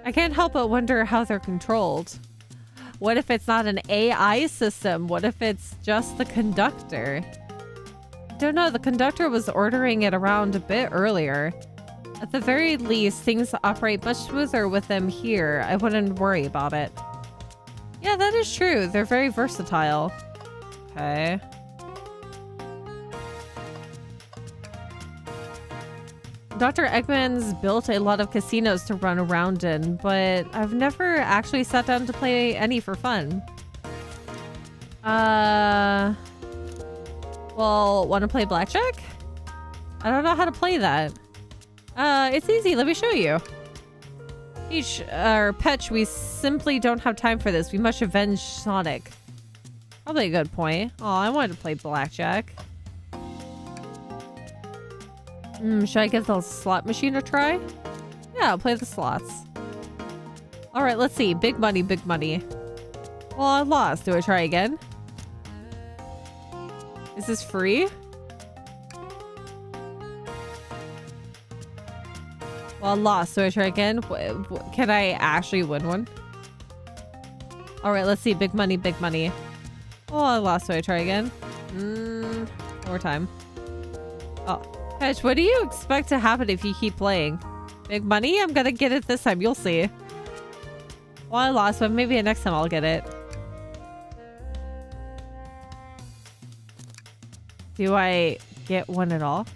I can't help but wonder how they're controlled. What if it's not an AI system? What if it's just the conductor? I don't know, the conductor was ordering it around a bit earlier. At the very least, things operate much smoother with them here. I wouldn't worry about it. Yeah, that is true. They're very versatile. Okay. Dr. Eggman's built a lot of casinos to run around in, but I've never actually sat down to play any for fun. Well, want to play blackjack? I don't know how to play that. It's easy. Let me show you. Peach, or Petch, we simply don't have time for this. We must avenge Sonic. Probably a good point. Oh, I wanted to play blackjack. Should I give the slot machine a try? Yeah, I'll play the slots. Alright, let's see. Big money, big money. Well, I lost. Do I try again? Is this free? Well, I lost. Do I try again? Can I actually win one? Alright, let's see. Big money, big money. Oh, I lost. Do I try again? One more time. Oh. Petch, what do you expect to happen if you keep playing? Big money? I'm gonna get it this time. You'll see. Well, I lost, but maybe next time I'll get it. Do I get one at all?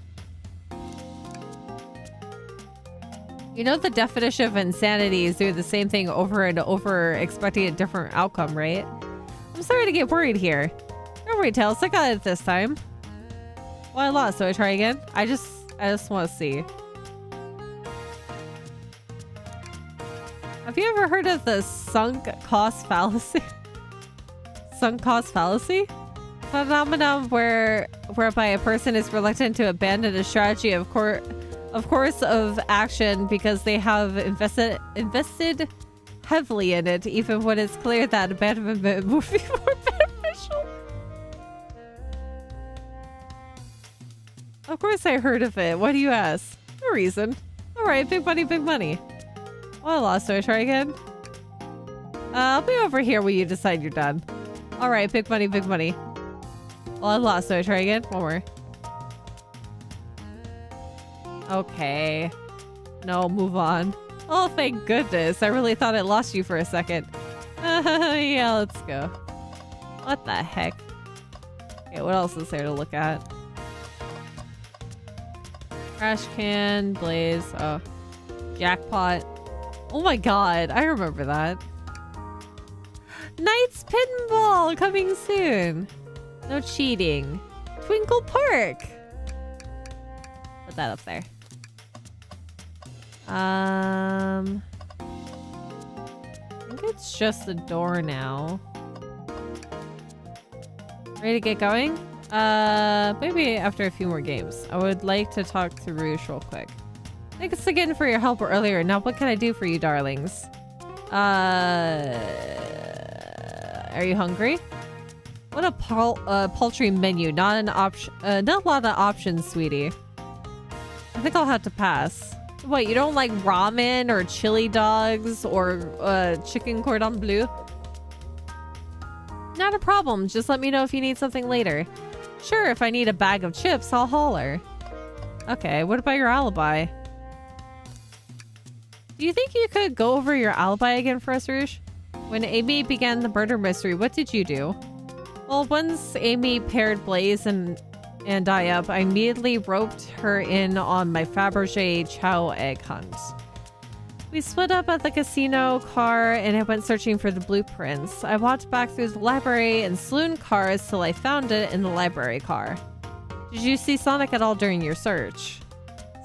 You know the definition of insanity is doing the same thing over and over, expecting a different outcome, right? I'm sorry to get worried here. Don't worry, Tails. I got it this time. Well, I lost, so I try again? I just want to see. Have you ever heard of the sunk cost fallacy? Sunk cost fallacy? Phenomenon whereby a person is reluctant to abandon a strategy of of course, of action because they have invested heavily in it, even when it's clear that abandonment would be more beneficial. Of course I heard of it. Why do you ask? No reason. Alright, big money, big money. Well, I lost. Do I try again? I'll be over here when you decide you're done. Alright, big money, big money. Well, I lost. Do I try again? One more. Okay. No, move on. Oh, thank goodness. I really thought it lost you for a second. Yeah, let's go. What the heck? Okay, what else is there to look at? Trash can, blaze, oh. Jackpot. Oh my god, I remember that. Knight's Pinball coming soon. No cheating. Twinkle Park. Put that up there. I think it's just the door now. Ready to get going? Maybe after a few more games. I would like to talk to Rouge real quick. Thanks again for your help earlier. Now what can I do for you, darlings? Are you hungry? What a paltry menu. Not an option. Not a lot of options, sweetie. I think I'll have to pass. What, you don't like ramen or chili dogs or chicken cordon bleu? Not a problem. Just let me know if you need something later. Sure, if I need a bag of chips, I'll holler. Okay, what about your alibi? Do you think you could go over your alibi again for us, Rouge? When Amy began the murder mystery, what did you do? Well, once Amy paired Blaze and I up, I immediately roped her in on my Fabergé Chow egg hunt. We split up at the casino car and I went searching for the blueprints. I walked back through the library and saloon cars till I found it in the library car. Did you see Sonic at all during your search?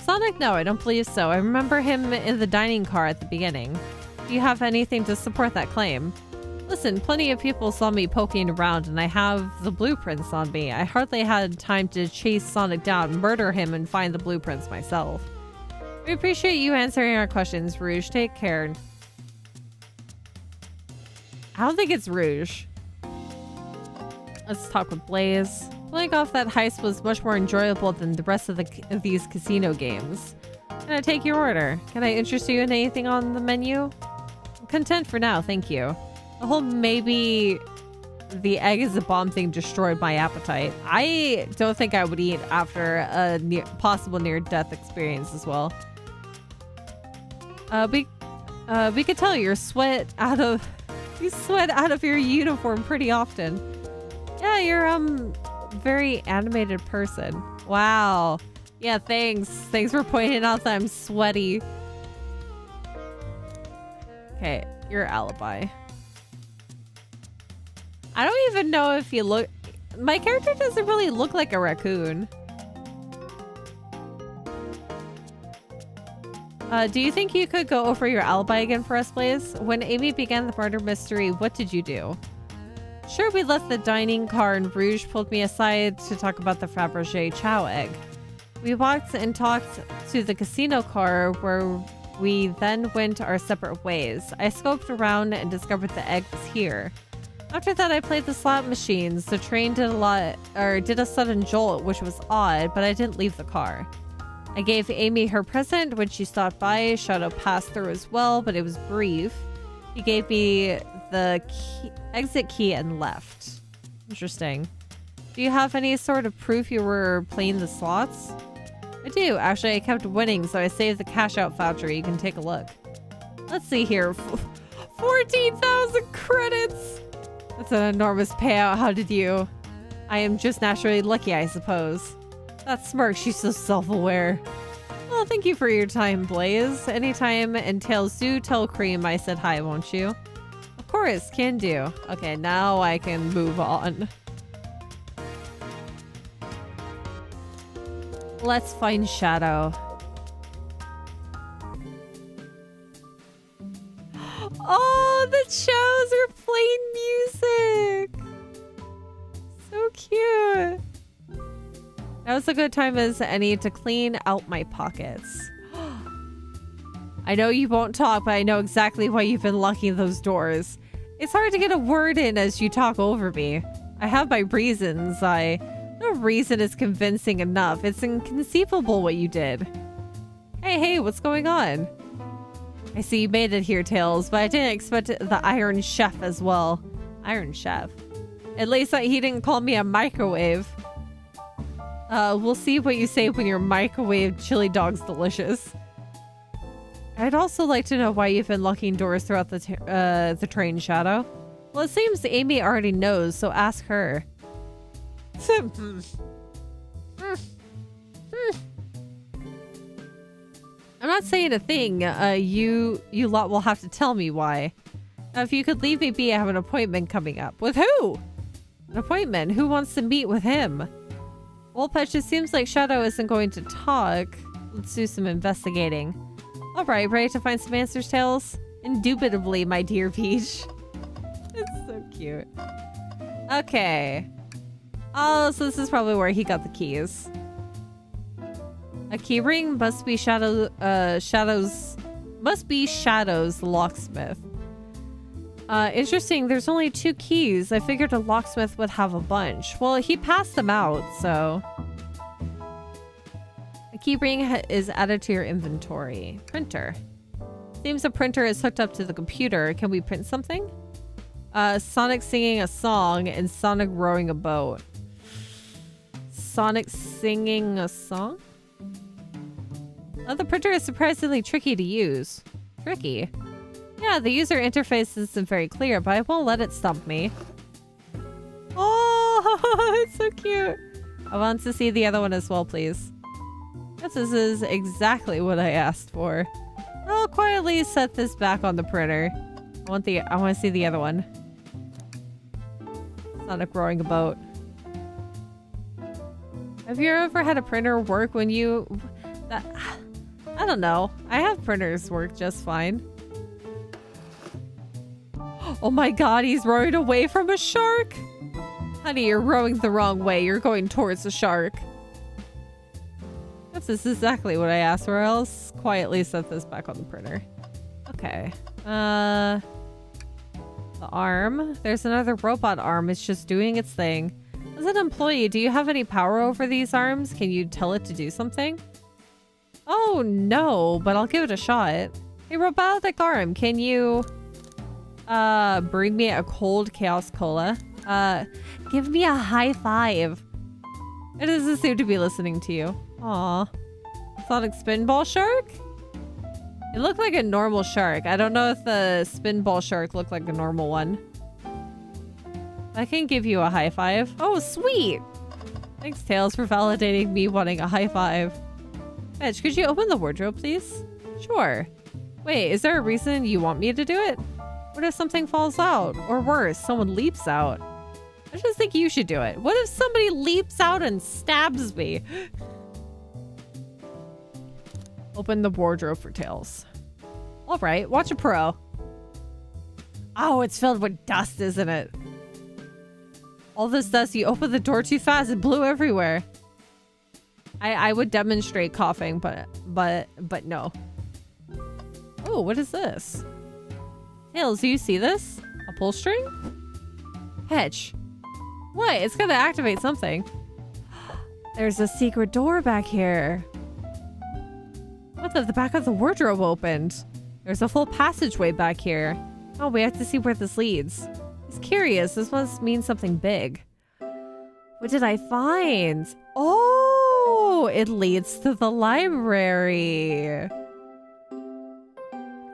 Sonic? No, I don't believe so. I remember him in the dining car at the beginning. Do you have anything to support that claim? Listen, plenty of people saw me poking around and I have the blueprints on me. I hardly had time to chase Sonic down, murder him, and find the blueprints myself. We appreciate you answering our questions, Rouge. Take care. I don't think it's Rouge. Let's talk with Blaze. Pulling off that heist was much more enjoyable than the rest of these casino games. Can I take your order? Can I interest you in anything on the menu? I'm content for now, thank you. The whole maybe the egg is a bomb thing destroyed my appetite. I don't think I would eat after a possible near-death experience as well. We could tell you sweat out of your uniform pretty often. Yeah, you're very animated person. Wow. Yeah, thanks. Thanks for pointing out that I'm sweaty. Okay, your alibi. I don't even know if you look... My character doesn't really look like a raccoon. Do you think you could go over your alibi again for us, Blaze? When Amy began the murder mystery, what did you do? Sure, we left the dining car and Rouge pulled me aside to talk about the Fabergé Chow egg. We walked and talked to the casino car where we then went our separate ways. I scoped around and discovered the egg was here. After that, I played the slot machines. The train did a sudden jolt, which was odd, but I didn't leave the car. I gave Amy her present when she stopped by. Shadow passed through as well, but it was brief. He gave me the exit key and left. Interesting. Do you have any sort of proof you were playing the slots? I do. Actually, I kept winning, so I saved the cash out voucher. You can take a look. Let's see here. 14,000 credits! That's an enormous payout. How did you? I am just naturally lucky, I suppose. That smirk, she's so self-aware. Well, thank you for your time, Blaze. Anytime entails do tell Cream I said hi, won't you? Of course, can do. Okay, now I can move on. Let's find Shadow. Oh, the Chows are playing music! So cute! Now's a good time as any to clean out my pockets. I know you won't talk, but I know exactly why you've been locking those doors. It's hard to get a word in as you talk over me. I have my reasons. No reason is convincing enough. It's inconceivable what you did. Hey, what's going on? I see you made it here, Tails, but I didn't expect the Iron Chef as well. Iron Chef. At least he didn't call me a microwave. We'll see what you say when your microwave chili dog's delicious. I'd also like to know why you've been locking doors throughout the train, Shadow. Well, it seems Amy already knows, so ask her. I'm not saying a thing. You lot will have to tell me why. Now, if you could leave me be, I have an appointment coming up. With who? An appointment? Who wants to meet with him? Well, Petch, it seems like Shadow isn't going to talk. Let's do some investigating. Alright, ready to find some answers, Tails? Indubitably, my dear Peach. It's so cute. Okay. Oh, so this is probably where he got the keys. A key ring must be Shadow's locksmith. Interesting, there's only 2 keys. I figured a locksmith would have a bunch. Well, he passed them out, so... A key ring is added to your inventory. Printer. Seems the printer is hooked up to the computer. Can we print something? Sonic singing a song and Sonic rowing a boat. Sonic singing a song? Oh, the printer is surprisingly tricky to use. Tricky? Yeah, the user interface isn't very clear, but I won't let it stump me. Oh, it's so cute. I want to see the other one as well, please. Yes, this is exactly what I asked for. I'll quietly set this back on the printer. I want to see the other one. Sonic rowing a boat. Have you ever had a printer work when you... I don't know. I have printers work just fine. Oh my god, he's rowing away from a shark! Honey, you're rowing the wrong way. You're going towards the shark. This is exactly what I asked for. I'll quietly set this back on the printer. Okay. The arm. There's another robot arm. It's just doing its thing. As an employee, do you have any power over these arms? Can you tell it to do something? Oh, no, but I'll give it a shot. Hey, robotic arm, can you... bring me a cold Chaos Cola? Give me a high five. It doesn't seem to be listening to you. Aw. Sonic Spinball Shark? It looked like a normal shark. I don't know if the Spinball Shark looked like a normal one. I can give you a high five. Oh, sweet! Thanks, Tails, for validating me wanting a high five. Edge, could you open the wardrobe, please? Sure. Wait, is there a reason you want me to do it? What if something falls out? Or worse, someone leaps out? I just think you should do it. What if somebody leaps out and stabs me? Open the wardrobe for Tails. Alright, watch a pro. Oh, it's filled with dust, isn't it? All this dust, you opened the door too fast. It blew everywhere. I would demonstrate coughing, but no. Oh, what is this? Tails, do you see this? A pull string? Hedge. What? It's gonna activate something. There's a secret door back here. What the back of the wardrobe opened? There's a full passageway back here. Oh, we have to see where this leads. It's curious. This must mean something big. What did I find? Oh, it leads to the library.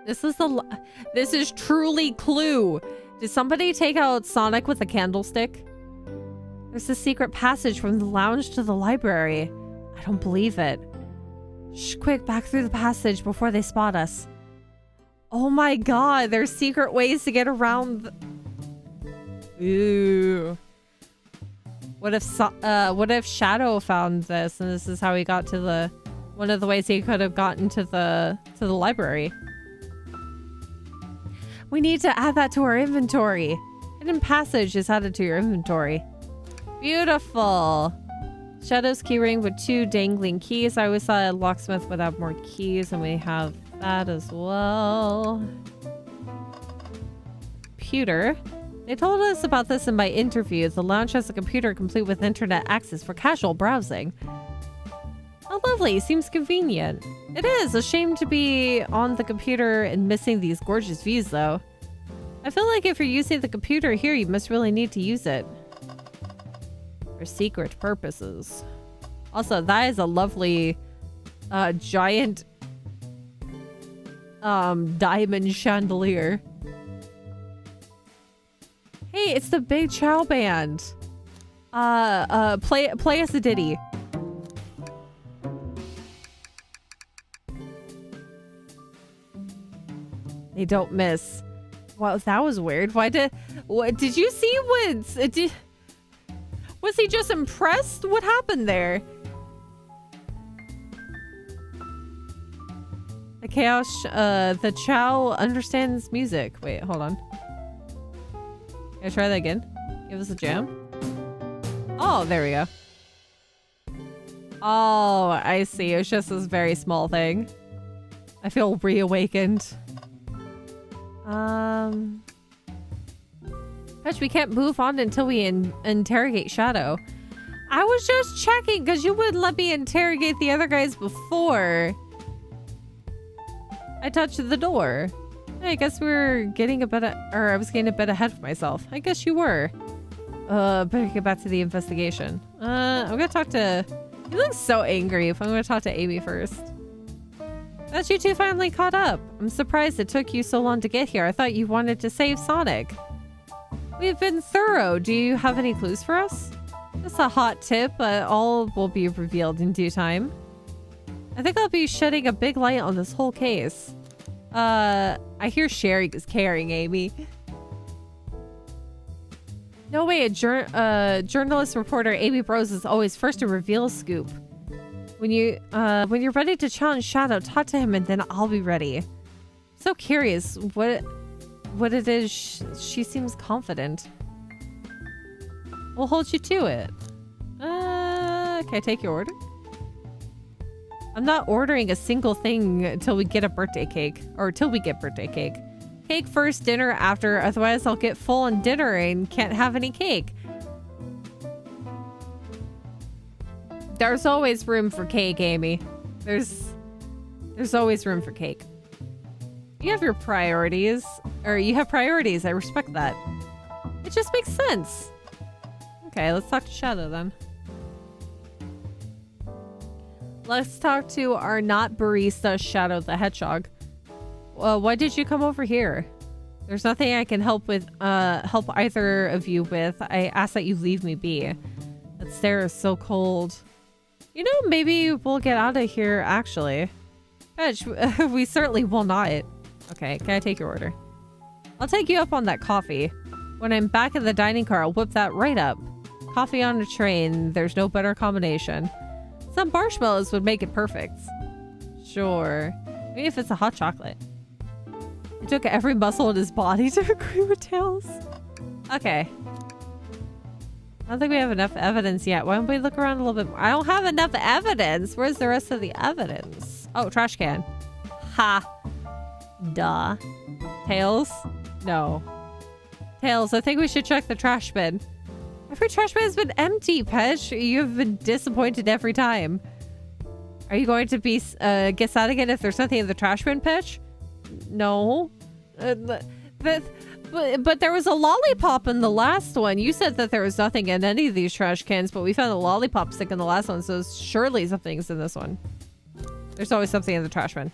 This is truly Clue. Did somebody take out Sonic with a candlestick? There's a secret passage from the lounge to the library. I don't believe it. Shh, quick, back through the passage before they spot us. Oh my god, there's secret ways to get around. Ooh. What if Shadow found this and this is how he got to one of the ways he could have gotten to the library? We need to add that to our inventory. Hidden passage is added to your inventory. Beautiful. Shadow's keyring with 2 dangling keys. I always thought a locksmith would have more keys, and we have that as well. Computer. They told us about this in my interview. The lounge has a computer complete with internet access for casual browsing. Oh, lovely. Seems convenient. It is. A shame to be on the computer and missing these gorgeous views, though. I feel like if you're using the computer here, you must really need to use it. For secret purposes. Also, that is a lovely, giant, diamond chandelier. Hey, it's the Big Chow Band. Play us a ditty. They don't miss. Wow, that was weird. What did you see? Was he just impressed? What happened there? The chaos, the Chow understands music. Wait, hold on. Can I try that again? Give us a jam. Oh, there we go. Oh, I see. It's just this very small thing. I feel reawakened. Gosh, we can't move on until we interrogate Shadow. I was just checking because you wouldn't let me interrogate the other guys before I touched the door. I guess we were getting a bit, or I was getting a bit ahead of myself. I guess you were. Better get back to the investigation. I'm gonna talk to... He looks so angry. I'm gonna talk to Amy first. That you two finally caught up. I'm surprised it took you so long to get here. I thought you wanted to save Sonic. We've been thorough. Do you have any clues for us? Just a hot tip, but all will be revealed in due time. I think I'll be shedding a big light on this whole case. I hear sharing is caring, Amy. No way, journalist reporter Amy Bros is always first to reveal a scoop. When you're ready to challenge Shadow, talk to him and then I'll be ready. So curious what it is. She seems confident. We'll hold you to it. Can I take your order? I'm not ordering a single thing until we get a birthday cake. Or till we get birthday cake. Cake first, dinner after. Otherwise, I'll get full on dinner and can't have any cake. There's always room for cake, Amy. There's always room for cake. You have your priorities. Or you have priorities. I respect that. It just makes sense. Okay, let's talk to Shadow then. Let's talk to our not barista, Shadow the Hedgehog. Why did you come over here? There's nothing I can help with, help either of you with. I ask that you leave me be. That stair is so cold. You know, maybe we'll get out of here, actually. Hedge, we certainly will not. Okay, can I take your order? I'll take you up on that coffee. When I'm back in the dining car, I'll whip that right up. Coffee on a train, there's no better combination. Some marshmallows would make it perfect. Sure. Maybe if it's a hot chocolate. It took every muscle in his body to agree with Tails. Okay. I don't think we have enough evidence yet. Why don't we look around a little bit more? I don't have enough evidence. Where's the rest of the evidence? Oh, trash can. Ha. Duh. Tails? No. Tails, I think we should check the trash bin. Every trash bin has been empty, Pesh. You've been disappointed every time. Are you going to be get sad again if there's nothing in the trash bin, Pesh? No. But there was a lollipop in the last one. You said that there was nothing in any of these trash cans, but we found a lollipop stick in the last one, so surely something's in this one. There's always something in the trash bin.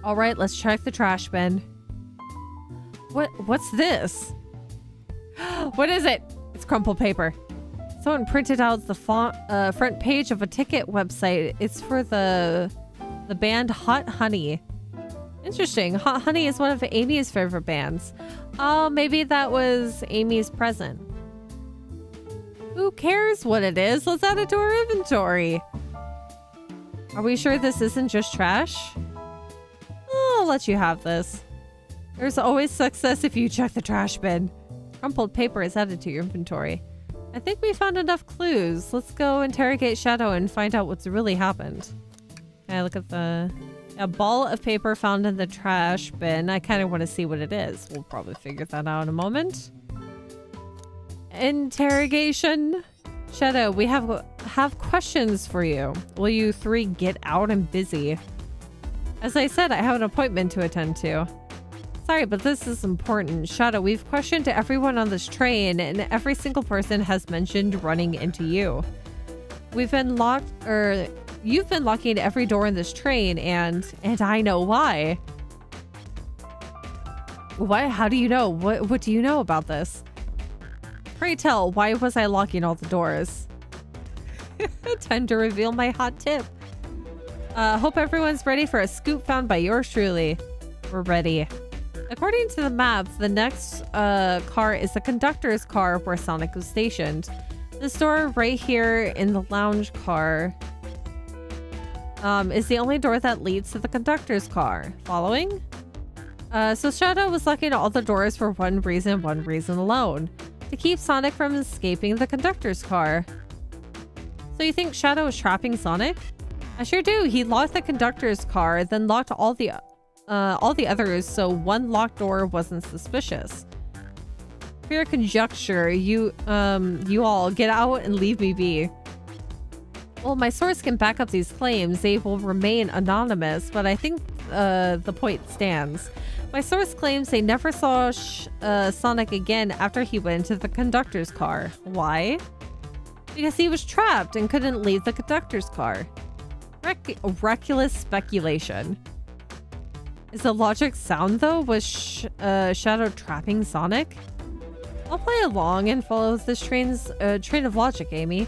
All right, let's check the trash bin. What's this? What is it? It's crumpled paper. Someone printed out the front page of a ticket website. It's for the band Hot Honey. Interesting. Hot Honey is one of Amy's favorite bands. Oh, maybe that was Amy's present. Who cares what it is? Let's add it to our inventory. Are we sure this isn't just trash? Oh, I'll let you have this. There's always success if you check the trash bin. Crumpled paper is added to your inventory. I think we found enough clues. Let's go interrogate Shadow and find out what's really happened. Can I look at a ball of paper found in the trash bin? I kind of want to see what it is. We'll probably figure that out in a moment. Interrogation. Shadow, we have questions for you. Will you three get out and busy? As I said, I have an appointment to attend to. Sorry, but this is important. Shadow, we've questioned everyone on this train, and every single person has mentioned running into you. You've been locking every door in this train, and I know why. What? How do you know? What do you know about this? Pray tell, why was I locking all the doors? Time to reveal my hot tip. Hope everyone's ready for a scoop found by yours truly. We're ready. According to the maps, the next car is the conductor's car where Sonic was stationed. This door right here in the lounge car is the only door that leads to the conductor's car. Following? So Shadow was locking all the doors for one reason alone. To keep Sonic from escaping the conductor's car. So you think Shadow was trapping Sonic? I sure do. He locked the conductor's car, then locked all the others, so one locked door wasn't suspicious. Pure conjecture. You all get out and leave me be. Well, my source can back up these claims. They will remain anonymous, but I think the point stands. My source claims they never saw Sonic again after he went into the conductor's car. Why? Because he was trapped and couldn't leave the conductor's car. Reckless speculation. Is the logic sound though? Was Shadow trapping Sonic? I'll play along and follow this train of logic, Amy.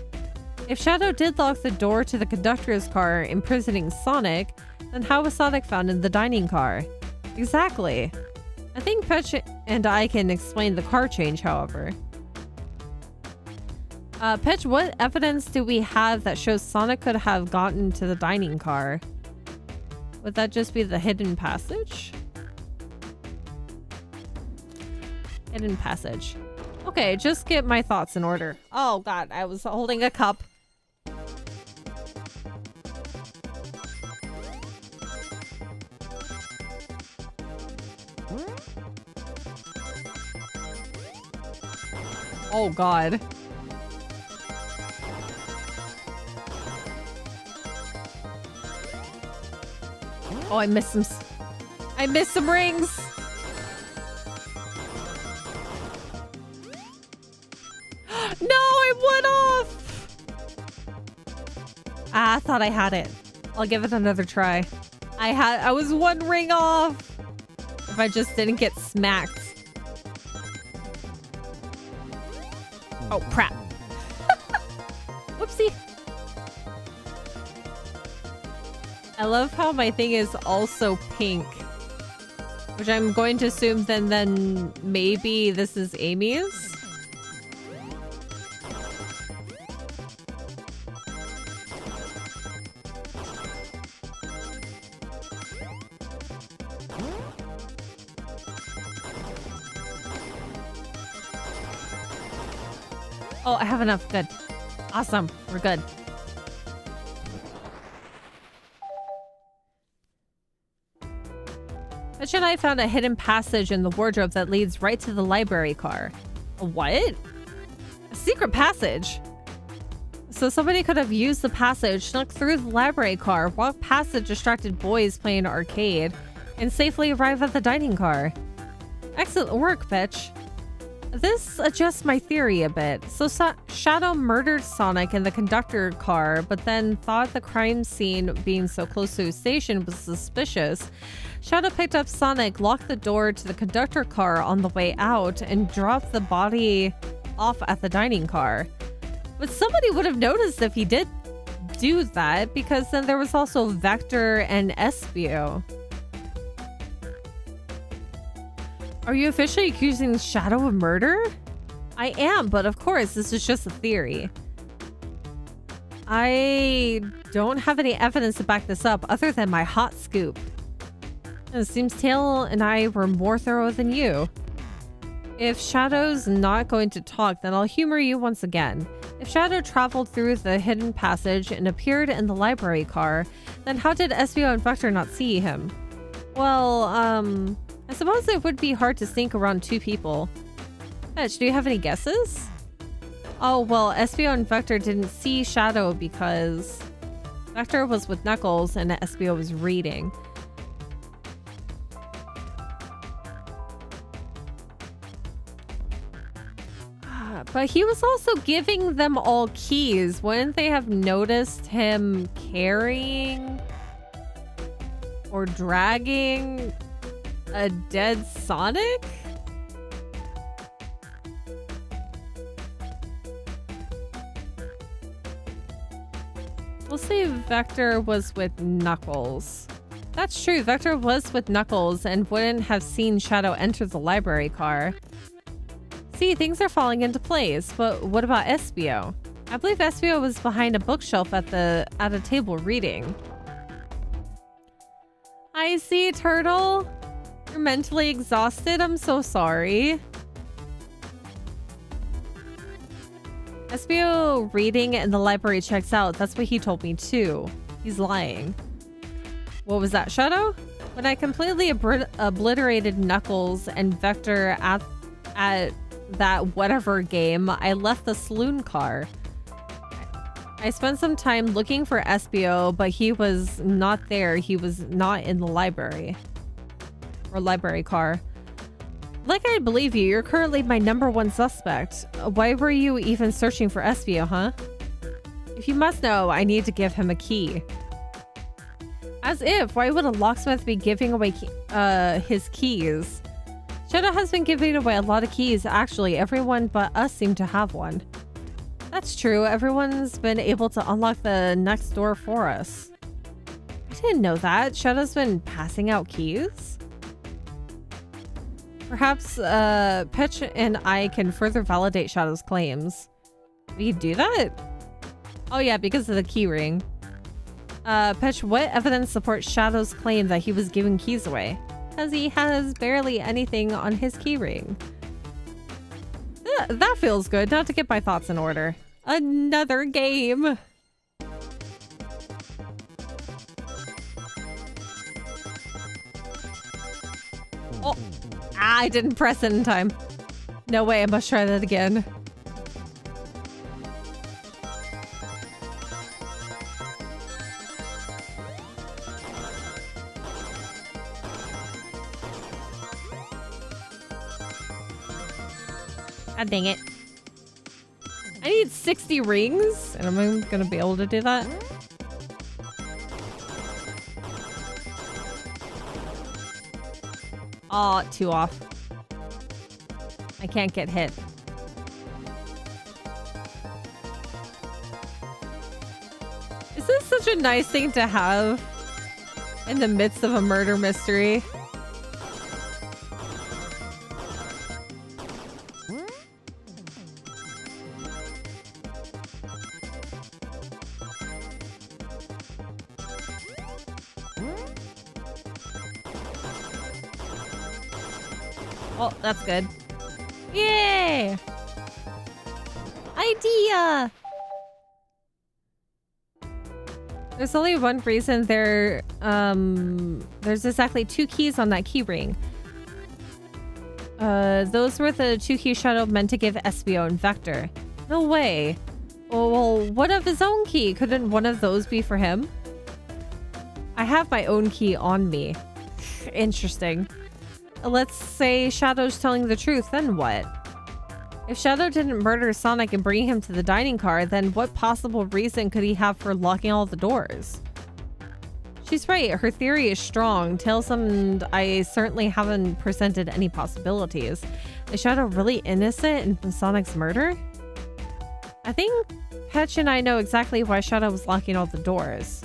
If Shadow did lock the door to the conductor's car, imprisoning Sonic, then how was Sonic found in the dining car? Exactly. I think Petch and I can explain the car change, however. Petch, what evidence do we have that shows Sonic could have gotten to the dining car? Would that just be the hidden passage? Hidden passage. Okay, just get my thoughts in order. Oh god, I was holding a cup. Oh god. Oh, I missed some rings. No, it went off. I thought I had it. I'll give it another try. I was one ring off. If I just didn't get smacked. Oh, crap. Whoopsie. I love how my thing is also pink. Which I'm going to assume then maybe this is Amy's. Oh, I have enough. Good. Awesome. We're good. Mitch and I found a hidden passage in the wardrobe that leads right to the library car. A what? A secret passage? So somebody could have used the passage, snuck through the library car, walked past the distracted boys playing arcade, and safely arrive at the dining car. Excellent work, bitch. This adjusts my theory a bit. So Shadow murdered Sonic in the conductor car, but then thought the crime scene being so close to his station was suspicious. Shadow picked up Sonic, locked the door to the conductor car on the way out, and dropped the body off at the dining car. But somebody would have noticed if he did do that, because then there was also Vector and Espio. Are you officially accusing Shadow of murder? I am, but of course, this is just a theory. I don't have any evidence to back this up other than my hot scoop. It seems Tail and I were more thorough than you. If Shadow's not going to talk, then I'll humor you once again. If Shadow traveled through the hidden passage and appeared in the library car, then how did SBO and Vector not see him? Well, I suppose it would be hard to sneak around two people. Fetch, do you have any guesses? Oh, well, SBO and Vector didn't see Shadow because Vector was with Knuckles and SBO was reading. But he was also giving them all keys. Wouldn't they have noticed him carrying or dragging a dead Sonic? We'll say Vector was with Knuckles. That's true. Vector was with Knuckles and wouldn't have seen Shadow enter the library car. See, things are falling into place, but what about SBO? I believe SBO was behind a bookshelf at a table reading. I see, Turtle. You're mentally exhausted. I'm so sorry. SBO reading in the library checks out. That's what he told me too. He's lying. What was that, Shadow? When I completely obliterated Knuckles and Vector at that whatever game, I left the saloon car. I spent some time looking for SBO, but he was not there. He was not in the library. Or library car. Like, I believe you. You're currently my #1 suspect. Why were you even searching for SBO, huh? If you must know, I need to give him a key. As if. Why would a locksmith be giving away his keys? Shadow has been giving away a lot of keys. Actually, everyone but us seem to have one. That's true. Everyone's been able to unlock the next door for us. I didn't know that. Shadow's been passing out keys? Perhaps Pitch and I can further validate Shadow's claims. We could do that? Oh yeah, because of the key ring. Pitch, what evidence supports Shadow's claim that he was giving keys away? Because he has barely anything on his keyring. That feels good. Now to get my thoughts in order. Another game. Oh, I didn't press it in time. No way, I must try that again. God dang it. I need 60 rings, and I'm gonna be able to do that. Aw, 2 off. I can't get hit. Is this such a nice thing to have in the midst of a murder mystery? Oh, that's good. Yay! Idea! There's only one reason there's exactly 2 keys on that key ring. Those were the 2 keys Shadow meant to give SBO and Vector. No way. Well, what of his own key? Couldn't one of those be for him? I have my own key on me. Interesting. Let's say Shadow's telling the truth, then what? If Shadow didn't murder Sonic and bring him to the dining car, then what possible reason could he have for locking all the doors? She's right, her theory is strong. Tails and I certainly haven't presented any possibilities. Is Shadow really innocent in Sonic's murder? I think Petch and I know exactly why Shadow was locking all the doors.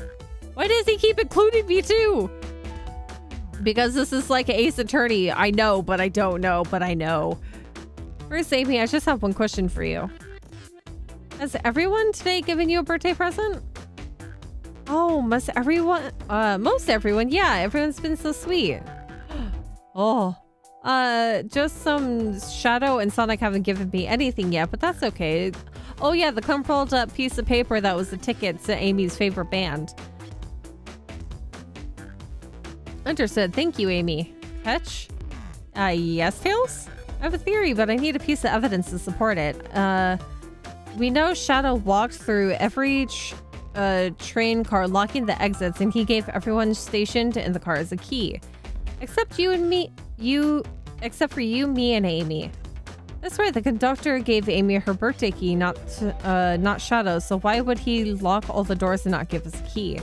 Why does he keep including me too? Because this is like Ace Attorney. I know, but I don't know, but I know. First, Amy, I just have one question for you. Has everyone today given you a birthday present? Oh, must everyone? Most everyone. Yeah, everyone's been so sweet. Oh, Just some Shadow and Sonic haven't given me anything yet, but that's okay. Oh yeah, the crumpled up piece of paper that was the ticket to Amy's favorite band. Understood. Thank you, Amy. Fetch? Yes, Tails? I have a theory, but I need a piece of evidence to support it. We know Shadow walked through every train car, locking the exits, and he gave everyone stationed in the cars a key. Except you and me. Except for you, me, and Amy. That's right, the conductor gave Amy her birthday key, not Shadow, so why would he lock all the doors and not give us a key?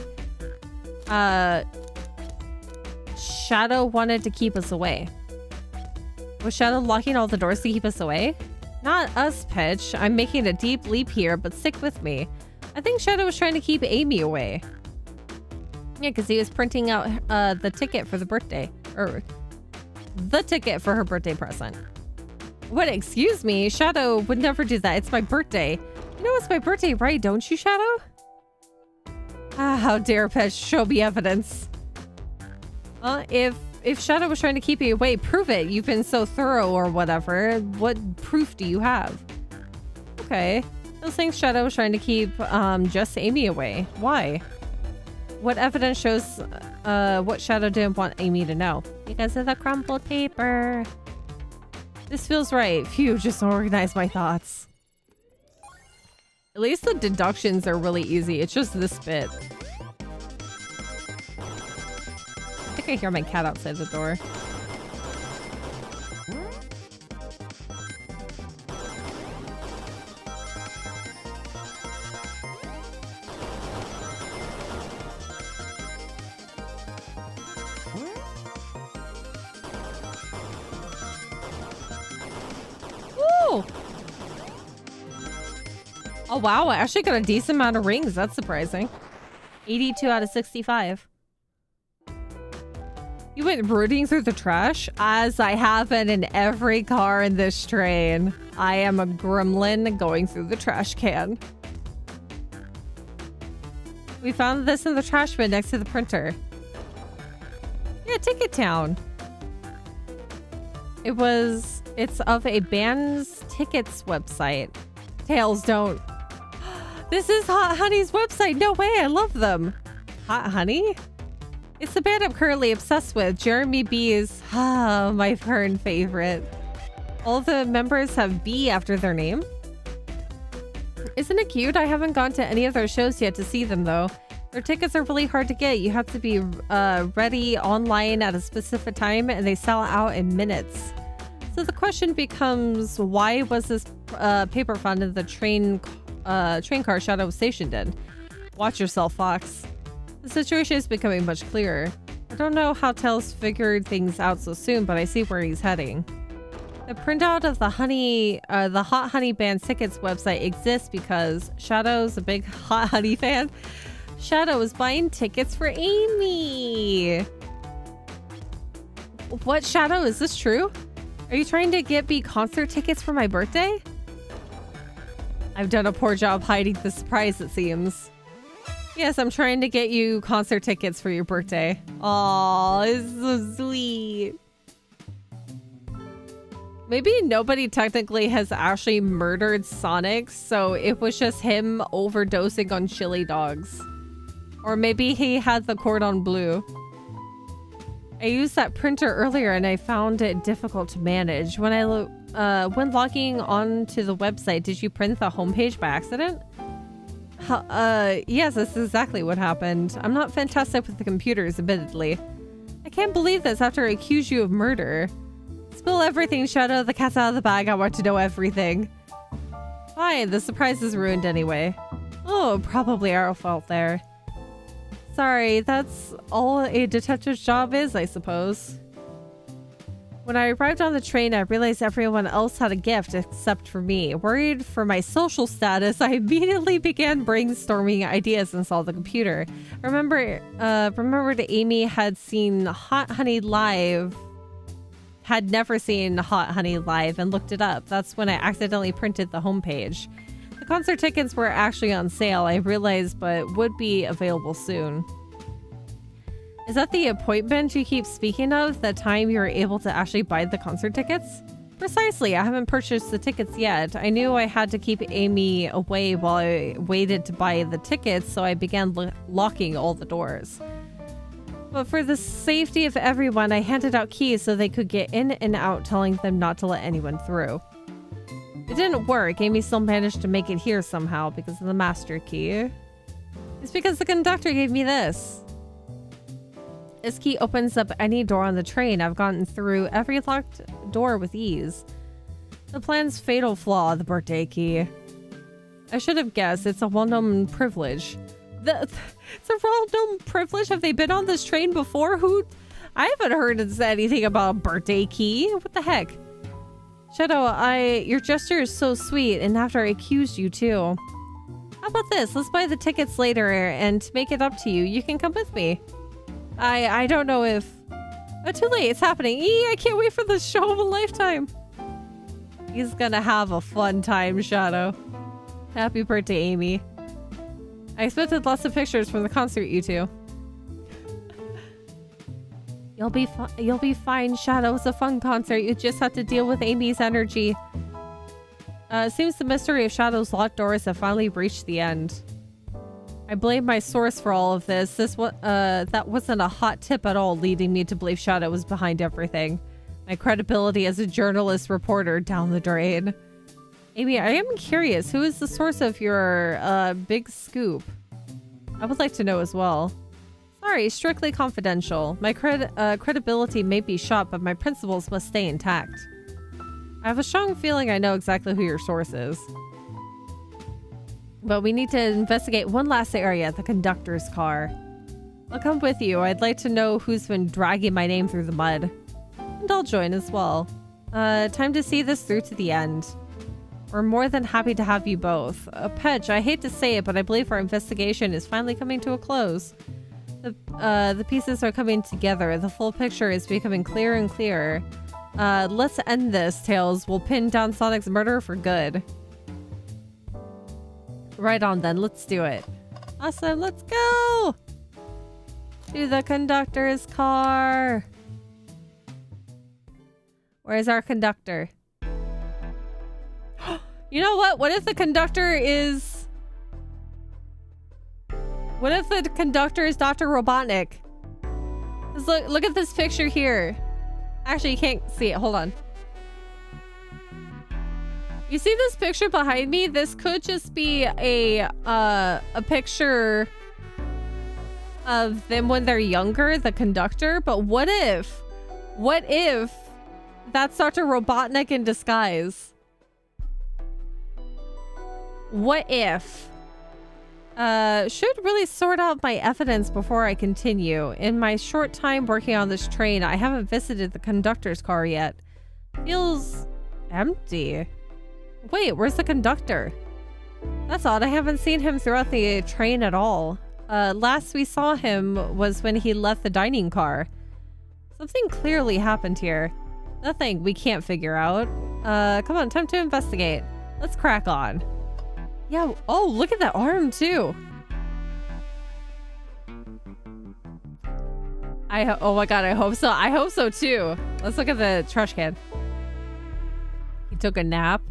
Shadow wanted to keep us away. Was Shadow locking all the doors to keep us away? Not us, Pitch. I'm making a deep leap here, but stick with me. I think Shadow was trying to keep Amy away. Yeah, because he was printing out the ticket for the birthday. Or the ticket for her birthday present. What? Excuse me? Shadow would never do that. It's my birthday. You know it's my birthday, right? Don't you, Shadow? Ah, how dare Pitch show me evidence. If Shadow was trying to keep you away, prove it. You've been so thorough or whatever. What proof do you have? Okay. Those things Shadow was trying to keep just Amy away. Why? What evidence shows what Shadow didn't want Amy to know? Because of the crumpled paper. This feels right. Phew, just organize my thoughts. At least the deductions are really easy. It's just this bit. I think I hear my cat outside the door. Woo! Oh wow, I actually got a decent amount of rings. That's surprising. 82 out of 65. You went rooting through the trash? As I have been in every car in this train. I am a gremlin going through the trash can. We found this in the trash bin next to the printer. Yeah, Ticket Town. It's of a band's tickets website. Tails, don't. This is Hot Honey's website. No way, I love them. Hot Honey? It's the band I'm currently obsessed with. Jeremy B is my current favorite. All the members have B after their name. Isn't it cute? I haven't gone to any of their shows yet to see them though. Their tickets are really hard to get. You have to be ready online at a specific time and they sell out in minutes. So the question becomes, why was this paper found in the train car Shadow was stationed in? Watch yourself, Fox. The situation is becoming much clearer. I don't know how Tails figured things out so soon, but I see where he's heading. The printout of the Hot Honey Band tickets website exists because Shadow's a big Hot Honey fan. Shadow is buying tickets for Amy. What, Shadow? Is this true? Are you trying to get me concert tickets for my birthday? I've done a poor job hiding the surprise, it seems. Yes, I'm trying to get you concert tickets for your birthday. Aw, it's so sweet. Maybe nobody technically has actually murdered Sonic, so it was just him overdosing on chili dogs. Or maybe he had the cordon bleu. I used that printer earlier and I found it difficult to manage. When logging onto the website, did you print the homepage by accident? Yes, that's exactly what happened. I'm not fantastic with the computers, admittedly. I can't believe this after I accuse you of murder. Spill everything, Shadow. The cat's out of the bag. I want to know everything. Fine, the surprise is ruined anyway. Oh, probably our fault there. Sorry, that's all a detective's job is, I suppose. When I arrived on the train, I realized everyone else had a gift except for me. Worried for my social status, I immediately began brainstorming ideas and saw the computer. Remembered Amy had seen Hot Honey live. Had never seen Hot Honey live and looked it up. That's when I accidentally printed the homepage. The concert tickets were actually on sale, I realized, but would be available soon. Is that the appointment you keep speaking of? The time you were able to actually buy the concert tickets? Precisely. I haven't purchased the tickets yet. I knew I had to keep Amy away while I waited to buy the tickets, so I began locking all the doors. But for the safety of everyone, I handed out keys so they could get in and out, telling them not to let anyone through. It didn't work. Amy still managed to make it here somehow because of the master key. It's because the conductor gave me this. This key opens up any door on the train. I've gotten through every locked door with ease. The plan's fatal flaw, the birthday key. I should have guessed. It's a well-known privilege. It's a well-known privilege? Have they been on this train before? I haven't heard anything about a birthday key. What the heck? Shadow, your gesture is so sweet, and after I accused you too. How about this? Let's buy the tickets later, and to make it up to you, you can come with me. I don't know if... Oh, too late. It's happening. I can't wait for the show of a lifetime. He's gonna have a fun time, Shadow. Happy birthday, Amy. I expected lots of pictures from the concert, you two. You'll be fine, Shadow. It's a fun concert. You just have to deal with Amy's energy. It seems the mystery of Shadow's locked doors have finally reached the end. I blame my source for all of this. That wasn't a hot tip at all, leading me to believe Shadow was behind everything. My credibility as a journalist reporter down the drain. Amy, I am curious. Who is the source of your big scoop? I would like to know as well. Sorry, strictly confidential. My credibility may be shot, but my principles must stay intact. I have a strong feeling I know exactly who your source is. But we need to investigate one last area, the conductor's car. I'll come with you. I'd like to know who's been dragging my name through the mud. And I'll join as well. Time to see this through to the end. We're more than happy to have you both. Pedge, I hate to say it, but I believe our investigation is finally coming to a close. The pieces are coming together. The full picture is becoming clearer and clearer. Let's end this, Tails. We'll pin down Sonic's murder for good. Right on then, let's do it. Awesome, let's go! To the conductor's car. Where's our conductor? You know what? What if the conductor is... What if the conductor is Dr. Robotnik? Look at this picture here. Actually, you can't see it. Hold on. You see this picture behind me? This could just be a picture of them when they're younger, the conductor. But what if that's Dr. Robotnik in disguise? What if? Should really sort out my evidence before I continue. In my short time working on this train, I haven't visited the conductor's car yet. Feels empty. Wait, where's the conductor? That's odd. I haven't seen him throughout the train at all. Last we saw him was when he left the dining car. Something clearly happened here. Nothing we can't figure out. Come on, time to investigate. Let's crack on. Yeah, oh, look at that arm too. Oh my god, I hope so. I hope so too. Let's look at the trash can. He took a nap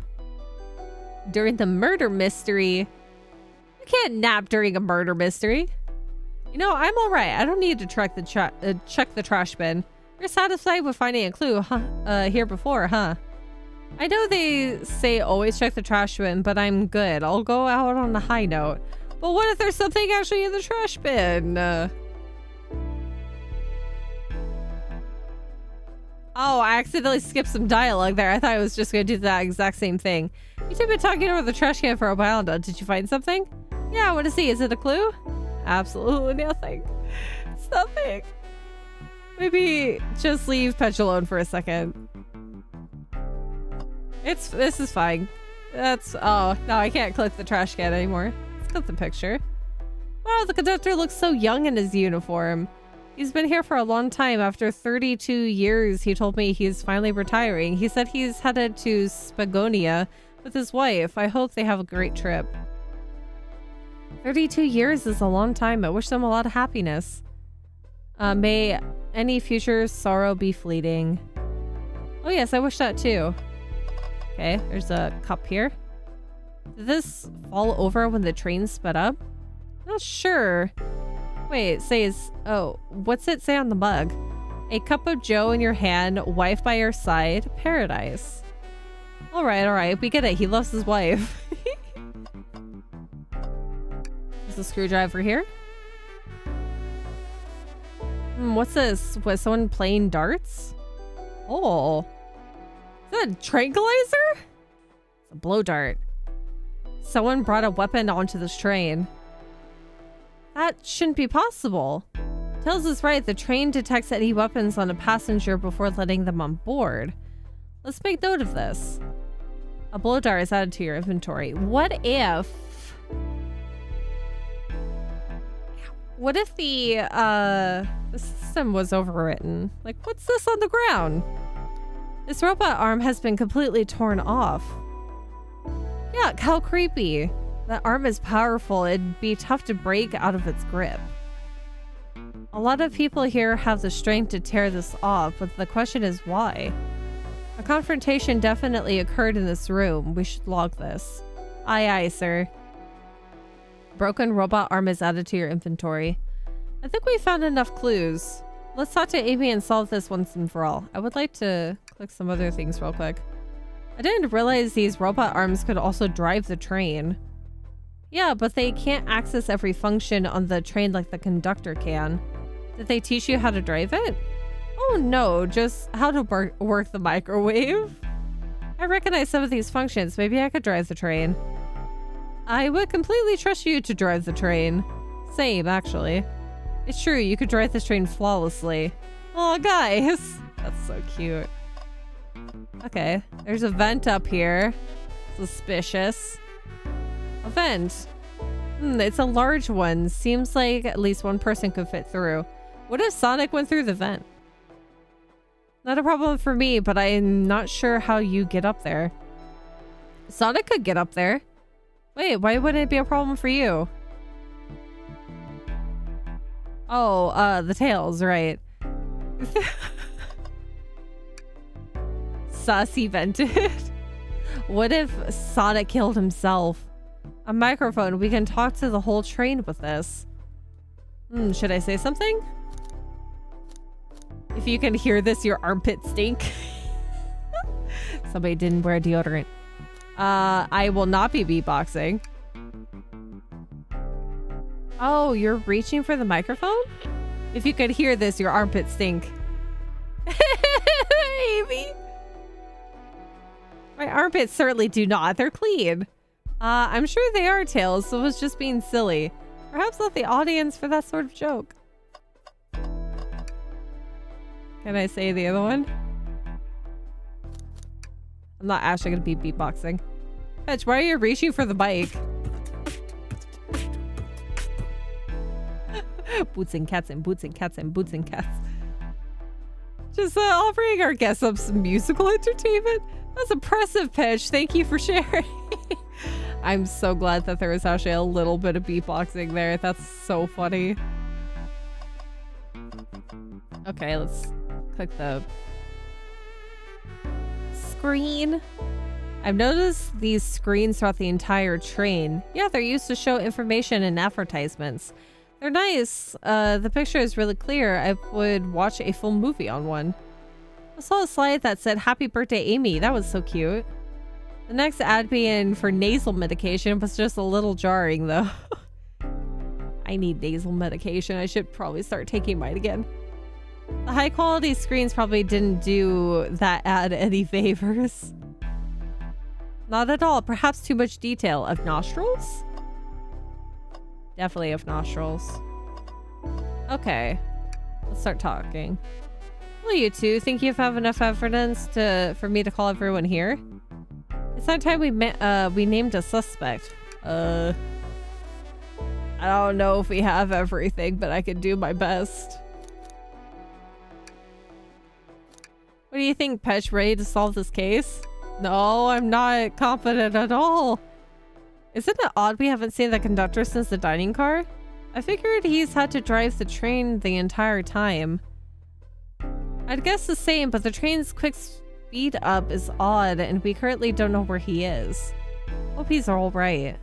during the murder mystery. You can't nap during a murder mystery. You know, I'm all right. I don't need to check the trash bin. You're satisfied with finding a clue here before, huh? I know they say always check the trash bin, but I'm good. I'll go out on a high note. But what if there's something actually in the trash bin? Oh, I accidentally skipped some dialogue there. I thought I was just going to do that exact same thing. You two have been talking over the trash can for a while now. Did you find something? Yeah, I want to see. Is it a clue? Absolutely nothing. It's nothing. Maybe just leave Petch alone for a second. This is fine. Oh, no, I can't click the trash can anymore. Let's click the picture. Wow, the conductor looks so young in his uniform. He's been here for a long time. After 32 years, he told me he's finally retiring. He said he's headed to Spagonia with his wife. I hope they have a great trip. 32 years is a long time. I wish them a lot of happiness. May any future sorrow be fleeting. Oh yes, I wish that too. Okay, there's a cup here. Did this fall over when the train sped up? Not sure. Wait, it says, oh, what's it say on the mug? A cup of joe in your hand, wife by your side, paradise. All right, we get it. He loves his wife. There's a screwdriver here. What's this? Was someone playing darts? Oh. Is that a tranquilizer? It's a blow dart. Someone brought a weapon onto this train. That shouldn't be possible. Tails is right. The train detects any weapons on a passenger before letting them on board. Let's make note of this. A blow dart is added to your inventory. What if the system was overwritten? Like, what's this on the ground? This robot arm has been completely torn off. Yeah, how creepy. That arm is powerful. It'd be tough to break out of its grip. A lot of people here have the strength to tear this off, but the question is why? A confrontation definitely occurred in this room. We should log this. Aye, aye, sir. Broken robot arm is added to your inventory. I think we found enough clues. Let's talk to Amy and solve this once and for all. I would like to click some other things real quick. I didn't realize these robot arms could also drive the train. Yeah, but they can't access every function on the train like the conductor can. Did they teach you how to drive it? Oh no, just how to work the microwave. I recognize some of these functions. Maybe I could drive the train. I would completely trust you to drive the train. Same, actually. It's true, you could drive this train flawlessly. Oh, guys. That's so cute. Okay, there's a vent up here. Suspicious. A vent. It's a large one. Seems like at least one person could fit through. What if Sonic went through the vent? Not a problem for me, but I'm not sure how you get up there. Sonic could get up there. Wait, why wouldn't it be a problem for you? Oh, the tails, right. Saucy vented. What if Sonic killed himself? A microphone. We can talk to the whole train with this. Should I say something? If you can hear this, your armpits stink. Somebody didn't wear deodorant. I will not be beatboxing. Oh, you're reaching for the microphone? If you could hear this, your armpits stink. Amy. My armpits certainly do not. They're clean. I'm sure they are, Tails, so it was just being silly. Perhaps not the audience for that sort of joke. Can I say the other one? I'm not actually going to be beatboxing. Fetch, why are you reaching for the bike? Boots and cats and boots and cats and boots and cats. Just offering our guests up some musical entertainment. That's impressive, Pitch. Thank you for sharing. I'm so glad that there was actually a little bit of beatboxing there. That's so funny. Okay, let's click the screen. I've noticed these screens throughout the entire train. Yeah, they're used to show information and advertisements. They're nice. The picture is really clear. I would watch a full movie on one. I saw a slide that said, "Happy birthday, Amy." That was so cute. The next ad being for nasal medication was just a little jarring, though. I need nasal medication. I should probably start taking mine again. The high quality screens probably didn't do that ad any favors. Not at all. Perhaps too much detail. Of nostrils? Definitely of nostrils. Okay. Let's start talking. Well, you two think you have enough evidence for me to call everyone here? It's that time we named a suspect. I don't know if we have everything, but I can do my best. What do you think, Petch? Ready to solve this case? No, I'm not confident at all. Isn't it odd we haven't seen the conductor since the dining car? I figured he's had to drive the train the entire time. I'd guess the same, but the train's quick speed up is odd, and we currently don't know where he is. Hope he's alright.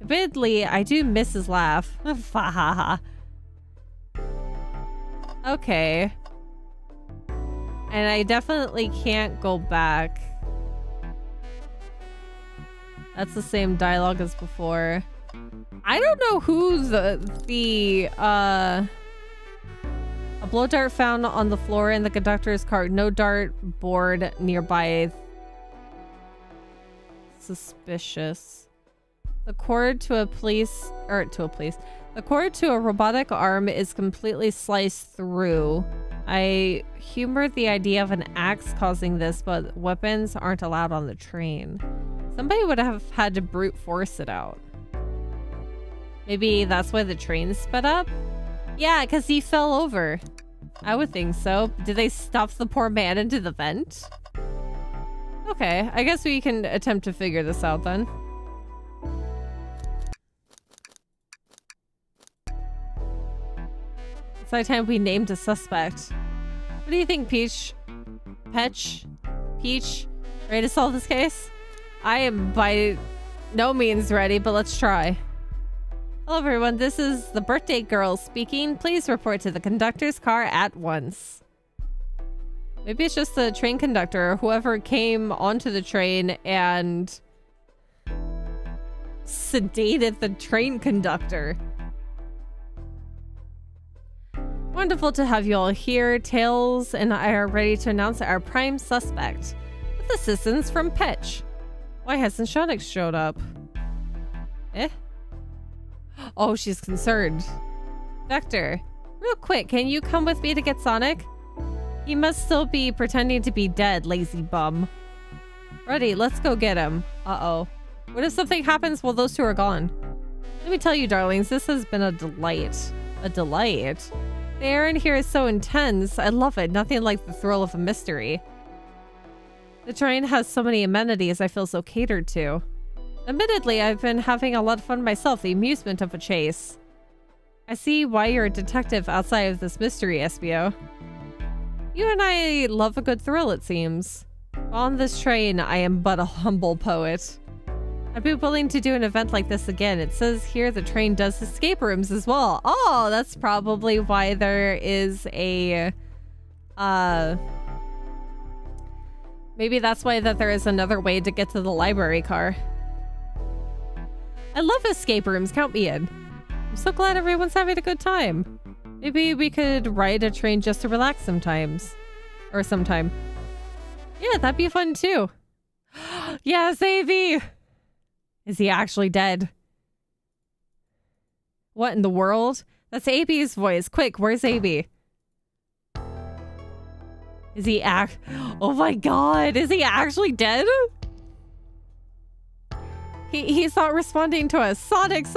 Admittedly, I do miss his laugh. Fahaha. Okay. And I definitely can't go back. That's the same dialogue as before. I don't know who's a blow dart found on the floor in the conductor's car. No dart board nearby. Suspicious. The cord to a the cord to a robotic arm is completely sliced through. I humored the idea of an axe causing this, but weapons aren't allowed on the train. Somebody would have had to brute force it out. Maybe that's why the train sped up? Yeah, because he fell over. I would think so. Did they stuff the poor man into the vent? Okay, I guess we can attempt to figure this out then. It's high time we named a suspect. What do you think, Peach? Peach? Ready to solve this case? I am by no means ready, but let's try. Hello everyone, this is the birthday girl speaking. Please report to the conductor's car at once. Maybe it's just the train conductor or whoever came onto the train and sedated the train conductor. Wonderful to have you all here. Tails and I are ready to announce our prime suspect with assistance from Petch. Why hasn't Sonic showed up? Eh? Oh, she's concerned. Vector, real quick, can you come with me to get Sonic? He must still be pretending to be dead, lazy bum. Ready, let's go get him. Uh-oh. What if something happens while those two are gone? Let me tell you, darlings, this has been a delight. A delight? The air in here is so intense. I love it. Nothing like the thrill of a mystery. The train has so many amenities I feel so catered to. Admittedly, I've been having a lot of fun myself, the amusement of a chase. I see why you're a detective outside of this mystery, Espio. You and I love a good thrill, it seems. On this train, I am but a humble poet. I'd be willing to do an event like this again. It says here the train does escape rooms as well. Oh, that's probably why there is a... Maybe that's why that there is another way to get to the library car. I love escape rooms, count me in. I'm so glad everyone's having a good time. Maybe we could ride a train just to relax sometimes. Or sometime. Yeah, that'd be fun too. Yes, AV! Is he actually dead? What in the world? That's AB's voice. Quick, where's AB? Is he oh my god, is he actually dead? He's not responding to us. Sonic!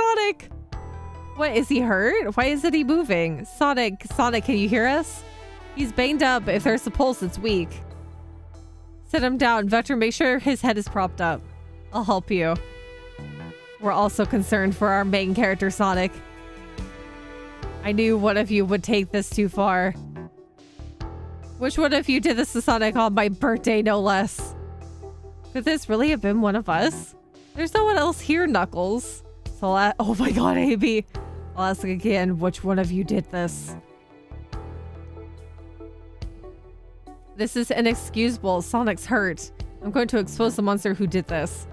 What, is he hurt? Why isn't he moving? Sonic, can you hear us? He's banged up. If there's a pulse, it's weak. Sit him down. Vector, make sure his head is propped up. I'll help you. We're also concerned for our main character, Sonic. I knew one of you would take this too far. Which one of you did this to Sonic on my birthday, no less? Could this really have been one of us? There's no one else here, Knuckles. So oh my god, AB. I'll ask again, which one of you did this? This is inexcusable. Sonic's hurt. I'm going to expose the monster who did this.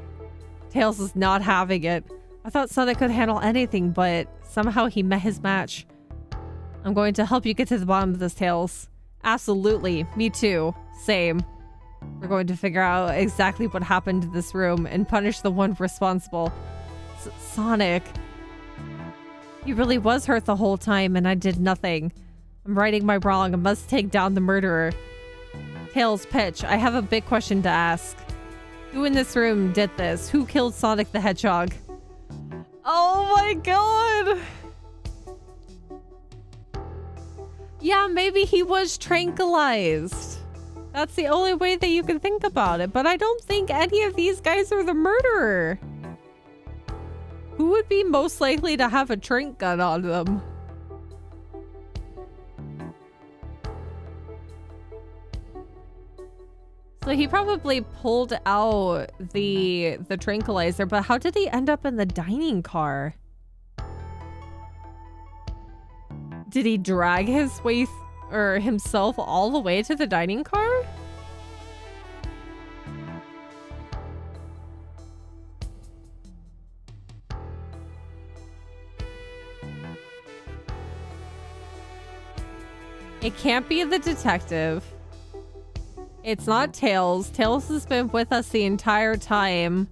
Tails is not having it. I thought Sonic could handle anything, but somehow he met his match. I'm going to help you get to the bottom of this, Tails. Absolutely. Me too. Same. We're going to figure out exactly what happened to this room and punish the one responsible. Sonic. He really was hurt the whole time and I did nothing. I'm righting my wrong. I must take down the murderer. Tails, Pitch, I have a big question to ask. Who in this room did this? Who killed Sonic the Hedgehog? Oh my god! Yeah, maybe he was tranquilized. That's the only way that you can think about it, but I don't think any of these guys are the murderer. Who would be most likely to have a drink gun on them? So he probably pulled out the tranquilizer, but how did he end up in the dining car? Did he drag his way or himself all the way to the dining car? It can't be the detective. It's not Tails. Tails has been with us the entire time.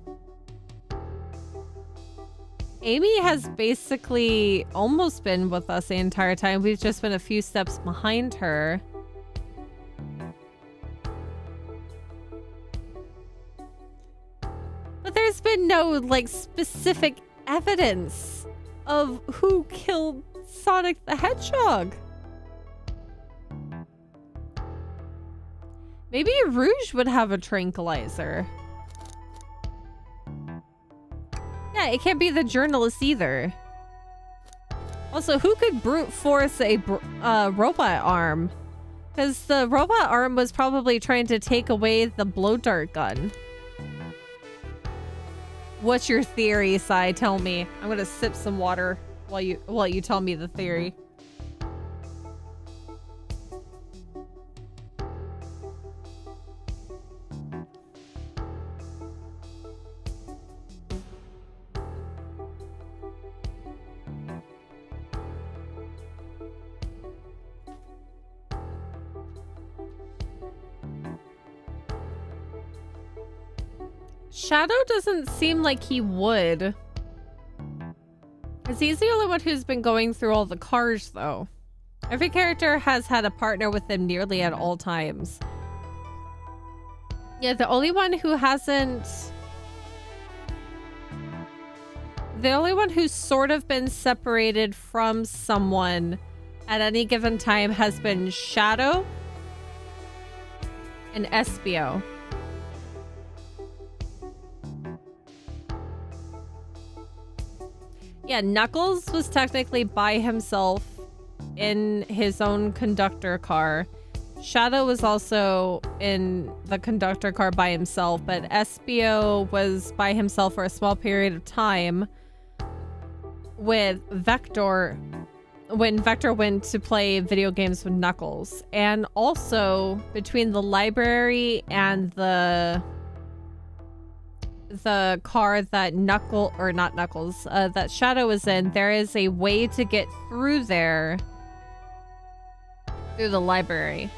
Amy has basically almost been with us the entire time. We've just been a few steps behind her. But there's been no, like, specific evidence of who killed Sonic the Hedgehog. Maybe Rouge would have a tranquilizer. Yeah, it can't be the journalist either. Also, who could brute force a robot arm? Because the robot arm was probably trying to take away the blow dart gun. What's your theory, Sai? Tell me. I'm gonna sip some water while you tell me the theory. Shadow doesn't seem like he would. Because he's the only one who's been going through all the cars, though. Every character has had a partner with them nearly at all times. Yeah, the only one who hasn't... The only one who's sort of been separated from someone at any given time has been Shadow and Espio. Yeah, Knuckles was technically by himself in his own conductor car. Shadow was also in the conductor car by himself, but Espio was by himself for a small period of time with Vector when Vector went to play video games with Knuckles. And also between the library and the car that that Shadow is in, there is a way to get through there through the library.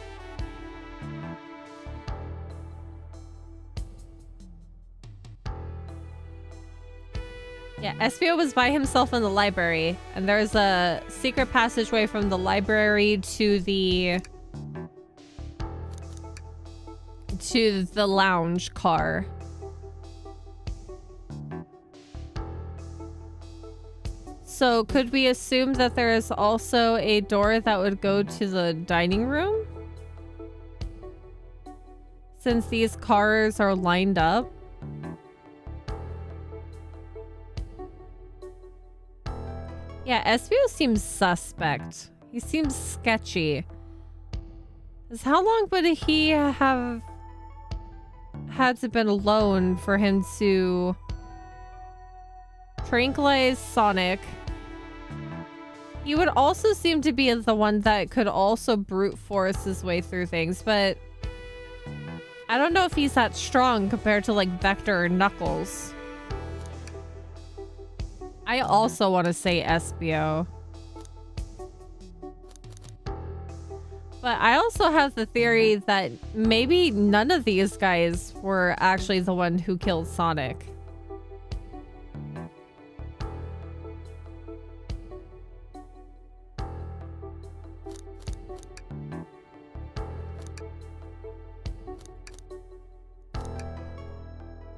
Yeah, Espio was by himself in the library, and there's a secret passageway from the library to the lounge car. So could we assume that there is also a door that would go to the dining room? Since these cars are lined up. Yeah, Espio seems suspect. He seems sketchy. 'Cause how long would he have had to been alone for him to tranquilize Sonic? He would also seem to be the one that could also brute force his way through things, but I don't know if he's that strong compared to like Vector or Knuckles. I also want to say Espio. But I also have the theory that maybe none of these guys were actually the one who killed Sonic.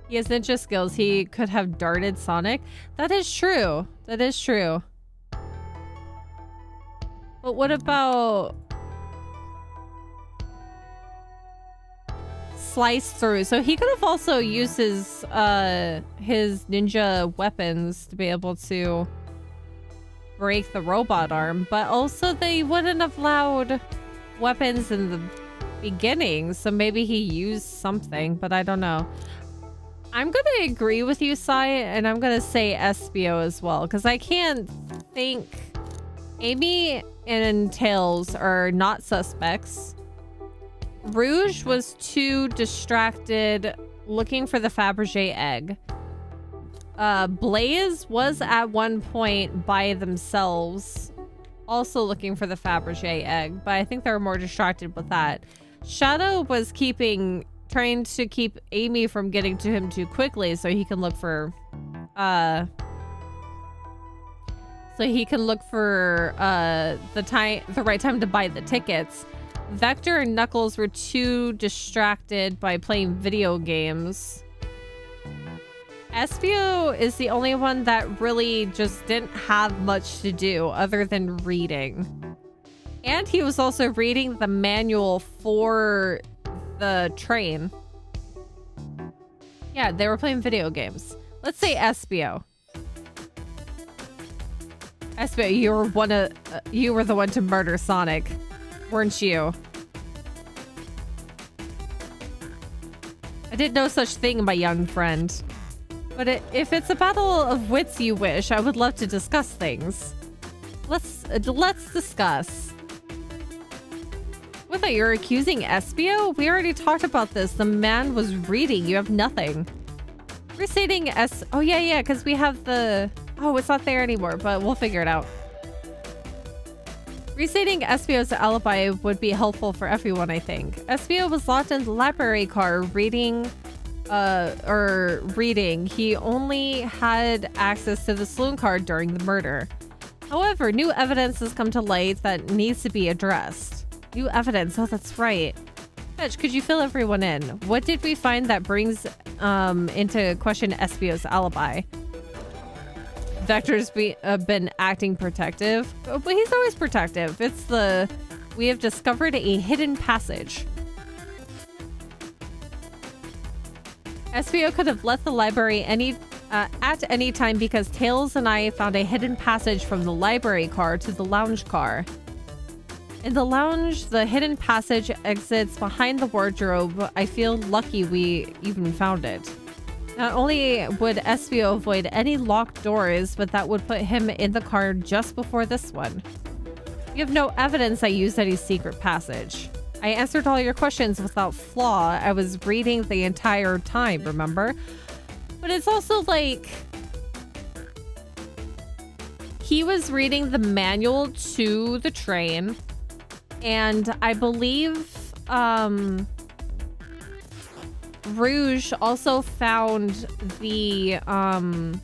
He has ninja skills. He could have darted Sonic. That is true. That is true. But what about slice through. So he could have also used his ninja weapons to be able to break the robot arm, but also they wouldn't have allowed weapons in the beginning, so maybe he used something, but I don't know. I'm gonna agree with you, Sai, and I'm gonna say Espio as well, because I can't think. Amy and Tails are not suspects. Rouge was too distracted looking for the Fabergé egg. Blaze was at one point by themselves, also looking for the Fabergé egg, but I think they were more distracted with that. Shadow was trying to keep Amy from getting to him too quickly so he can look for the right time to buy the tickets. Vector and Knuckles were too distracted by playing video games. Espio is the only one that really just didn't have much to do other than reading. And he was also reading the manual for the train. Yeah, they were playing video games. Let's say Espio. Espio, you were the one to murder Sonic, weren't you? I did no such thing, my young friend. But if it's a battle of wits you wish, I would love to discuss things. Let's discuss. What, you're accusing Espio? We already talked about this. The man was reading. You have nothing. Restating oh yeah, because we have the... Oh, it's not there anymore, but we'll figure it out. Restating Espio's alibi would be helpful for everyone, I think. Espio was locked in the library car reading. He only had access to the saloon car during the murder. However, new evidence has come to light that needs to be addressed. New evidence, oh, that's right. Fetch, could you fill everyone in? What did we find that brings into question Espio's alibi? Vector's been acting protective, but he's always protective. We have discovered a hidden passage. Espio could have left the library at any time because Tails and I found a hidden passage from the library car to the lounge car. In the lounge, the hidden passage exits behind the wardrobe. I feel lucky we even found it. Not only would Espio avoid any locked doors, but that would put him in the car just before this one. You have no evidence I used any secret passage. I answered all your questions without flaw. I was reading the entire time, remember? But it's also like... He was reading the manual to the train. And I believe... Rouge also found the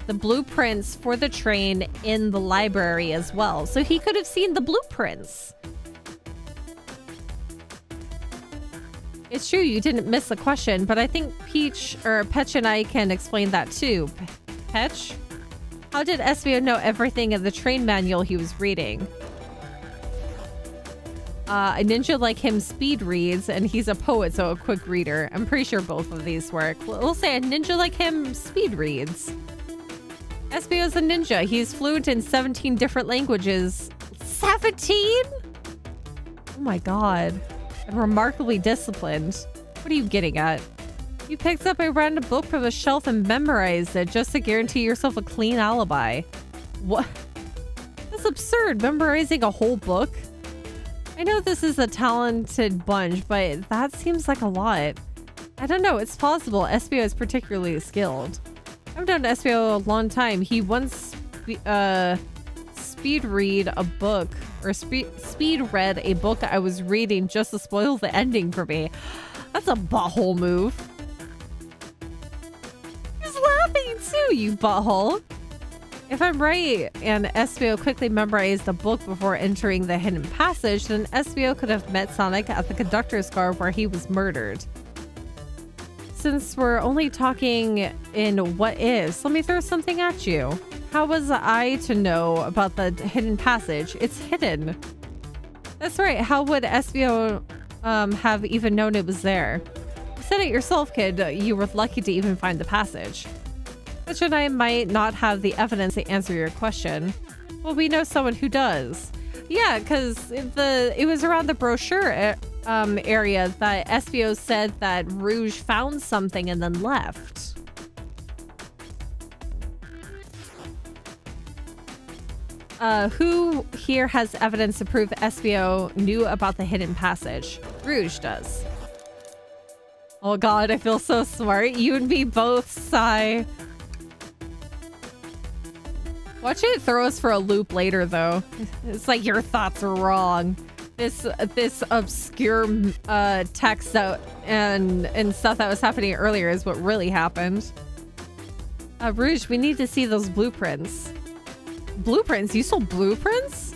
blueprints for the train in the library as well. So he could have seen the blueprints. It's true, you didn't miss a question, but I think Petch and I can explain that too. Petch? How did Espio know everything in the train manual he was reading? A ninja like him speed reads, and he's a poet, so a quick reader. I'm pretty sure both of these work. We'll say a ninja like him speed reads. Espio's a ninja. He's fluent in 17 different languages. 17? Oh my god. And remarkably disciplined. What are you getting at? You picked up a random book from a shelf and memorized it just to guarantee yourself a clean alibi. What? That's absurd, memorizing a whole book. I know this is a talented bunch, but that seems like a lot. I don't know, it's possible Espio is particularly skilled. I've known Espio a long time. He once speed read a book, or speed read a book I was reading just to spoil the ending for me. That's a butthole move. He's laughing too, you butthole. If I'm right, and Espio quickly memorized the book before entering the hidden passage, then Espio could have met Sonic at the conductor's car where he was murdered. Since we're only talking in what is, let me throw something at you. How was I to know about the hidden passage? It's hidden. That's right, how would Espio have even known it was there? said it yourself, kid. You were lucky to even find the passage. Which and I might not have the evidence to answer your question. Well, we know someone who does. Yeah, because it was around the brochure area that SBO said that Rouge found something and then left. Who here has evidence to prove SBO knew about the hidden passage? Rouge does. Oh god, I feel so smart. You and me both, sigh. Watch it throw us for a loop later, though. It's like your thoughts are wrong. This obscure text that and stuff that was happening earlier is what really happened. Rouge, we need to see those blueprints. Blueprints? You sold blueprints?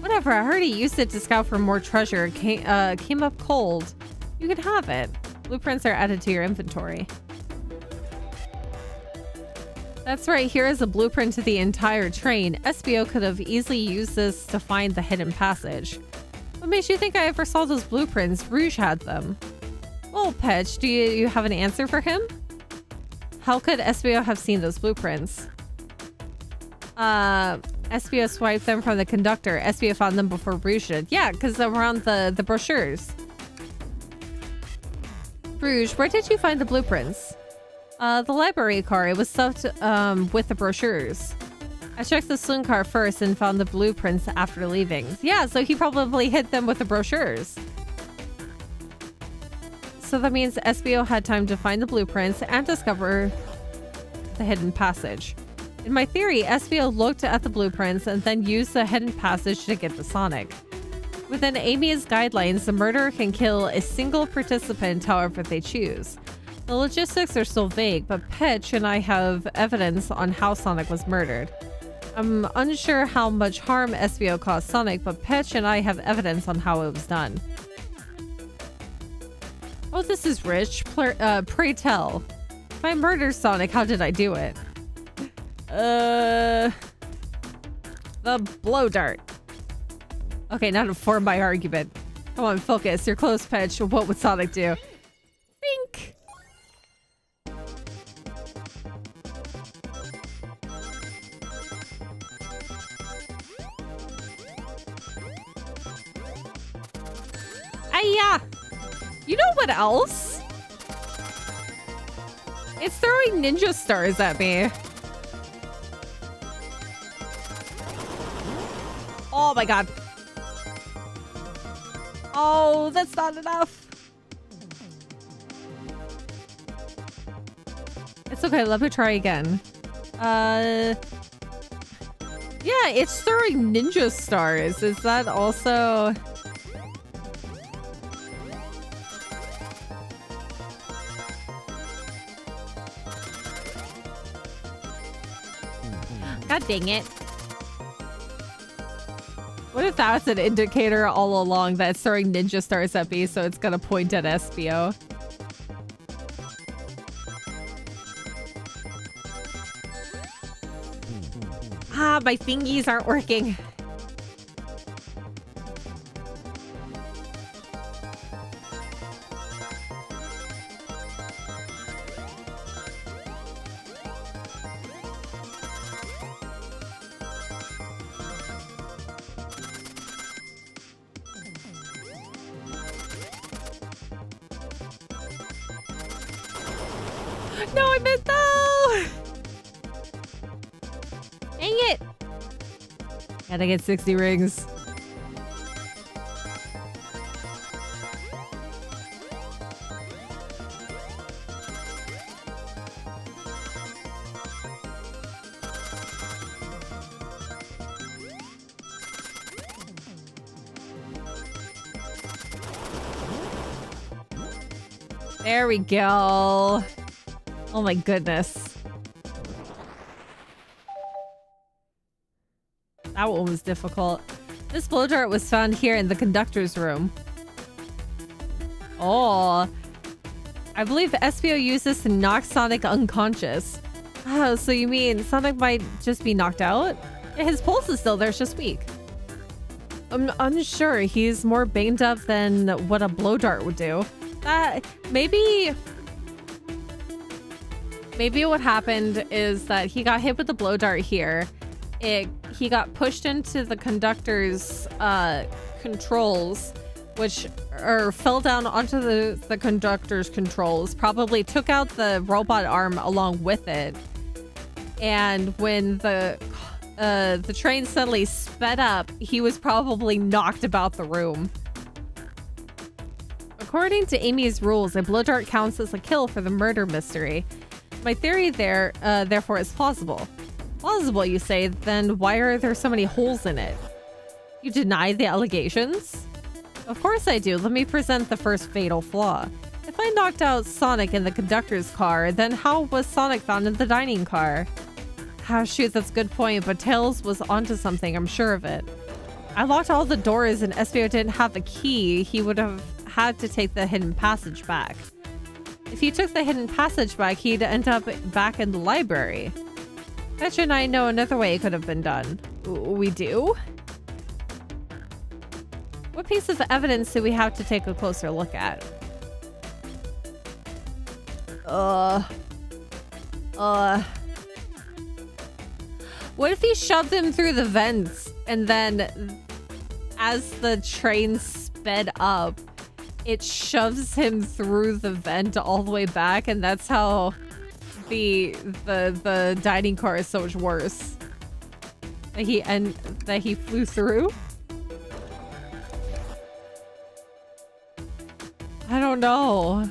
Whatever, I heard he used it to scout for more treasure. Came up cold. You can have it. Blueprints are added to your inventory. That's right, here is a blueprint to the entire train. SBO could have easily used this to find the hidden passage. What makes you think I ever saw those blueprints? Rouge had them. Well, Petch, do you have an answer for him? How could SBO have seen those blueprints? SBO swiped them from the conductor. SBO found them before Rouge did. Yeah, because around the brochures. Rouge, where did you find the blueprints? The library car. It was stuffed with the brochures. I checked the saloon car first and found the blueprints after leaving. Yeah, so he probably hid them with the brochures. So that means SBO had time to find the blueprints and discover the hidden passage. In my theory, SBO looked at the blueprints and then used the hidden passage to get the Sonic. Within Amy's guidelines, the murderer can kill a single participant however they choose. The logistics are still vague, but Petch and I have evidence on how Sonic was murdered. I'm unsure how much harm SBO caused Sonic, but Petch and I have evidence on how it was done. Oh, this is rich. Pray tell. If I murdered Sonic, how did I do it? The blow dart. Okay, now to form my argument. Come on, focus. You're close, Petch. What would Sonic do? Think. Ayya! You know what else? It's throwing ninja stars at me. Oh my god. Oh, that's not enough. It's okay, let me try again. Yeah, it's throwing ninja stars. Is that also... God dang it. What if that's an indicator all along that it's throwing ninja stars at me, so it's gonna point at SBO? Ah, my thingies aren't working. No, I missed though! Dang it! Gotta get 60 rings. There we go. Oh my goodness. That one was difficult. This blow dart was found here in the conductor's room. Oh. I believe SBO used this to knock Sonic unconscious. Oh, so you mean Sonic might just be knocked out? Yeah, his pulse is still there, it's just weak. I'm unsure. He's more banged up than what a blow dart would do. Maybe what happened is that he got hit with the blow dart here. He got pushed into the conductor's controls, which fell down onto the conductor's controls, probably took out the robot arm along with it. And when the train suddenly sped up, he was probably knocked about the room. According to Amy's rules, a blow dart counts as a kill for the murder mystery. My theory therefore is plausible. Plausible, you say? Then why are there so many holes in it? You deny the allegations? Of course I do. Let me present the first fatal flaw. If I knocked out Sonic in the conductor's car, then how was Sonic found in the dining car? Ah, shoot, that's a good point, but Tails was onto something, I'm sure of it. I locked all the doors and Espio didn't have a key. He would have had to take the hidden passage back. If he took the hidden passage back, he'd end up back in the library. Betcha and I know another way it could have been done. We do? What piece of evidence do we have to take a closer look at? What if he shoved him through the vents and then as the train sped up, it shoves him through the vent all the way back, and that's how the dining car is so much worse. That he flew through? I don't know.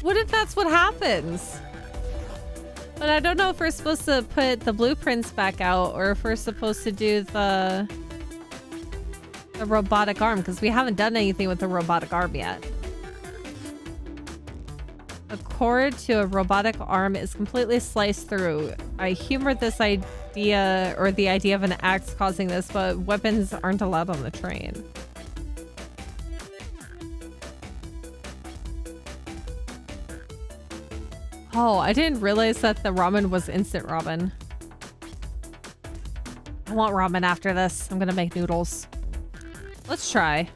What if that's what happens? But I don't know if we're supposed to put the blueprints back out or if we're supposed to do the robotic arm, because we haven't done anything with the robotic arm yet. A cord to a robotic arm is completely sliced through. I humored this idea, or the idea of an axe causing this, but weapons aren't allowed on the train. Oh, I didn't realize that the ramen was instant ramen. I want ramen after this. I'm gonna make noodles. Let's try.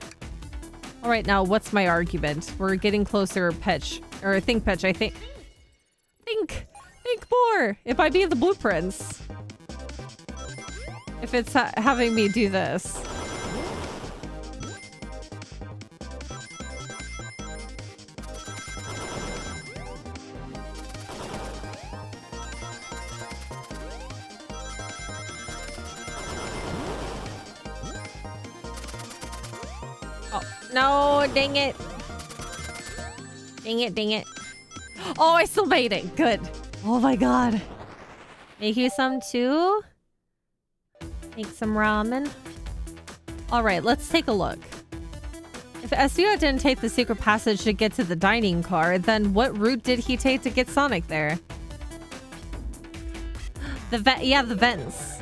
All right, now what's my argument? We're getting closer, Pitch. Or think, Pitch, I think. Think more! It might be the blueprints. If it's having me do this. No, dang it. Dang it. Oh, I still made it. Good. Oh my god. Make you some too? Make some ramen. Alright, let's take a look. If Espio didn't take the secret passage to get to the dining car, then what route did he take to get Sonic there? The vents.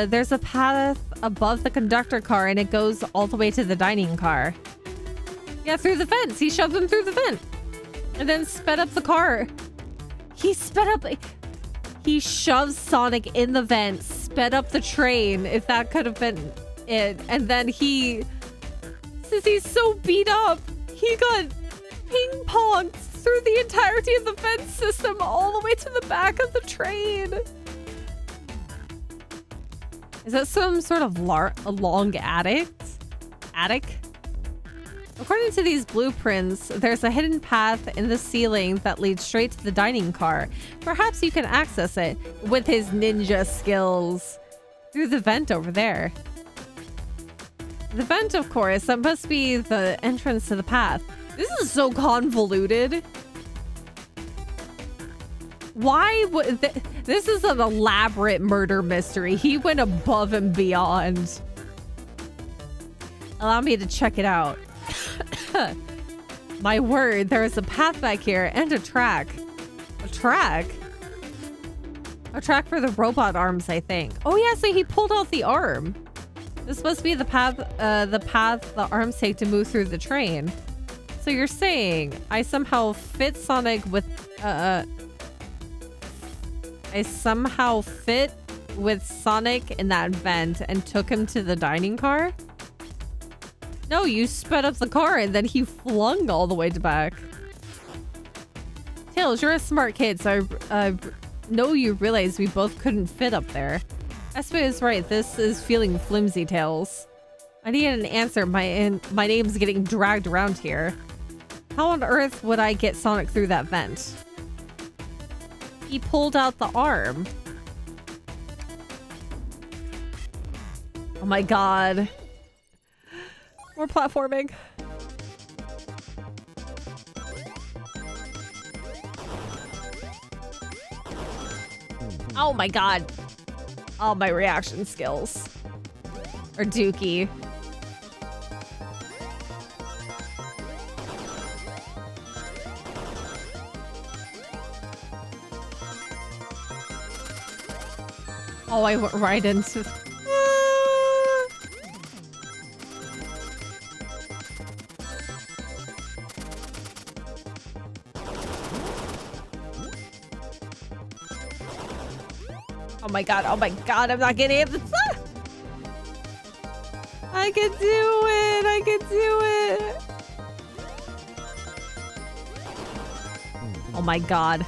There's a path above the conductor car and it goes all the way to the dining car. Yeah, through the vents. He shoved him through the vent and then sped up the car. He shoved Sonic in the vent, sped up the train, if that could have been it. And then since he's so beat up, he got ping-ponged through the entirety of the vent system all the way to the back of the train. Is that some sort of long attic? According to these blueprints, there's a hidden path in the ceiling that leads straight to the dining car. Perhaps you can access it with his ninja skills through the vent over there. The vent, of course, that must be the entrance to the path. This is so convoluted. Why would this is an elaborate murder mystery. He went above and beyond. Allow me to check it out. My word, there is a path back here and a track. A track? A track for the robot arms, I think. Oh yeah, so he pulled out the arm. This must be the path the arms take to move through the train. So you're saying I somehow fit Sonic with I somehow fit with Sonic in that vent and took him to the dining car? No, you sped up the car and then he flung all the way to back. Tails, you're a smart kid, so I know you realize we both couldn't fit up there. Espe is right. This is feeling flimsy, Tails. I need an answer. My name's getting dragged around here. How on earth would I get Sonic through that vent? He pulled out the arm. Oh my god. More platforming. Oh my god. All my reaction skills. Or Dookie. Oh, I went right into... Oh my god, I'm not getting it. I can do it, I can do it. Oh my god.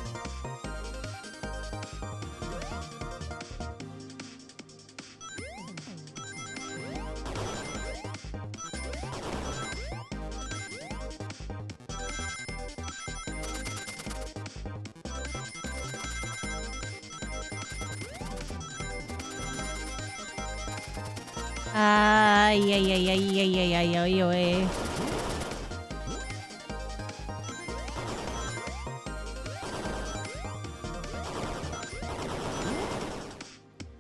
Yeah.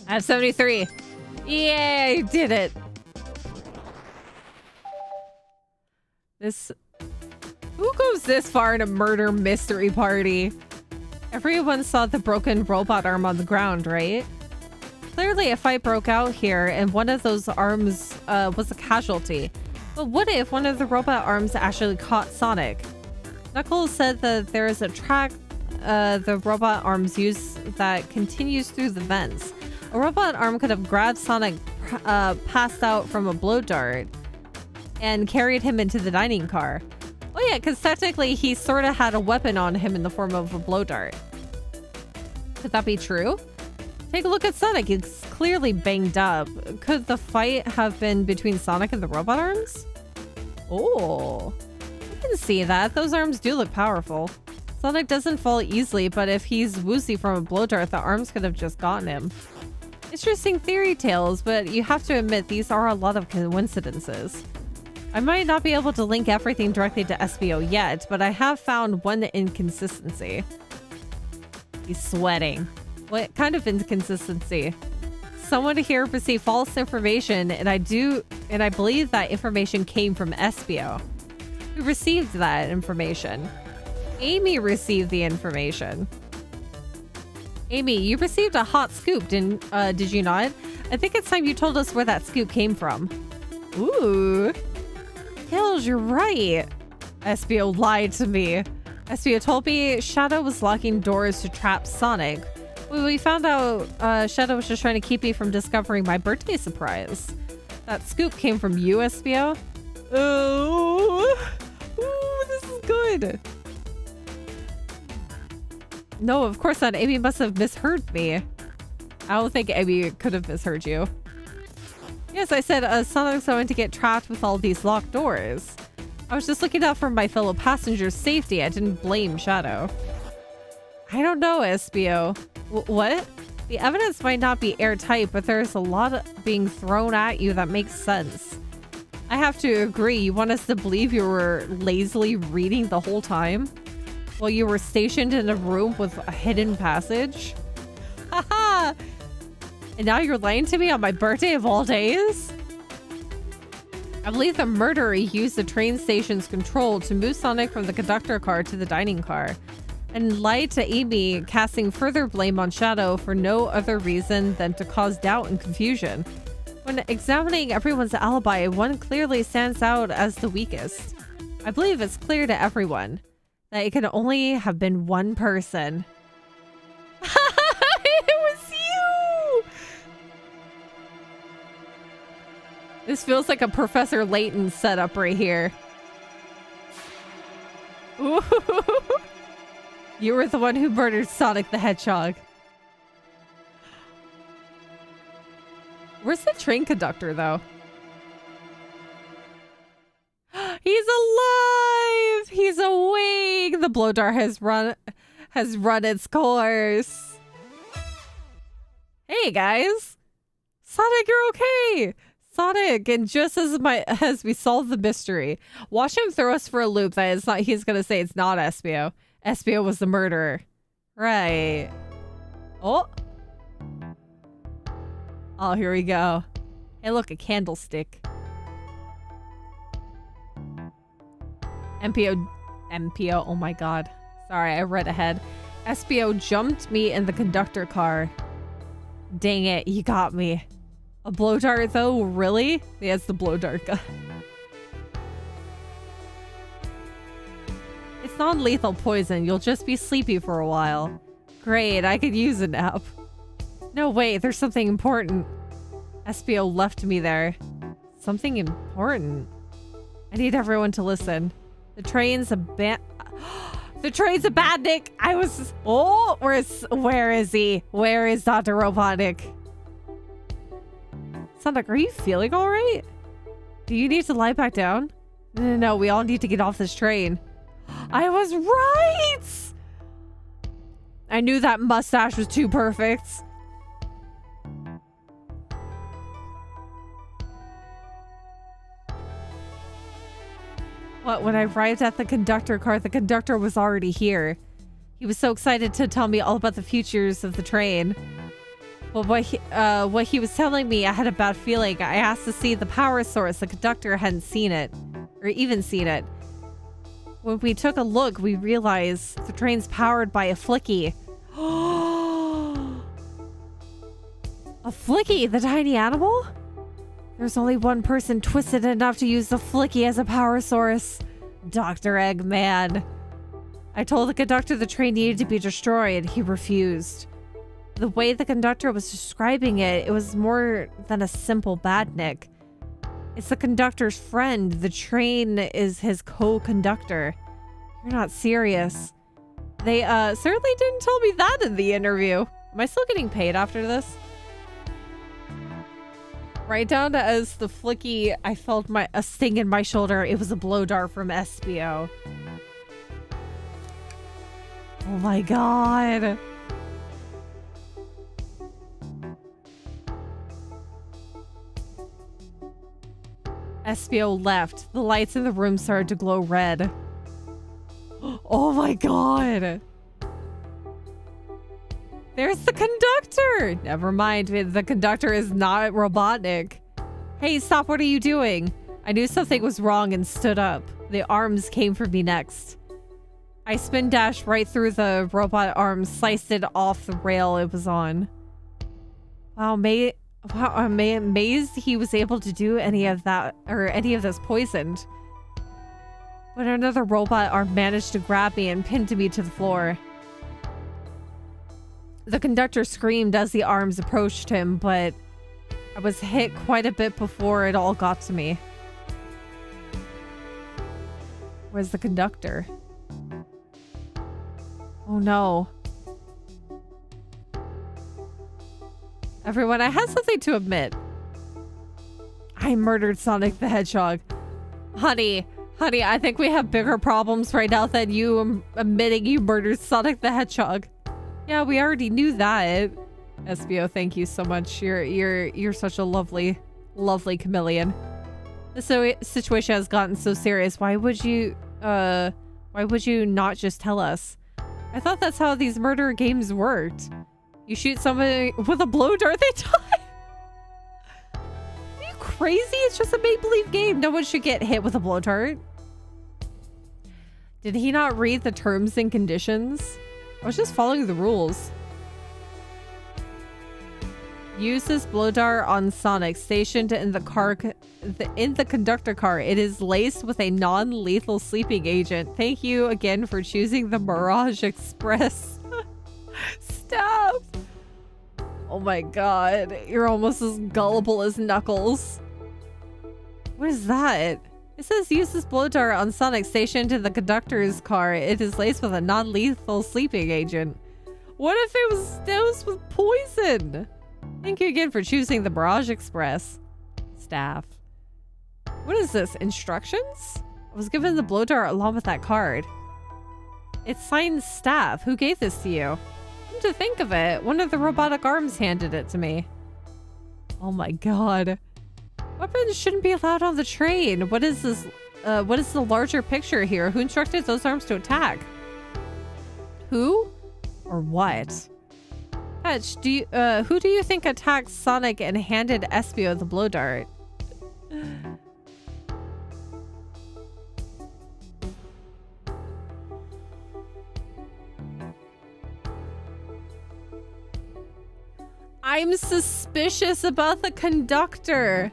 I have 73. Yay, I did it. Who goes this far in a murder mystery party? Everyone saw the broken robot arm on the ground, right? Clearly a fight broke out here and one of those arms was a casualty. But what if one of the robot arms actually caught Sonic? Knuckles said that there is a track the robot arms use that continues through the vents. A robot arm could have grabbed Sonic passed out from a blow dart and carried him into the dining car. Oh yeah, because technically he sort of had a weapon on him in the form of a blow dart. Could that be true? Take a look at Sonic. He's clearly banged up. Could the fight have been between Sonic and the robot arms? Oh, I can see that. Those arms do look powerful. Sonic doesn't fall easily, but if he's woozy from a blow dart, the arms could have just gotten him. Interesting theory, Tails, but you have to admit these are a lot of coincidences. I might not be able to link everything directly to SBO yet, but I have found one inconsistency. He's sweating. What kind of inconsistency? Someone here received false information, and I believe that information came from SBO. Who received that information? Amy received the information. Amy, you received a hot scoop, did you not? I think it's time you told us where that scoop came from. Ooh. Tails, you're right. SBO lied to me. SBO told me Shadow was locking doors to trap Sonic. We found out Shadow was just trying to keep me from discovering my birthday surprise. That scoop came from you, SBO? Oh, ooh, this is good. No, of course not. Amy must have misheard me. I don't think Amy could have misheard you. Yes, I said Sonic's going to get trapped with all these locked doors. I was just looking out for my fellow passengers' safety. I didn't blame Shadow. I don't know, SBO. What? The evidence might not be airtight, but there's a lot being thrown at you that makes sense. I have to agree. You want us to believe you were lazily reading the whole time? While you were stationed in a room with a hidden passage? Haha! And now you're lying to me on my birthday of all days? I believe the murderer used the train station's control to move Sonic from the conductor car to the dining car, and lied to Amy, casting further blame on Shadow for no other reason than to cause doubt and confusion. When examining everyone's alibi, one clearly stands out as the weakest. I believe it's clear to everyone that it could only have been one person. This feels like a Professor Layton setup right here. Ooh. You were the one who murdered Sonic the Hedgehog. Where's the train conductor, though? He's alive! He's awake! The blow dart has run its course. Hey, guys! Sonic, you're okay! Sonic, and just as we solve the mystery, watch him throw us for a loop that it's not, he's gonna say it's not Espio. Espio was the murderer. Right. Oh. Oh, here we go. Hey, look, a candlestick. MPO, oh my god. Sorry, I read ahead. Espio jumped me in the conductor car. Dang it, you got me. A blow dart though? Really? Yeah, it's the blow dart gun. It's non-lethal poison. You'll just be sleepy for a while. Great, I could use a nap. No, wait, there's something important. Espio left me there. Something important? I need everyone to listen. The train's a The train's a badnik! I was... Oh! Where is he? Where is Dr. Robotnik? Sonic, are you feeling alright? Do you need to lie back down? No, we all need to get off this train. I was right! I knew that mustache was too perfect. What, when I arrived at the conductor car, the conductor was already here. He was so excited to tell me all about the features of the train. But what he was telling me, I had a bad feeling. I asked to see the power source. The conductor hadn't seen it, or even seen it. When we took a look, we realized the train's powered by a flicky. A flicky, the tiny animal? There's only one person twisted enough to use the flicky as a power source. Dr. Eggman. I told the conductor the train needed to be destroyed. He refused. The way the conductor was describing it, it was more than a simple badnik. It's the conductor's friend. The train is his co-conductor. You're not serious. They certainly didn't tell me that in the interview. Am I still getting paid after this? Right down to as the flicky, I felt a sting in my shoulder. It was a blow dart from Espio. Oh my god. Espio left. The lights in the room started to glow red. Oh my god. There's the conductor! Never mind, the conductor is not Robotnik. Hey, stop, what are you doing? I knew something was wrong and stood up. The arms came for me next. I spin dashed right through the robot arms, sliced it off the rail it was on. Wow, I'm amazed he was able to do any of that, or any of this poisoned. But another robot arm managed to grab me and pinned me to the floor. The conductor screamed as the arms approached him, but I was hit quite a bit before it all got to me. Where's the conductor? Oh no. Everyone, I have something to admit. I murdered Sonic the Hedgehog. Honey, I think we have bigger problems right now than you admitting you murdered Sonic the Hedgehog. Yeah, we already knew that. Espio, thank you so much. You're such a lovely chameleon. The situation has gotten so serious. Why would you not just tell us? I thought that's how these murder games worked. You shoot somebody with a blow dart, they die. Are you crazy? It's just a make-believe game. No one should get hit with a blow dart. Did he not read the terms and conditions? I was just following the rules. Use this blow dart on Sonic stationed in the conductor car. It is laced with a non-lethal sleeping agent. Thank you again for choosing the Mirage Express. Stop! Oh my god, you're almost as gullible as Knuckles. What is that? It says use this blow dart on Sonic stationed in the conductor's car. It is laced with a non-lethal sleeping agent. What if it was dosed with poison? Thank you again for choosing the Barrage Express. Staff. What is this? Instructions? I was given the blow dart along with that card. It's signed Staff. Who gave this to you? Come to think of it, one of the robotic arms handed it to me. Oh my god. Weapons shouldn't be allowed on the train. What is this? What is the larger picture here? Who instructed those arms to attack? Who? Or what? Patch, who do you think attacked Sonic and handed Espio the blow dart? I'm suspicious about the conductor.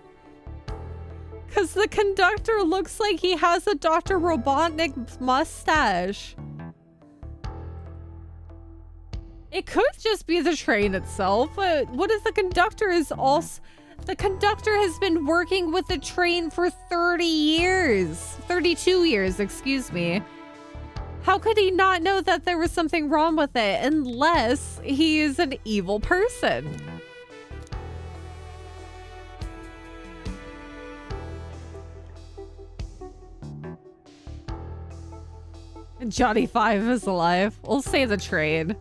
Because the conductor looks like he has a Dr. Robotnik mustache. It could just be the train itself, but what if the conductor is also... The conductor has been working with the train for 30 years. 32 years, excuse me. How could he not know that there was something wrong with it unless he is an evil person? Johnny 5 is alive. We'll say the train.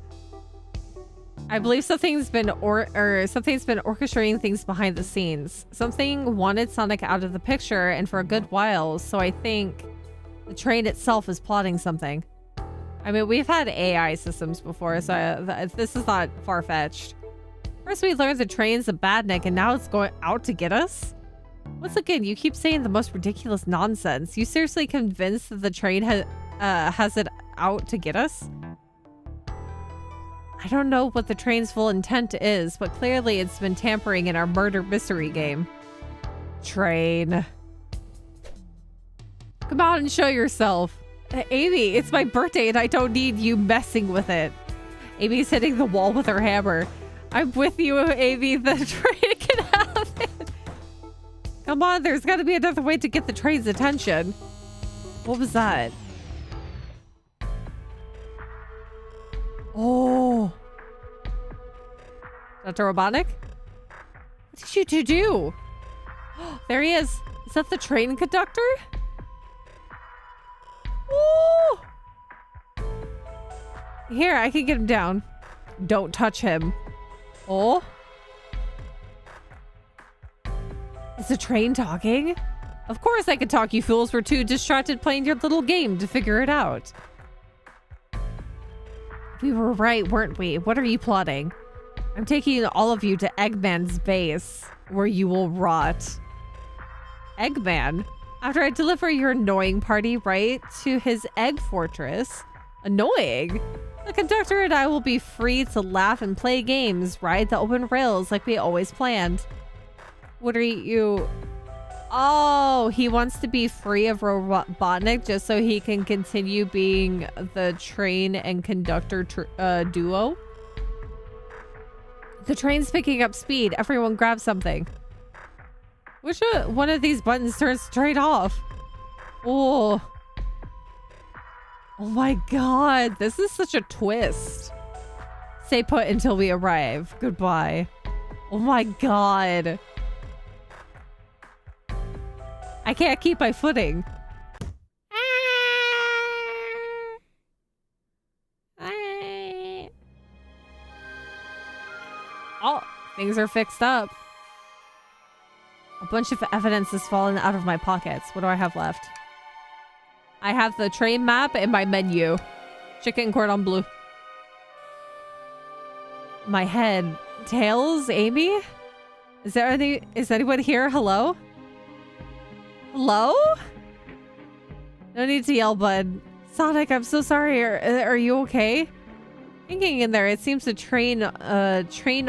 I believe something's been orchestrating things behind the scenes. Something wanted Sonic out of the picture and for a good while, so I think the train itself is plotting something. I mean, we've had AI systems before, so this is not far-fetched. First we learned the train's a badnik and now it's going out to get us? Once again, you keep saying the most ridiculous nonsense. You seriously convinced that the train has it out to get us? I don't know what the train's full intent is, but clearly it's been tampering in our murder mystery game. Train. Come out and show yourself. Amy, it's my birthday and I don't need you messing with it. Amy's hitting the wall with her hammer. I'm with you, Amy. The train can have it. Come on, there's got to be another way to get the train's attention. What was that? Oh. Dr. Robotnik? What did you two do? There he is. Is that the train conductor? Ooh. Here, I can get him down. Don't touch him. Oh. Is the train talking? Of course I could talk, you fools. We're too distracted playing your little game to figure it out. We were right, weren't we? What are you plotting? I'm taking all of you to Eggman's base, where you will rot. Eggman? After I deliver your annoying party right to his egg fortress? Annoying? The conductor and I will be free to laugh and play games, ride the open rails like we always planned. What are you... Oh, he wants to be free of Robotnik just so he can continue being the train and conductor duo. The train's picking up speed. Everyone grab something. Which one of these buttons turns the train off? Oh. Oh my god. This is such a twist. Stay put until we arrive. Goodbye. Oh my god. I can't keep my footing. Oh, things are fixed up. A bunch of evidence has fallen out of my pockets. What do I have left? I have the train map and my menu. Chicken cordon bleu. My head. Tails? Amy? Is anyone here? Hello? Hello? No need to yell, bud. Sonic, I'm so sorry. Are you okay? Hanging in there, it seems the train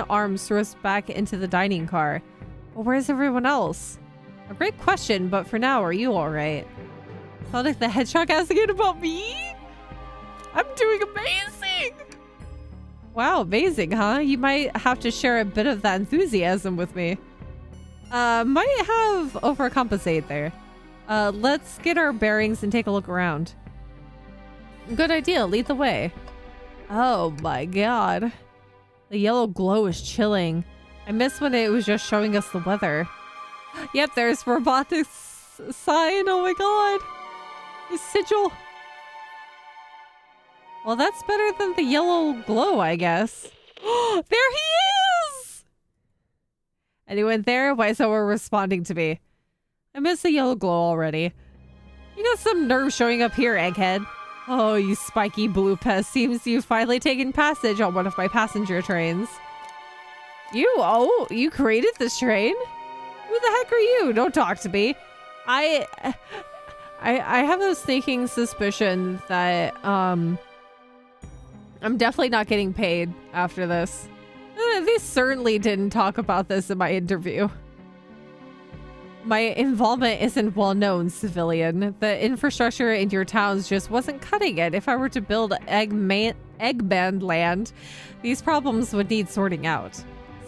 arms threw us back into the dining car. Well, where's everyone else? A great question, but for now, are you alright? Sonic the Hedgehog asking about me? I'm doing amazing! Wow, amazing, huh? You might have to share a bit of that enthusiasm with me. Might have overcompensate there. Let's get our bearings and take a look around. Good idea. Lead the way. Oh my god. The yellow glow is chilling. I missed when it was just showing us the weather. Yep, there's robotics sign. Oh my god. The sigil. Well, that's better than the yellow glow, I guess. There he is! Anyone there? Why is someone responding to me? I miss the yellow glow already. You got some nerve showing up here, egghead. Oh, you spiky blue pest. Seems you've finally taken passage on one of my passenger trains. You created this train? Who the heck are you? Don't talk to me. I have a sneaking suspicion that, I'm definitely not getting paid after this. They certainly didn't talk about this in my interview. My involvement isn't well known, civilian. The infrastructure in your towns just wasn't cutting it. If I were to build Eggman land, these problems would need sorting out.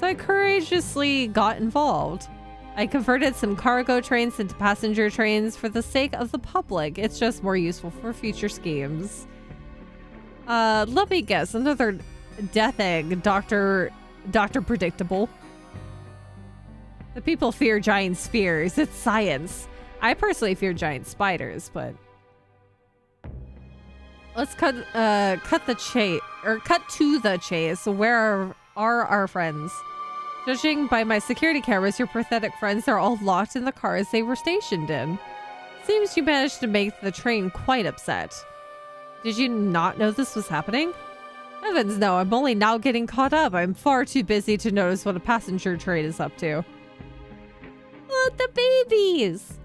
So I courageously got involved. I converted some cargo trains into passenger trains for the sake of the public. It's just more useful for future schemes. Let me guess. Another death egg, Dr. Predictable. The people fear giant spheres. It's science. I personally fear giant spiders, but let's cut to the chase. Where are our friends? Judging by my security cameras, your pathetic friends are all locked in the cars they were stationed in. Seems you managed to make the train quite upset. Did you not know this was happening? Heavens no, I'm only now getting caught up. I'm far too busy to notice what a passenger train is up to. Look, the babies!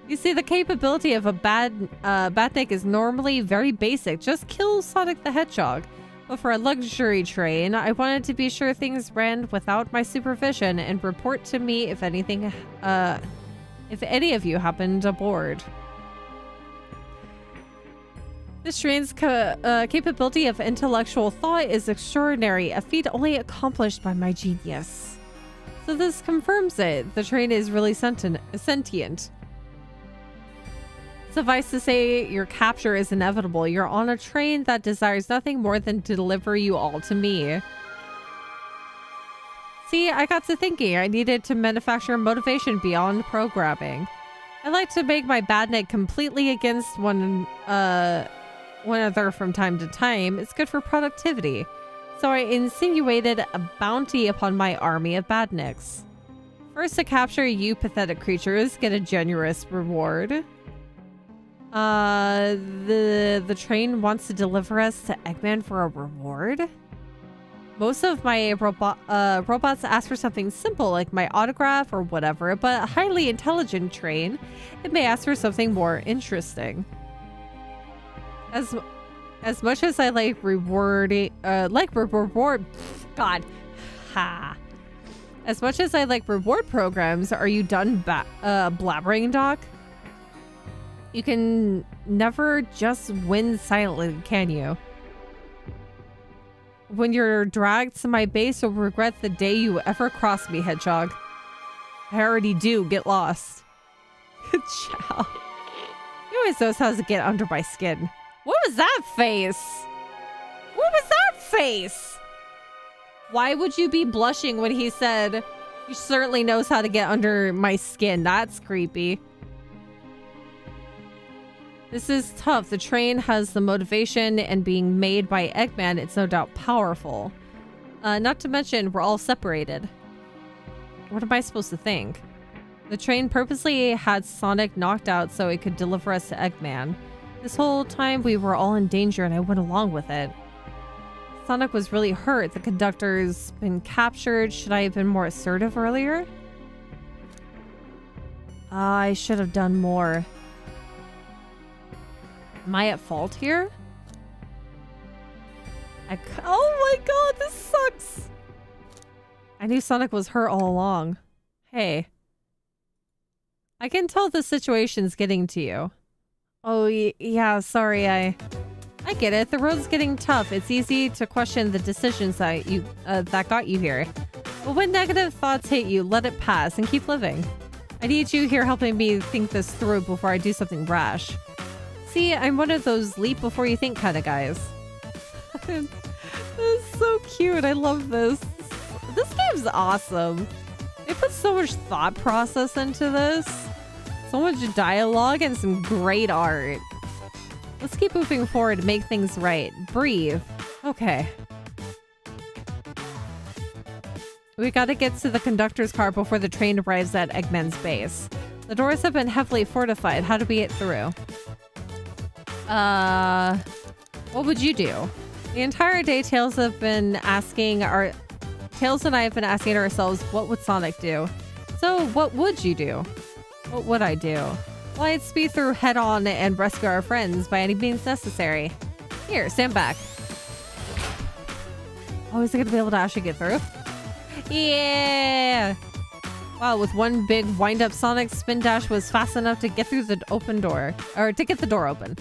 You see, the capability of a Batnik is normally very basic. Just kill Sonic the Hedgehog. But for a luxury train, I wanted to be sure things ran without my supervision and report to me if anything, if any of you happened aboard. This train's capability of intellectual thought is extraordinary, a feat only accomplished by my genius. So this confirms it. The train is really sentient. Suffice to say, your capture is inevitable. You're on a train that desires nothing more than to deliver you all to me. See, I got to thinking I needed to manufacture motivation beyond programming. I like to make my badnik completely against one another from time to time. It's good for productivity. So I insinuated a bounty upon my army of badniks. First, to capture you pathetic creatures, get a generous reward. The train wants to deliver us to Eggman for a reward? Most of my robots ask for something simple like my autograph or whatever, but a highly intelligent train, it may ask for something more interesting. As much as I like rewarding, As much as I like reward programs, are you done blabbering, Doc? You can never just win silently, can you? When you're dragged to my base, you'll regret the day you ever crossed me, Hedgehog. I already do. Get lost. Ciao. He always knows how to get under my skin. What was that face? What was that face? Why would you be blushing when he said, he certainly knows how to get under my skin? That's creepy. This is tough. The train has the motivation, and being made by Eggman, it's no doubt powerful. Not to mention, we're all separated. What am I supposed to think? The train purposely had Sonic knocked out so it could deliver us to Eggman. This whole time we were all in danger and I went along with it. Sonic was really hurt. The conductor's been captured. Should I have been more assertive earlier? I should have done more. Am I at fault here? Oh my god, this sucks! I knew Sonic was hurt all along. Hey. I can tell the situation's getting to you. Oh, yeah, sorry, I get it. The road's getting tough. It's easy to question the decisions that got you here. But when negative thoughts hit you, let it pass and keep living. I need you here helping me think this through before I do something rash. See, I'm one of those leap before you think kind of guys. This is so cute. I love this. This game's awesome. They put so much thought process into this. So much dialogue and some great art. Let's keep moving forward to make things right. Breathe. Okay. We gotta get to the conductor's car before the train arrives at Eggman's base. The doors have been heavily fortified. How do we get through? What would you do? The entire day, Tails and I have been asking ourselves, what would Sonic do? So, what would you do? What would I do? Well, I'd speed through head on and rescue our friends by any means necessary. Here, stand back. Oh, is it gonna be able to actually get through? Yeah! Wow, with one big wind-up, Sonic's spin dash was fast enough to get through the open door. Or to get the door open.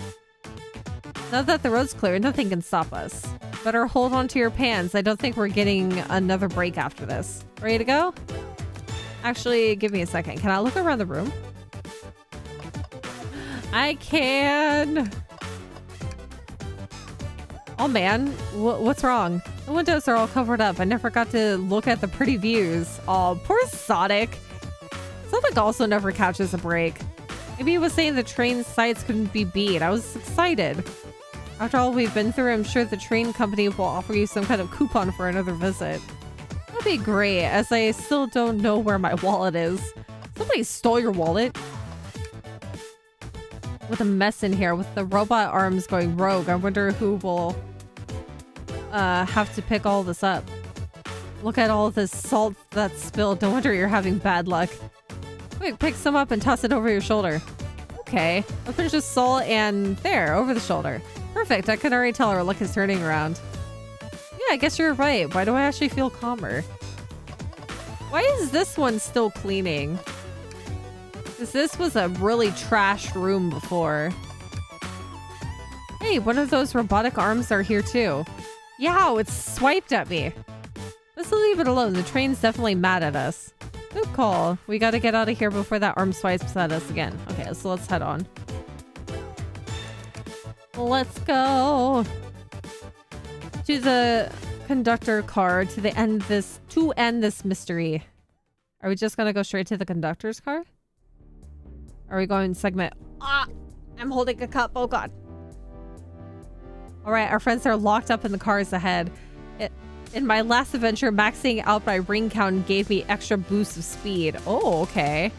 Now that the road's clear, nothing can stop us. Better hold on to your pants. I don't think we're getting another break after this. Ready to go? Actually, give me a second. Can I look around the room? I can! Oh man, what's wrong? The windows are all covered up. I never got to look at the pretty views. Oh, poor Sonic. Sonic also never catches a break. Maybe he was saying the train sites couldn't be beat. I was excited. After all we've been through, I'm sure the train company will offer you some kind of coupon for another visit. That'd be great, as I still don't know where my wallet is. Somebody stole your wallet. With a mess in here, with the robot arms going rogue, I wonder who will have to pick all this up. Look at all this salt that's spilled. No wonder you're having bad luck. Quick, pick some up and toss it over your shoulder. Okay, a pinch of salt and there, over the shoulder. Perfect, I can already tell our luck is turning around. Yeah, I guess you're right. Why do I actually feel calmer? Why is this one still cleaning? Because this was a really trashed room before. Hey, one of those robotic arms are here too. Yow, it's swiped at me. Let's leave it alone. The train's definitely mad at us. Good call. We gotta get out of here before that arm swipes at us again. Okay, so let's head on. Let's go to the conductor car to end this mystery. Are we just gonna go straight to the conductor's car? Are we going segment? Ah, I'm holding a cup. Oh god. All right, our friends are locked up in the cars ahead. In my last adventure, maxing out my ring count gave me extra boost of speed. Oh, okay.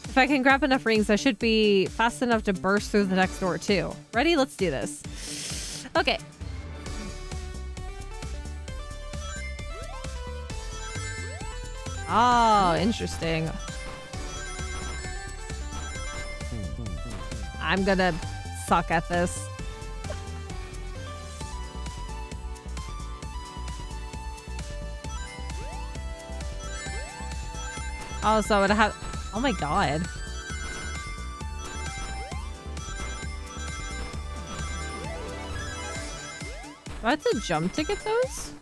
If I can grab enough rings, I should be fast enough to burst through the next door too. Ready? Let's do this. Okay. Oh, interesting. I'm gonna suck at this. Oh, so I would have... Oh my god. Do I have to jump to get those?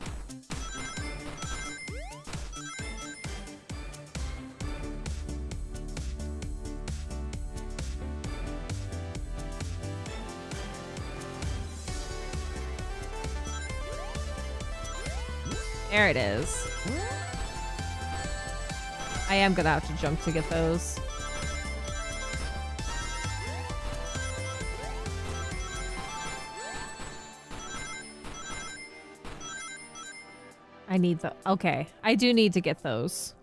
There it is. I am gonna have to jump to get those. I need the... Okay. I do need to get those.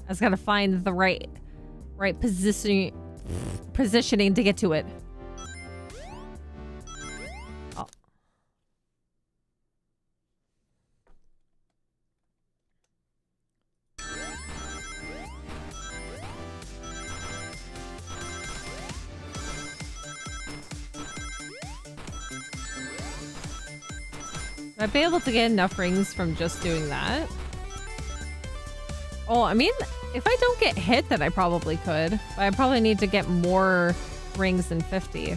I just gotta find the right positioning to get to it. Oh. I'd be able to get enough rings from just doing that. Oh, I mean, if I don't get hit, then I probably could. But I probably need to get more rings than 50.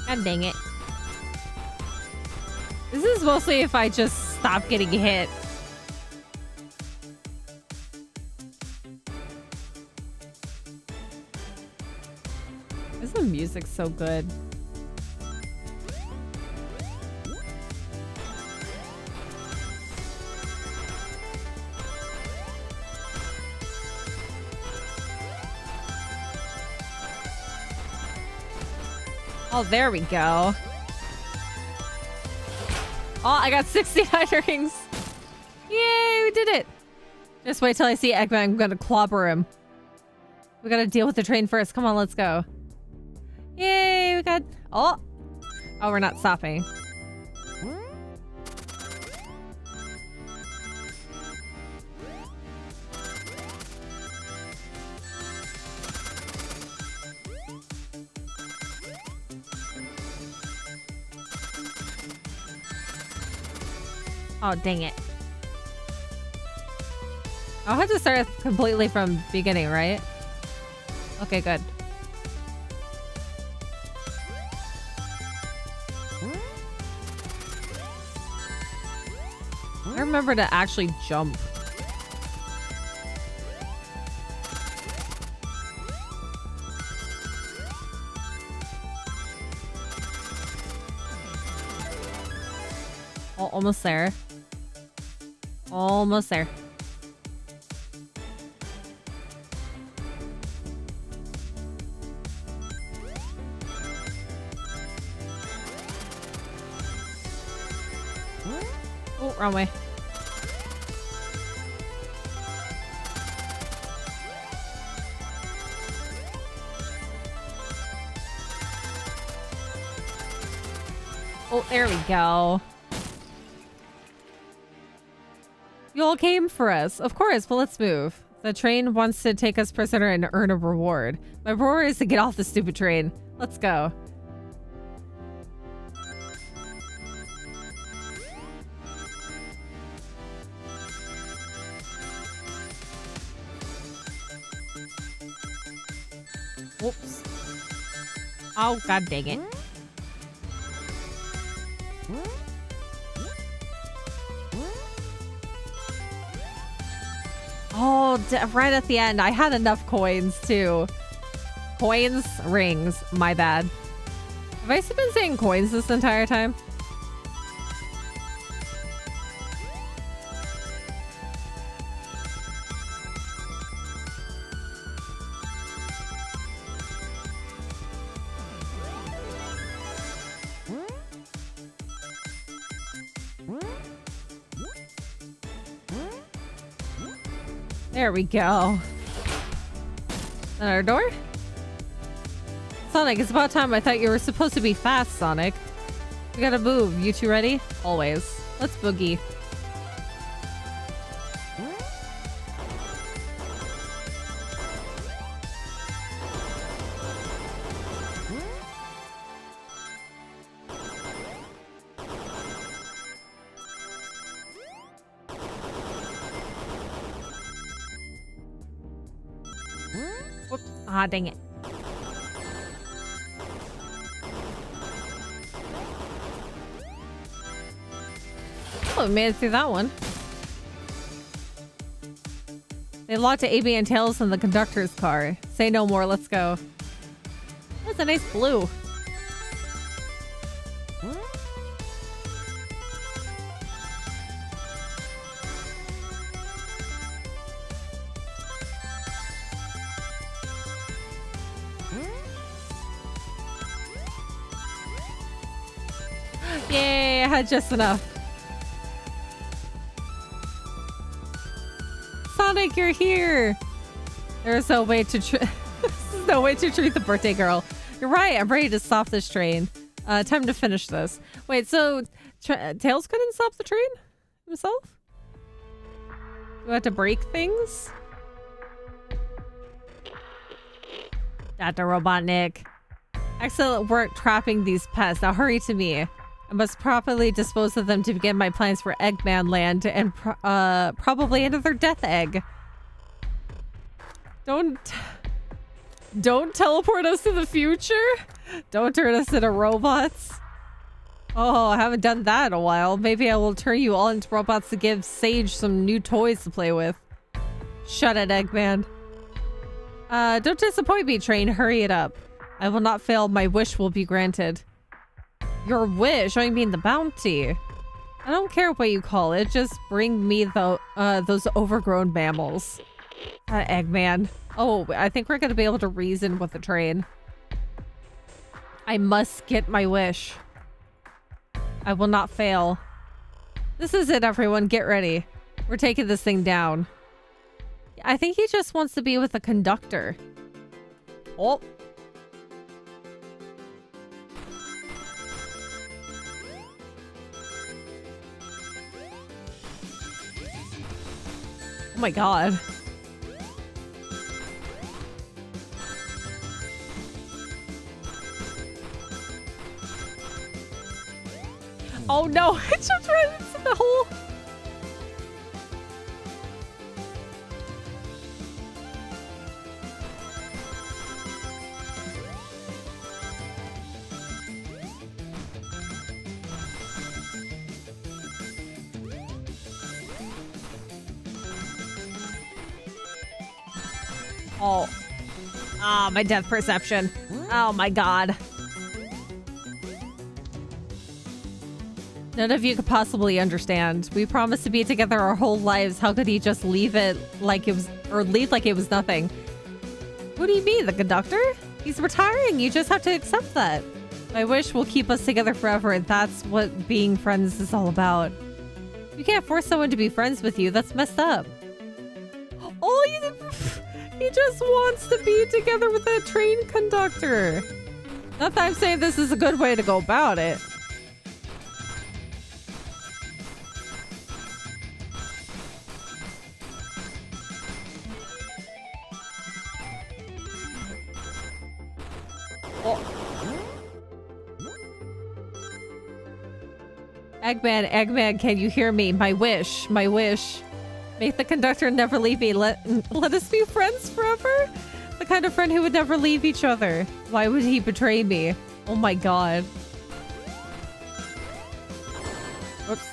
God dang it. This is mostly if I just stop getting hit. The music's so good. Oh, there we go. Oh, I got 69 rings. Yay, we did it. Just wait till I see Eggman. I'm gonna clobber him. We gotta deal with the train first. Come on, let's go. Yay, we got... Oh! Oh, we're not stopping. Oh, dang it. I'll have to start completely from beginning, right? Okay, good. I remember to actually jump. Oh, almost there. Almost there. Oh, wrong way. Oh, there we go. You all came for us. Of course, well, let's move. The train wants to take us prisoner and earn a reward. My reward is to get off the stupid train. Let's go. Whoops. Oh, god dang it. Oh, right at the end. I had enough coins, too. Coins? Rings. My bad. Have I been saying coins this entire time? There we go. Another door? Sonic, it's about time. I thought you were supposed to be fast, Sonic. We gotta move. You two ready? Always. Let's boogie. Whoops. Ah, dang it. Oh, we made it through that one. They locked AB and Tails in the conductor's car. Say no more, let's go. That's a nice blue. Yay, I had just enough. Sonic, you're here. There's no way to no way to treat the birthday girl. You're right, I'm ready to stop this train. Time to finish this. Wait, so Tails couldn't stop the train himself? Do I have to break things? Dr. Robotnik. Excellent work trapping these pests. Now hurry to me. I must properly dispose of them to begin my plans for Eggman Land and probably another death egg. Don't... Don't teleport us to the future. Don't turn us into robots. Oh, I haven't done that in a while. Maybe I will turn you all into robots to give Sage some new toys to play with. Shut it, Eggman. Don't disappoint me, Train. Hurry it up. I will not fail. My wish will be granted. Your wish? I mean the bounty. I don't care what you call it. Just bring me those overgrown mammals. Eggman. Oh, I think we're gonna be able to reason with the train. I must get my wish. I will not fail. This is it, everyone. Get ready. We're taking this thing down. I think he just wants to be with the conductor. Oh. Oh my god. Oh no, it jumped right into the hole. Oh. Ah, my depth perception. Oh my god. None of you could possibly understand. We promised to be together our whole lives. How could he just leave it like it was, or leave like it was nothing? What do you mean, the conductor? He's retiring. You just have to accept that. My wish will keep us together forever, and that's what being friends is all about. You can't force someone to be friends with you. That's messed up. Oh, he just wants to be together with a train conductor. Not that I'm saying this is a good way to go about it. Eggman, can you hear me? My wish, my wish. Make the conductor never leave me. Let us be friends forever? The kind of friend who would never leave each other. Why would he betray me? Oh my god. Oops.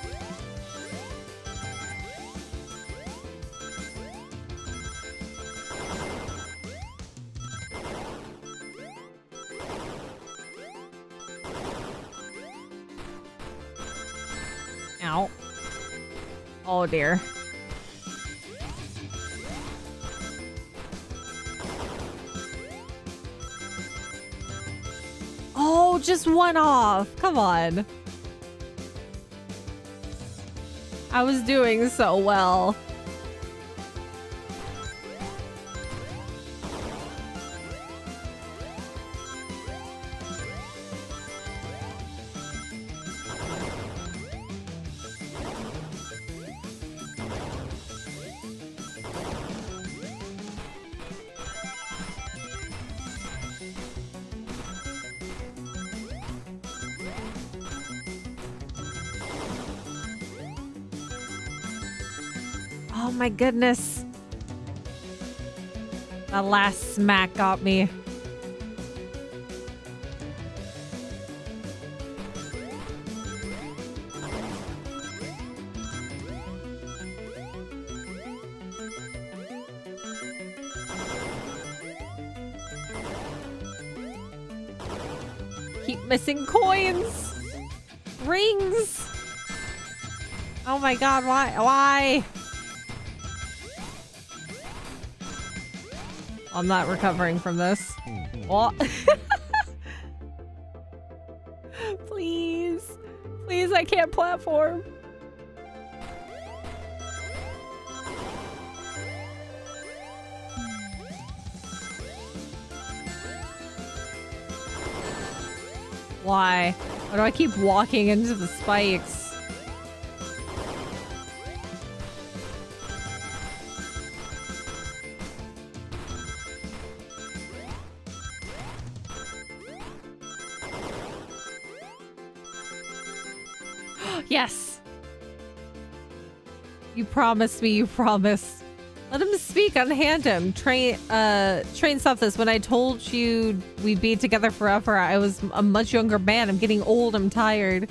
Ow. Oh dear. Oh, just one off. Come on. I was doing so well. Oh my goodness. The last smack got me. Keep missing coins. Rings. Oh my god, why? Why? I'm not recovering from this. Oh. Please. Please, I can't platform. Why? Why do I keep walking into the spikes? Yes. You promised me, you promised. Let him speak, unhand him. Train, stop this. When I told you we'd be together forever, I was a much younger man. I'm getting old, I'm tired.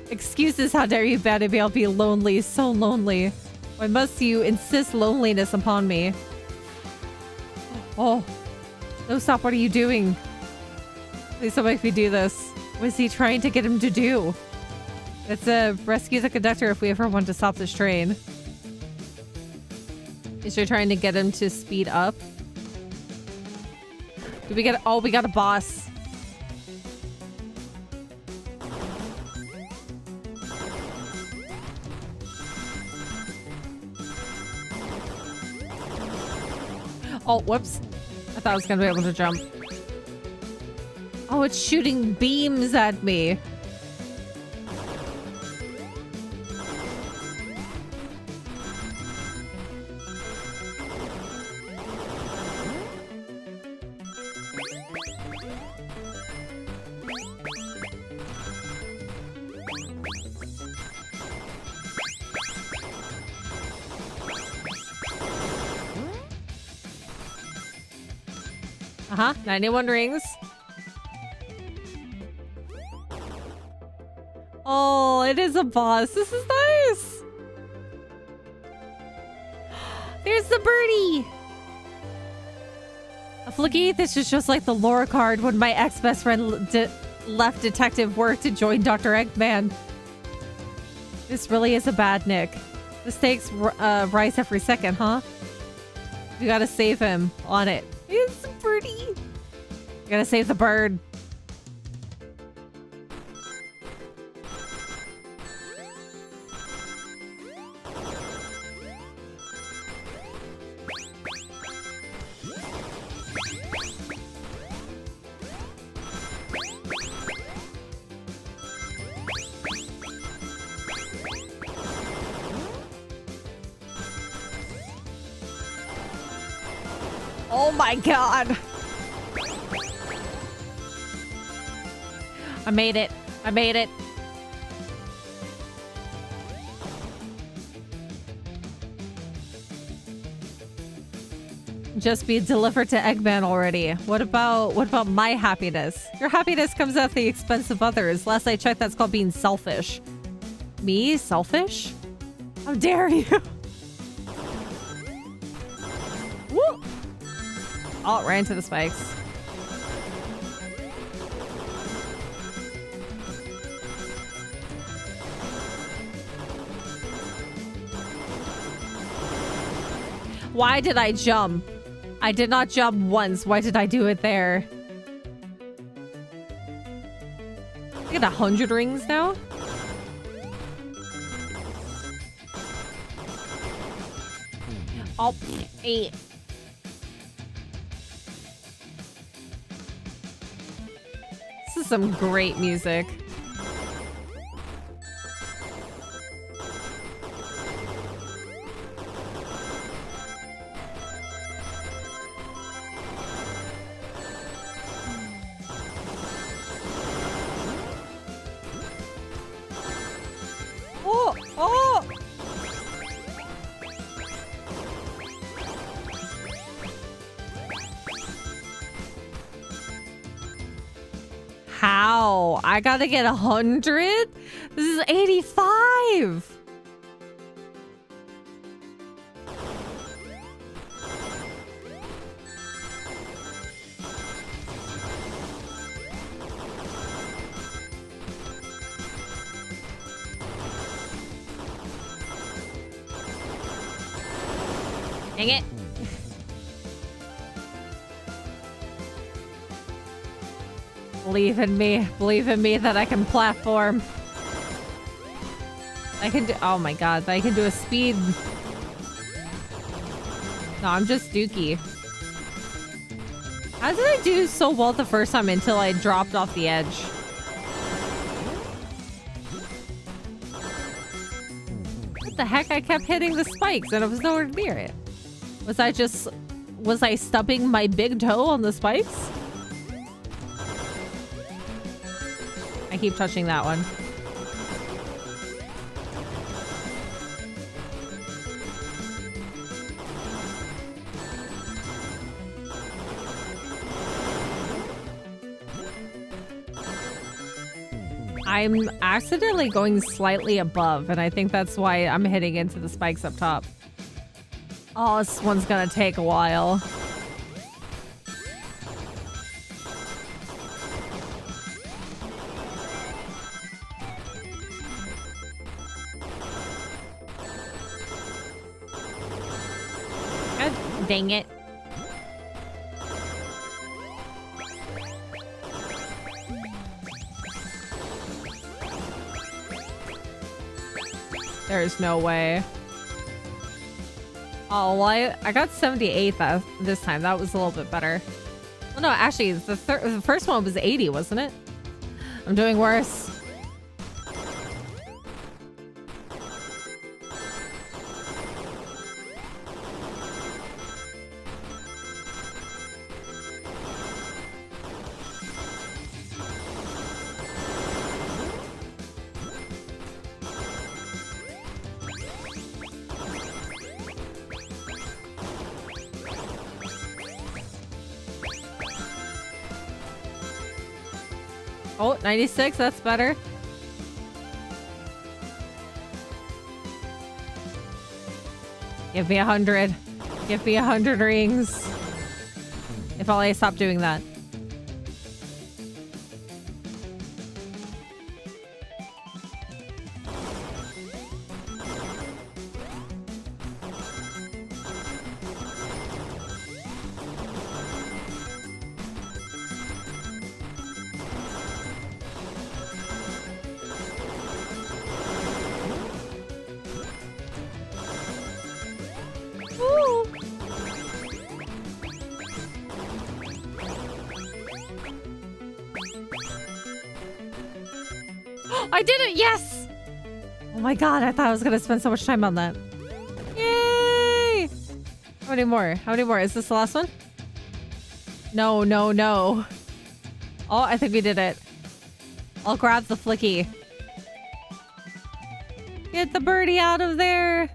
Excuses, how dare you, baby, I'll be lonely, so lonely. Why must you insist loneliness upon me? Oh, no, stop, what are you doing? Please don't make me do this. What is he trying to get him to do? It's rescue the conductor if we ever want to stop this train. Is she trying to get him to speed up? Do we get... Oh, we got a boss. Oh, whoops. I thought I was gonna be able to jump. Oh, it's shooting beams at me. Uh-huh, 91 rings. Oh, it is a boss. This is nice. There's the birdie. A flicky, this is just like the lore card when my ex-best friend left detective work to join Dr. Eggman. This really is a bad nick. The stakes rise every second, huh? We gotta save him on it. It's a birdie. We gotta save the bird. Oh my god. I made it. I made it. Just be delivered to Eggman already. What about my happiness? Your happiness comes at the expense of others. Last I checked, that's called being selfish. Me? Selfish? How dare you? Woo! Oh, right into the spikes. Why did I jump? I did not jump once. Why did I do it there? I got 100 rings now? Oh, 8. This is some great music. Oh! Oh! How? I gotta get 100? This is 85! Dang it. Believe in me that I can platform. I can do, oh my god, I can do a speed. No, I'm just dookie. How did I do so well the first time until I dropped off the edge? What the heck? I kept hitting the spikes and I was nowhere near it. Was I stubbing my big toe on the spikes? I keep touching that one. I'm accidentally going slightly above, and I think that's why I'm hitting into the spikes up top. Oh, this one's gonna take a while. God dang it. There's no way. Oh, well, I got 78 this time. That was a little bit better. Well, no, actually, the first one was 80, wasn't it? I'm doing worse. Oh, 96, that's better. Give me 100. Give me 100 rings. If only I stopped doing that. I did it! Yes! Oh my god, I thought I was gonna spend so much time on that. Yay! How many more? How many more? Is this the last one? No, no, no. Oh, I think we did it. I'll grab the flicky. Get the birdie out of there.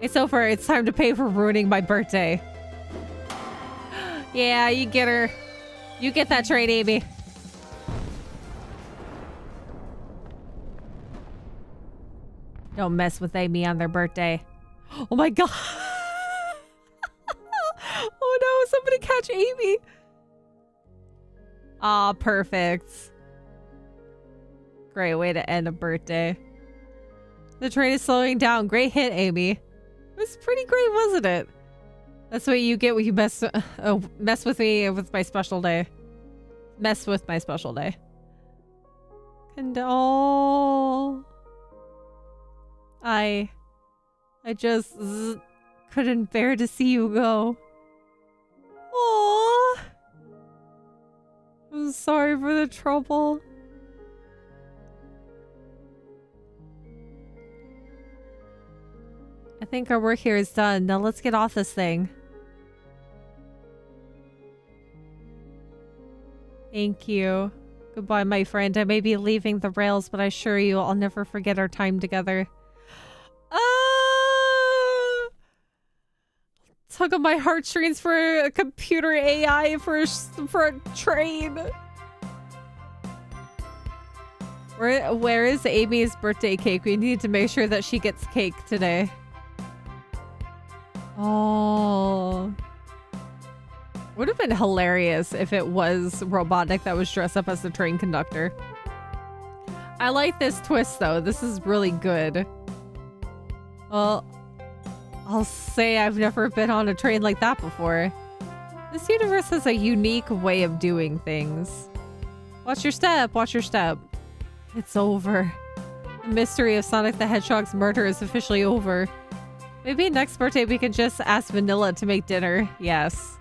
It's over. It's time to pay for ruining my birthday. Yeah, you get her. You get that trade, Amy. Don't mess with Amy on their birthday. Oh my god. Oh no, somebody catch Amy. Aw, perfect. Great way to end a birthday. The train is slowing down. Great hit, Amy. It was pretty great, wasn't it? That's what you get when you mess with me with my special day. Mess with my special day. Condole. I just couldn't bear to see you go. Aww. I'm sorry for the trouble. I think our work here is done. Now let's get off this thing. Thank you. Goodbye, my friend. I may be leaving the rails, but I assure you I'll never forget our time together. Tug on my heartstrings for a computer AI for a train. Where is Amy's birthday cake? We need to make sure that she gets cake today. Oh. Would have been hilarious if it was Robotnik that was dressed up as the train conductor. I like this twist though. This is really good. Well, I'll say I've never been on a train like that before. This universe has a unique way of doing things. Watch your step, watch your step. It's over. The mystery of Sonic the Hedgehog's murder is officially over. Maybe next birthday we can just ask Vanilla to make dinner. Yes.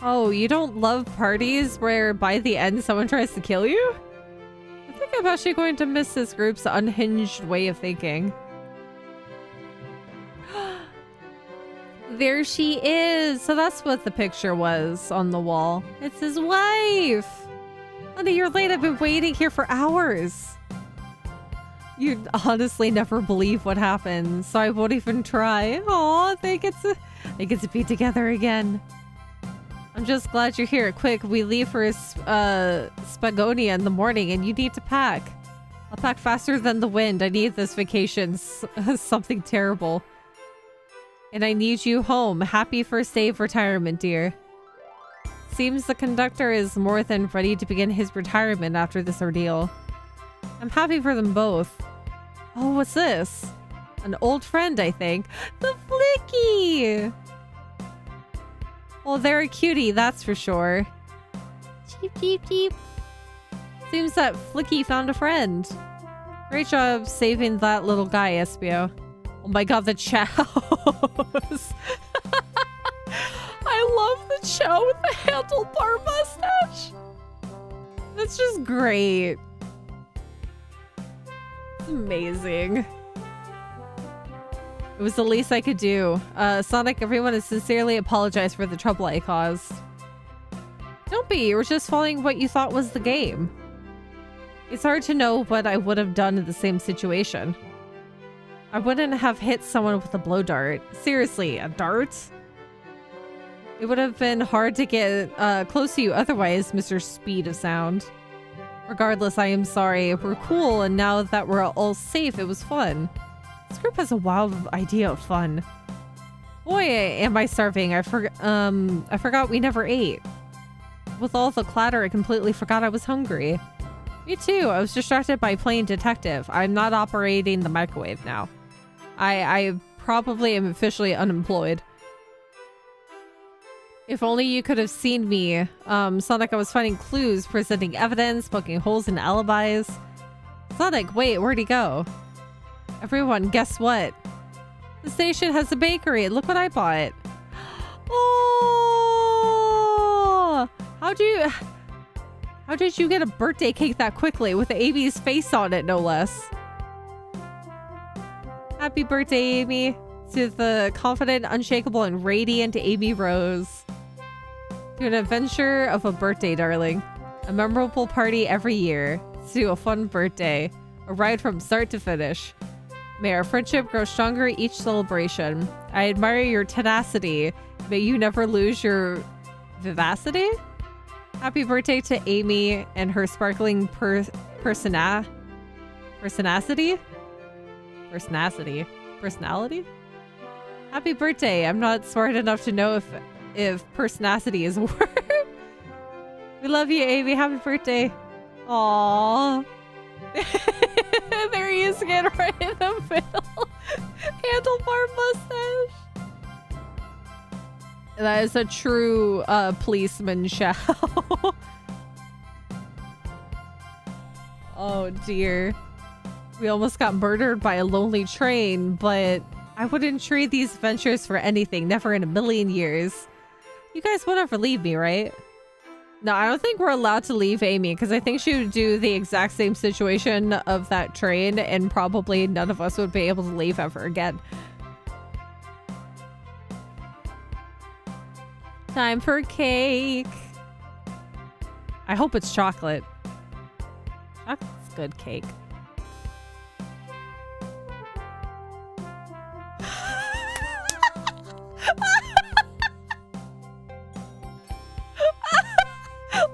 Oh, you don't love parties where by the end someone tries to kill you? I think I'm actually going to miss this group's unhinged way of thinking. There she is! So that's what the picture was on the wall. It's his wife! Honey, you're late. I've been waiting here for hours. You'd honestly never believe what happened, so I won't even try. Aw, they get to be together again. I'm just glad you're here. Quick, we leave for Spagonia in the morning and you need to pack. I'll pack faster than the wind. I need this vacation. Something terrible. And I need you home. Happy first day of retirement, dear. Seems the conductor is more than ready to begin his retirement after this ordeal. I'm happy for them both. Oh, what's this? An old friend, I think. The Flicky! Well, they're a cutie, that's for sure. Cheep, cheep, cheep. Seems that Flicky found a friend. Great job saving that little guy, Espio. Oh my god, the chows. I love the chow with the handlebar mustache. That's just great. It's amazing. It was the least I could do. Sonic, everyone has sincerely apologized for the trouble I caused. Don't be, you were just following what you thought was the game. It's hard to know what I would have done in the same situation. I wouldn't have hit someone with a blow dart. Seriously, a dart? It would have been hard to get close to you otherwise, Mr. Speed of Sound. Regardless, I am sorry. We're cool, and now that we're all safe, it was fun. This group has a wild idea of fun. Boy, am I starving. I forgot we never ate. With all the clatter, I completely forgot I was hungry. Me too. I was distracted by playing detective. I'm not operating the microwave now. I probably am officially unemployed. If only you could have seen me. Sonic, I was finding clues, presenting evidence, poking holes in alibis. Sonic, wait, where'd he go? Everyone, guess what? The station has a bakery. Look what I bought. Oh! How did you get a birthday cake that quickly with Amy's face on it, no less? Happy birthday, Amy. To the confident, unshakable, and radiant Amy Rose. To an adventure of a birthday, darling. A memorable party every year. To a fun birthday. A ride from start to finish. May our friendship grow stronger each celebration. I admire your tenacity. May you never lose your vivacity. Happy birthday to Amy and her sparkling personality? Happy birthday. I'm not smart enough to know if personacity is a word. We love you, Amy. Happy birthday. Aww. There he is again, right in the middle. Handlebar mustache. That is a true policeman shout. Oh dear. We almost got murdered by a lonely train, but I wouldn't trade these adventures for anything. Never in a million years. You guys won't ever leave me, right? No, I don't think we're allowed to leave Amy because I think she would do the exact same situation of that train and probably none of us would be able to leave ever again. Time for cake. I hope it's chocolate. Chocolate's good cake.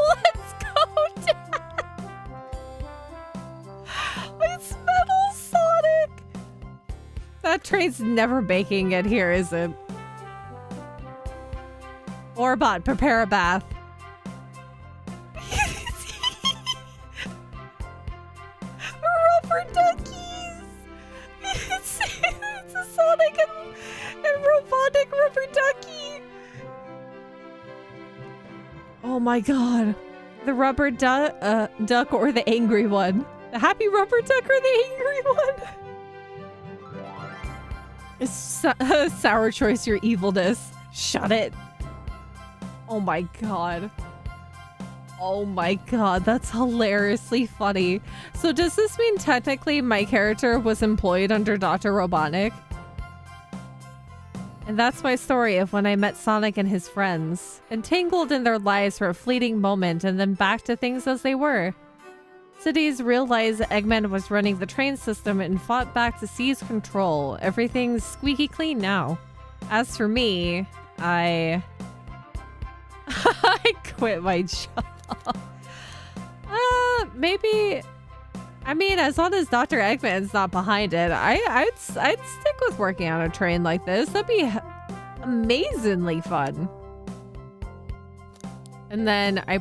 Let's go, Dad. It's metal Sonic. That train's never making it here, is it? Orbot, prepare a bath. Rubber duckies. It's a Sonic and robotic rubber ducky. Oh my god. The rubber duck or the angry one? The happy rubber duck or the angry one? It's sour choice, your evilness. Shut it. Oh my god. Oh my god, that's hilariously funny. So does this mean technically my character was employed under Dr. Robotnik? And that's my story of when I met Sonic and his friends. Entangled in their lives for a fleeting moment and then back to things as they were. Cities realized Eggman was running the train system and fought back to seize control. Everything's squeaky clean now. As for me, I I quit my job. Maybe. I mean, as long as Dr. Eggman's not behind it, I'd stick with working on a train like this. That'd be amazingly fun. And then I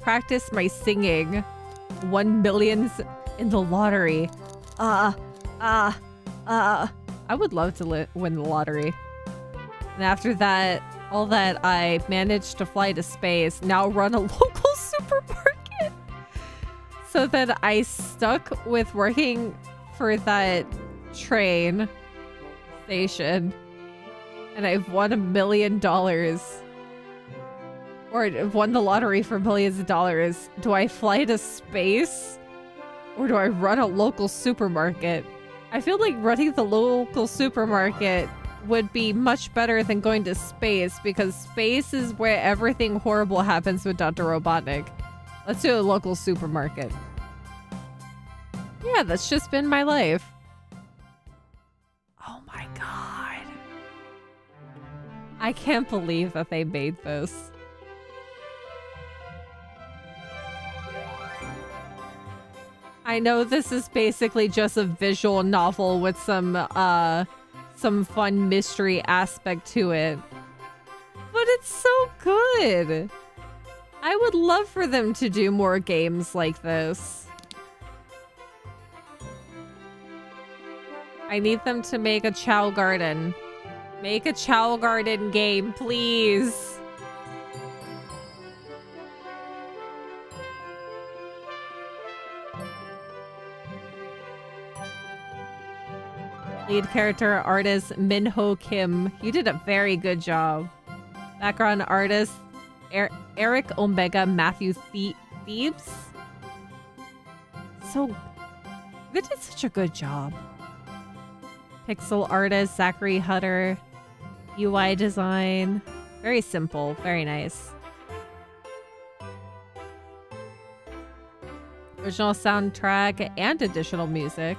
practice my singing 1 million in the lottery. I would love to win the lottery. And after that, all that I managed to fly to space, now run a local supermarket. So that I stuck with working for that train station. And I've won $1 million. Or won the lottery for millions of dollars. Do I fly to space? Or do I run a local supermarket? I feel like running the local supermarket would be much better than going to space, because space is where everything horrible happens with Dr. Robotnik. Let's do a local supermarket. Yeah, that's just been my life. Oh my god. I can't believe that they made this. I know this is basically just a visual novel with some fun mystery aspect to it. But it's so good. I would love for them to do more games like this. I need them to make a Chow Garden. Make a Chow Garden game, please. Lead character artist Minho Kim. You did a very good job. Background artist Eric Omega Matthew Thebes. So they did such a good job. Pixel artist Zachary Hutter. UI design. Very simple. Very nice. Original soundtrack and additional music.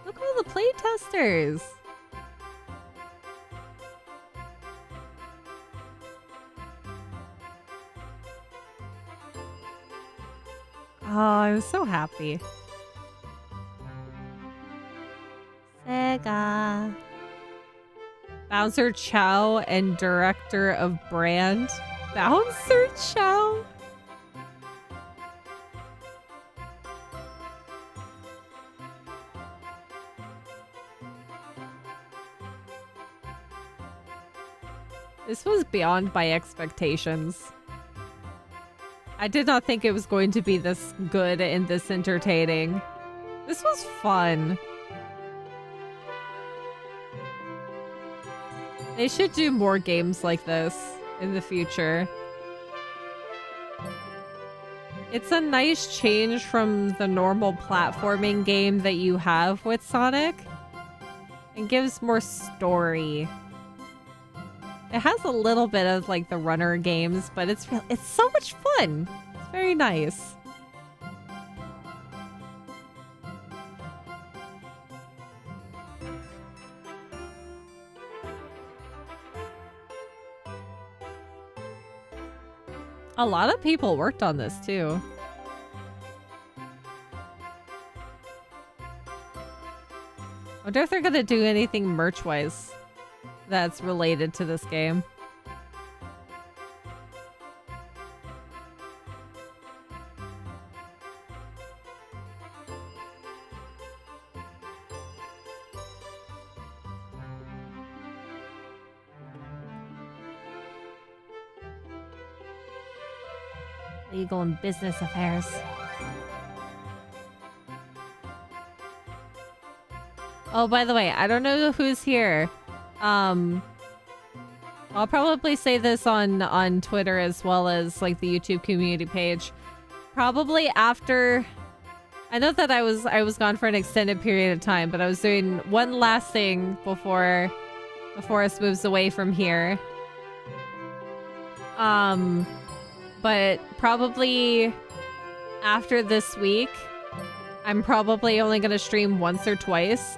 Look at all the playtesters. Oh, I'm so happy. Sega. Bouncer Chow and director of brand. Bouncer Chow? This was beyond my expectations. I did not think it was going to be this good and this entertaining. This was fun. They should do more games like this in the future. It's a nice change from the normal platforming game that you have with Sonic. It gives more story. It has a little bit of like the runner games, but it's so much fun. It's very nice. A lot of people worked on this too. I wonder if they're gonna do anything merch-wise that's related to this game. Legal and business affairs. Oh, by the way, I don't know who's here. I'll probably say this on Twitter as well as like the YouTube community page. Probably after, I know that I was gone for an extended period of time, but I was doing one last thing before the forest moves away from here. But probably after this week, I'm probably only gonna stream once or twice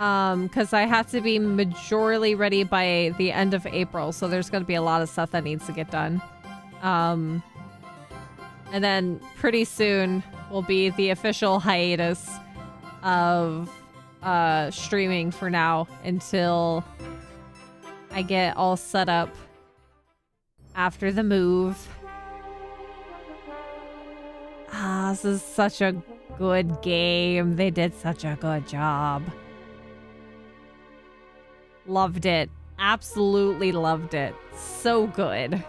Because I have to be majorly ready by the end of April, so there's going to be a lot of stuff that needs to get done. And then pretty soon will be the official hiatus of streaming for now until I get all set up after the move. This is such a good game. They did such a good job. Loved it. Absolutely loved it. So good.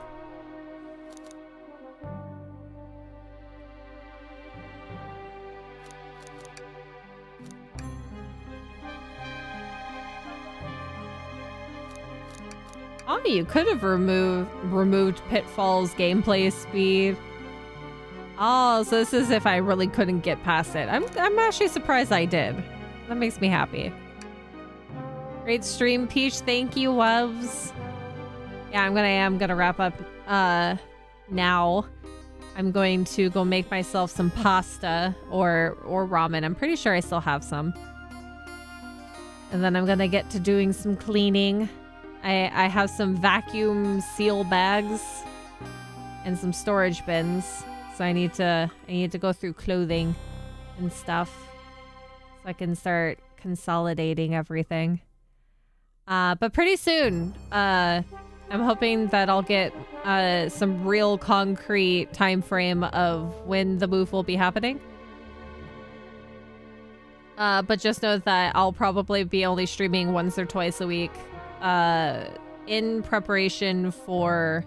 Oh, you could have removed Pitfall's gameplay speed. Oh, so this is if I really couldn't get past it. I'm actually surprised I did. That makes me happy. Great stream, Peach. Thank you, loves. Yeah, I'm gonna wrap up now. I'm going to go make myself some pasta or ramen. I'm pretty sure I still have some. And then I'm gonna get to doing some cleaning. I have some vacuum seal bags and some storage bins. So I need to go through clothing and stuff so I can start consolidating everything. But pretty soon, I'm hoping that I'll get some real concrete time frame of when the move will be happening. But just know that I'll probably be only streaming once or twice a week in preparation for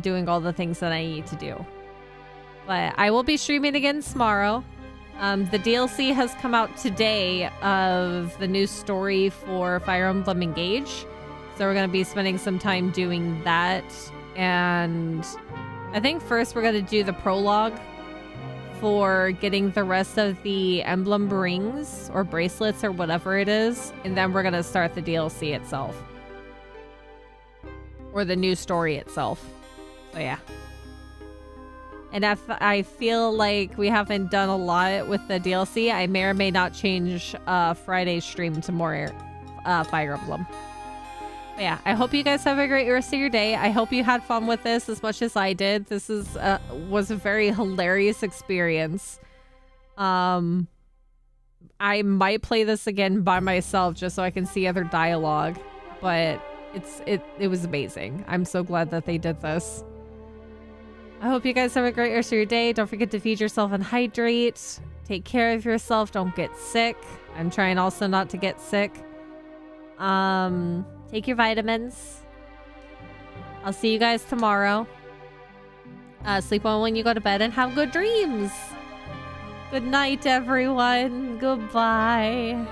doing all the things that I need to do. But I will be streaming again tomorrow. The DLC has come out today of the new story for Fire Emblem Engage. So we're going to be spending some time doing that. And I think first we're going to do the prologue for getting the rest of the emblem rings or bracelets or whatever it is. And then we're going to start the DLC itself. Or the new story itself. So yeah. And if I feel like we haven't done a lot with the DLC, I may or may not change Friday's stream to more Fire Emblem. But yeah, I hope you guys have a great rest of your day. I hope you had fun with this as much as I did. This was a very hilarious experience. I might play this again by myself just so I can see other dialogue. But it was amazing. I'm so glad that they did this. I hope you guys have a great rest of your day. Don't forget to feed yourself and hydrate. Take care of yourself. Don't get sick. I'm trying also not to get sick. Take your vitamins. I'll see you guys tomorrow. Sleep well when you go to bed and have good dreams. Good night, everyone. Goodbye.